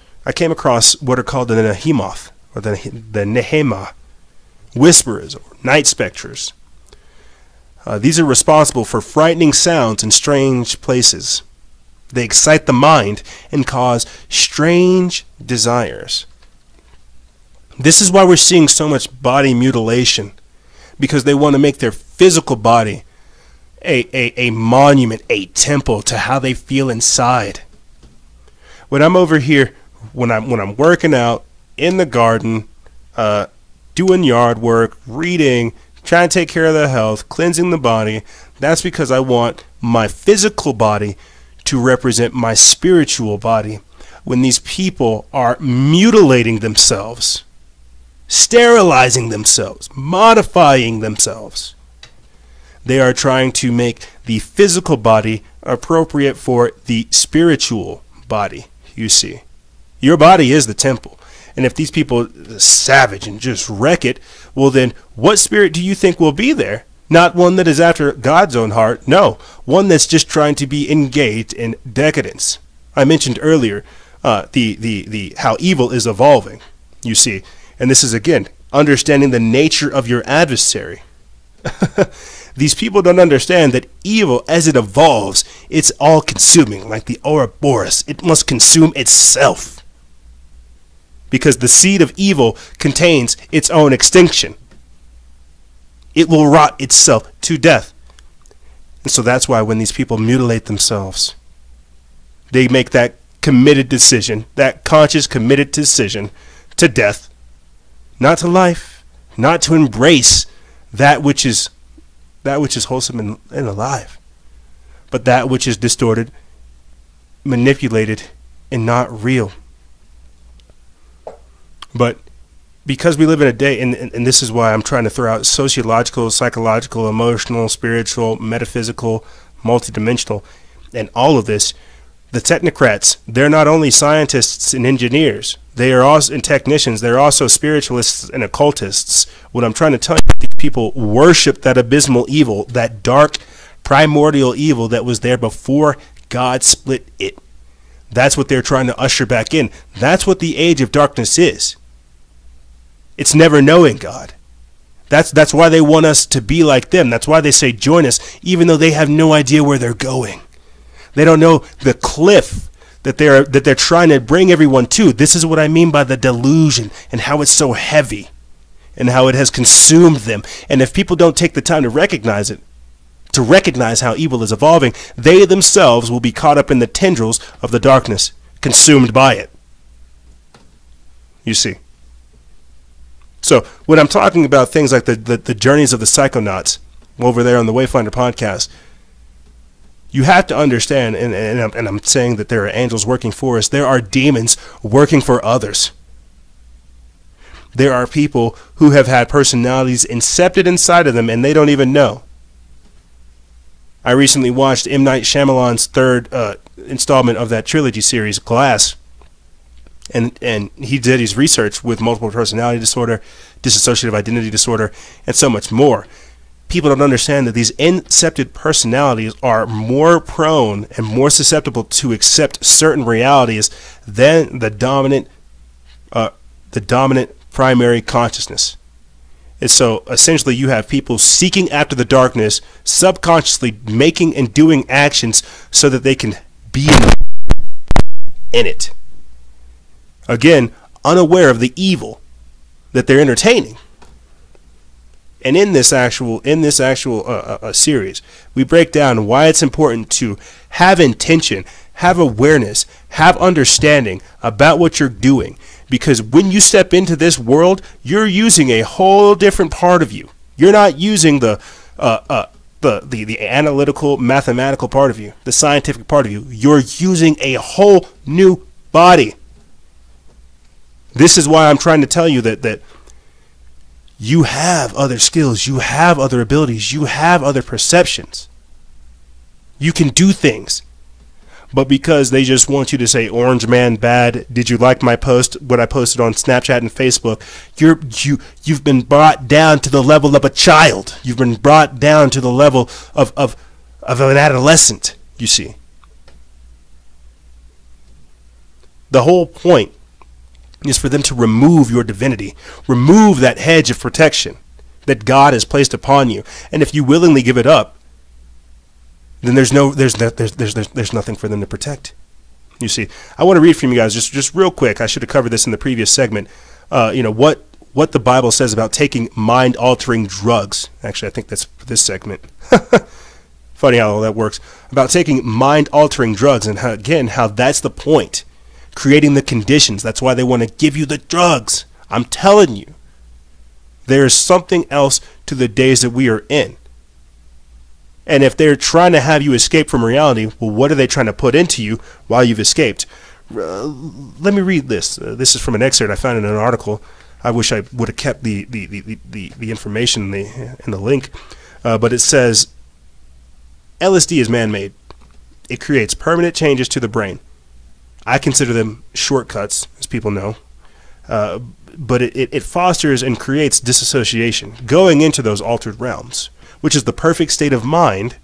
what are called the Nehemoth, or the Nehema, whisperers, or night specters. These are responsible for frightening sounds in strange places. They excite the mind and cause strange desires. This is why we're seeing so much body mutilation, because they want to make their physical body a monument, a temple to how they feel inside. When I'm over here, when I'm working out in the garden, doing yard work, reading, trying to take care of the health, cleansing the body, that's because I want my physical body to represent my spiritual body. When these people are mutilating themselves, sterilizing themselves, modifying themselves, They are trying to make the physical body appropriate for the spiritual body, you see. Your body is the temple. And if these people are savage and just wreck it, well then, what spirit do you think will be there? Not one that is after God's own heart. No, one that's just trying to be engaged in decadence. I mentioned earlier the how evil is evolving, you see. And this is, again, understanding the nature of your adversary. These people don't understand that evil, as it evolves, it's all-consuming, like the Ouroboros. It must consume itself. Because the seed of evil contains its own extinction. It will rot itself to death. And so that's why when these people mutilate themselves, they make that committed decision, that conscious committed decision to death, not to life, not to embrace that which is wholesome and alive, but that which is distorted, manipulated, and not real. But because we live in a day, and this is why I'm trying to throw out sociological, psychological, emotional, spiritual, metaphysical, multidimensional, and all of this, the technocrats, they're not only scientists and engineers, they are also and technicians, they're also spiritualists and occultists. What I'm trying to tell you, these people worship that abysmal evil, that dark, primordial evil that was there before God split it. That's what they're trying to usher back in. That's what the age of darkness is. It's never knowing God. That's why they want us to be like them. That's why they say join us, even though they have no idea where they're going. They don't know the cliff that they're trying to bring everyone to. This is what I mean by the delusion and how it's so heavy and how it has consumed them. And if people don't take the time to recognize it, to recognize how evil is evolving, they themselves will be caught up in the tendrils of the darkness, consumed by it. You see. So when I'm talking about things like the journeys of the psychonauts over there on the Wayfinder podcast, you have to understand, and I'm saying that there are angels working for us, there are demons working for others. There are people who have had personalities incepted inside of them and they don't even know. I recently watched M. Night Shyamalan's third installment of that trilogy series, Glass. And he did his research with multiple personality disorder, dissociative identity disorder, and so much more. People don't understand that these incepted personalities are more prone and more susceptible to accept certain realities than the dominant primary consciousness. And so essentially you have people seeking after the darkness, subconsciously making and doing actions so that they can be in it. Again, unaware of the evil that they're entertaining. And in this actual series, we break down why it's important to have intention, have awareness, have understanding about what you're doing. Because when you step into this world, you're using a whole different part of you. You're not using the analytical, mathematical part of you, the scientific part of you. You're using a whole new body. This is why I'm trying to tell you that you have other skills, you have other abilities, you have other perceptions. You can do things. But because they just want you to say, Orange Man bad, did you like my post, what I posted on Snapchat and Facebook, you've been brought down to the level of a child. You've been brought down to the level of an adolescent, you see. The whole point is for them to remove your divinity, remove that hedge of protection that God has placed upon you. And if you willingly give it up, then there's nothing for them to protect. You see, I want to read from you guys just real quick. I should have covered this in the previous segment. What the Bible says about taking mind-altering drugs. Actually, I think that's for this segment. Funny how all that works. About taking mind-altering drugs and how that's the point. Creating the conditions. That's why they want to give you the drugs. I'm telling you, there is something else to the days that we are in. And if they're trying to have you escape from reality, well, what are they trying to put into you while you've escaped? Let me read this. This is from an excerpt I found in an article. I wish I would have kept the information in the link. But it says, LSD is man-made. It creates permanent changes to the brain. I consider them shortcuts, as people know. But it fosters and creates disassociation, going into those altered realms, which is the perfect state of mind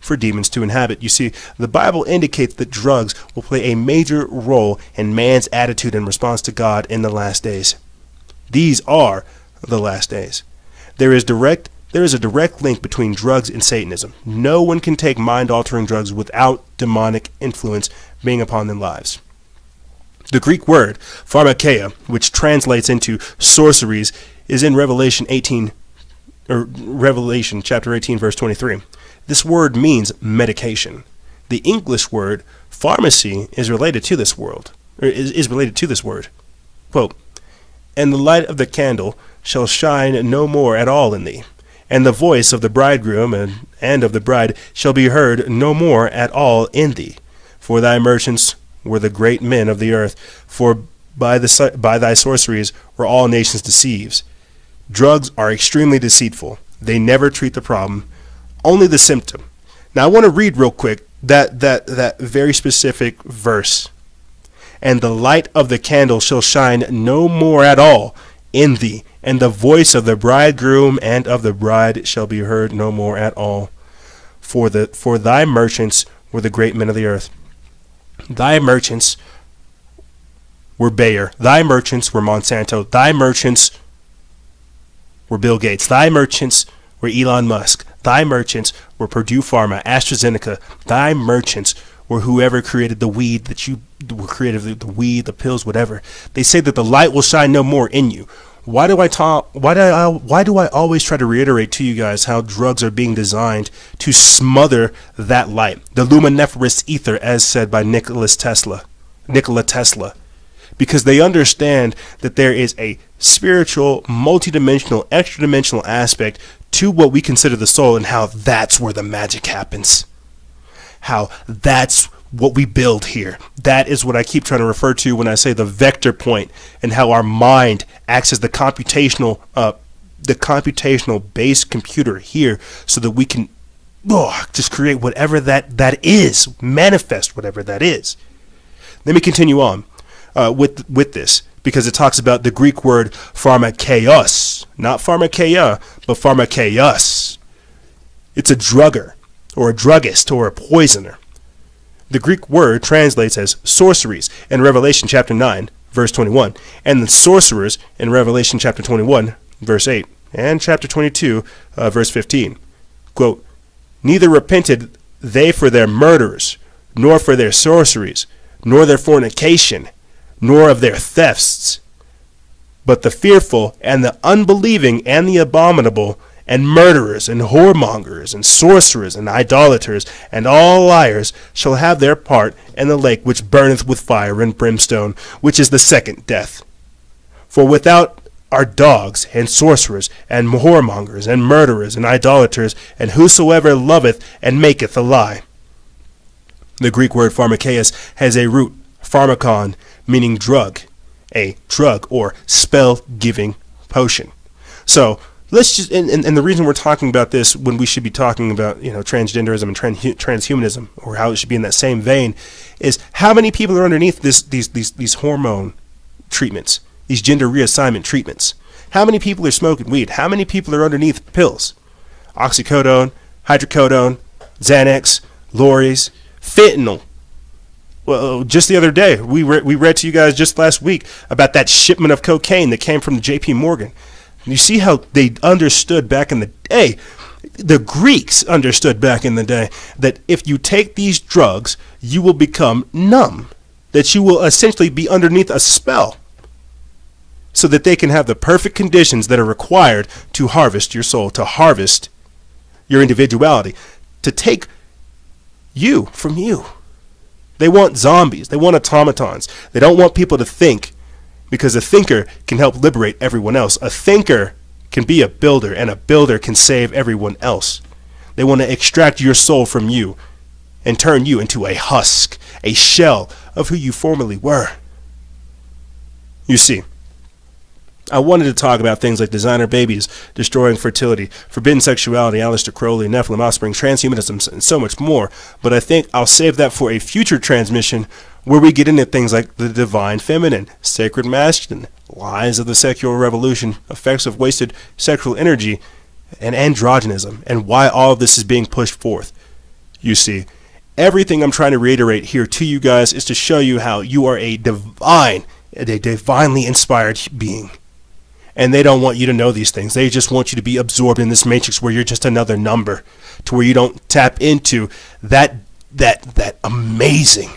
for demons to inhabit. You see, the Bible indicates that drugs will play a major role in man's attitude and response to God in the last days. These are the last days. There is a direct link between drugs and Satanism. No one can take mind-altering drugs without demonic influence being upon their lives. The Greek word pharmakeia, which translates into sorceries, is in Revelation chapter 18, verse 23. This word means medication. The English word pharmacy is related to this word. Quote, "And the light of the candle shall shine no more at all in thee, and the voice of the bridegroom and of the bride shall be heard no more at all in thee. For thy merchants were the great men of the earth, for by thy sorceries were all nations deceived." Drugs are extremely deceitful. They never treat the problem, only the symptom. Now I want to read real quick that very specific verse. "And the light of the candle shall shine no more at all in thee, and the voice of the bridegroom and of the bride shall be heard no more at all. For thy merchants were the great men of the earth." Thy merchants were Bayer. Thy merchants were Monsanto. Thy merchants were Bill Gates. Thy merchants were Elon Musk. Thy merchants were Purdue Pharma, AstraZeneca. Thy merchants were whoever created the weed that you were created, the weed, the pills, whatever. They say that the light will shine no more in you. Why do I always try to reiterate to you guys how drugs are being designed to smother that light? The luminiferous ether, as said by Nikola Tesla. Because they understand that there is a spiritual, multidimensional, extra-dimensional aspect to what we consider the soul, and how that's where the magic happens. How that's what we build here. That is what I keep trying to refer to when I say the vector point, and how our mind acts as the computational base computer here, so that we can just create whatever that is, manifest whatever that is. Let me continue on with this, because it talks about the Greek word pharmakeios, not pharmakeia, but pharmakeios. It's a drugger, or a druggist, or a poisoner. The Greek word translates as sorceries in Revelation chapter 9, verse 21, and the sorcerers in Revelation chapter 21, verse 8, and chapter 22, verse 15. Quote, "Neither repented they for their murders, nor for their sorceries, nor their fornication, nor of their thefts. But the fearful, and the unbelieving, and the abominable, and murderers, and whoremongers, and sorcerers, and idolaters, and all liars shall have their part in the lake which burneth with fire and brimstone, which is the second death. For without are dogs, and sorcerers, and whoremongers, and murderers, and idolaters, and whosoever loveth and maketh a lie." The Greek word pharmakeios has a root, pharmakon, meaning drug, a drug or spell-giving potion. So let's just, and the reason we're talking about this when we should be talking about, transgenderism and transhumanism, or how it should be in that same vein, is how many people are underneath these hormone treatments, these gender reassignment treatments? How many people are smoking weed? How many people are underneath pills? Oxycodone, hydrocodone, Xanax, Lorries, fentanyl. Well, just the other day, we read to you guys just last week about that shipment of cocaine that came from J.P. Morgan. You see how they understood back in the day, the Greeks understood back in the day, that if you take these drugs, you will become numb, that you will essentially be underneath a spell, so that they can have the perfect conditions that are required to harvest your soul, to harvest your individuality, to take you from you. They want zombies. They want automatons. They don't want people to think, because a thinker can help liberate everyone else. A thinker can be a builder, and a builder can save everyone else. They want to extract your soul from you and turn you into a husk, a shell of who you formerly were. You see, I wanted to talk about things like designer babies, destroying fertility, forbidden sexuality, Aleister Crowley, Nephilim offspring, transhumanism, and so much more, but I think I'll save that for a future transmission where we get into things like the divine feminine, sacred masculine, lies of the sexual revolution, effects of wasted sexual energy, and androgynism, and why all of this is being pushed forth. You see, everything I'm trying to reiterate here to you guys is to show you how you are a divinely inspired being. And they don't want you to know these things. They just want you to be absorbed in this matrix where you're just another number, to where you don't tap into that amazing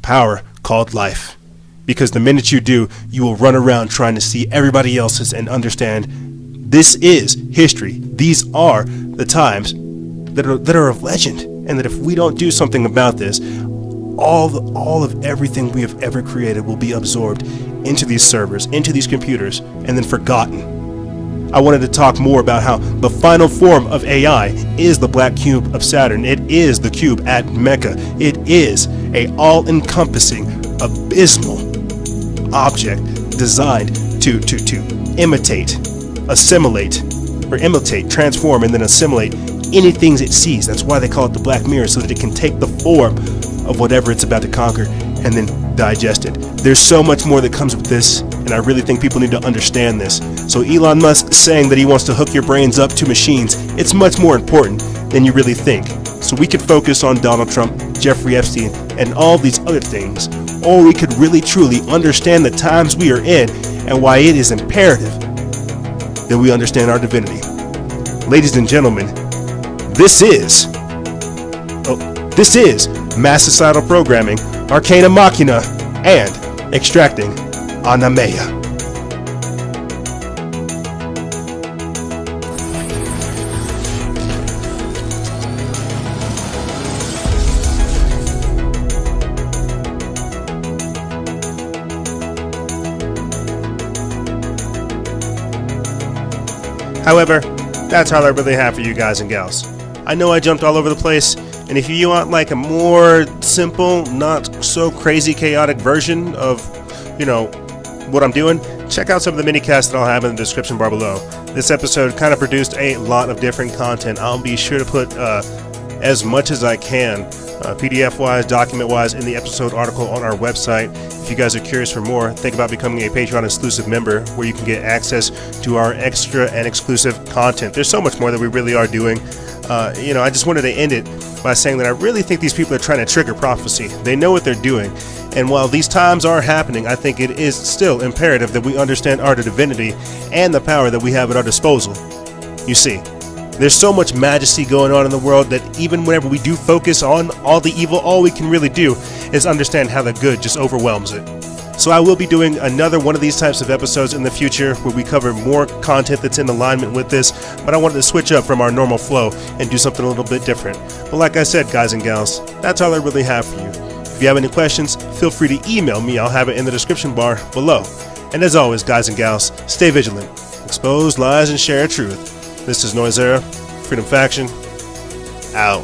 power called life. Because the minute you do, you will run around trying to see everybody else's and understand this is history. These are the times that are of legend. And that if we don't do something about this, all of everything we have ever created will be absorbed into these servers, into these computers, and then forgotten. I wanted to talk more about how the final form of AI is the black cube of Saturn. It is the cube at Mecca. It is a all-encompassing, abysmal object designed to imitate, assimilate, or imitate, transform, and then assimilate anything it sees. That's why they call it the black mirror, so that it can take the form of whatever it's about to conquer and then digest it. There's so much more that comes with this, and I really think people need to understand this. So Elon Musk saying that he wants to hook your brains up to machines, it's much more important than you really think. So we could focus on Donald Trump, Jeffrey Epstein, and all these other things, or we could really truly understand the times we are in and why it is imperative that we understand our divinity. Ladies and gentlemen, this is mass societal programming, Arcana Machina, and extracting Anima. However, that's all I really have for you guys and gals. I know I jumped all over the place, and if you want like a more simple, not so crazy chaotic version of, what I'm doing, check out some of the mini-casts that I'll have in the description bar below. This episode kind of produced a lot of different content. I'll be sure to put as much as I can, PDF-wise, document-wise, in the episode article on our website. If you guys are curious for more, think about becoming a Patreon exclusive member where you can get access to our extra and exclusive content. There's so much more that we really are doing. I just wanted to end it by saying that I really think these people are trying to trigger prophecy. They know what they're doing. And while these times are happening, I think it is still imperative that we understand our divinity and the power that we have at our disposal. You see, there's so much majesty going on in the world that even whenever we do focus on all the evil, all we can really do is understand how the good just overwhelms it. So I will be doing another one of these types of episodes in the future where we cover more content that's in alignment with this, but I wanted to switch up from our normal flow and do something a little bit different. But like I said, guys and gals, that's all I really have for you. If you have any questions, feel free to email me. I'll have it in the description bar below. And as always, guys and gals, stay vigilant, expose lies, and share truth. This is Noisera, Freedom Faction, out.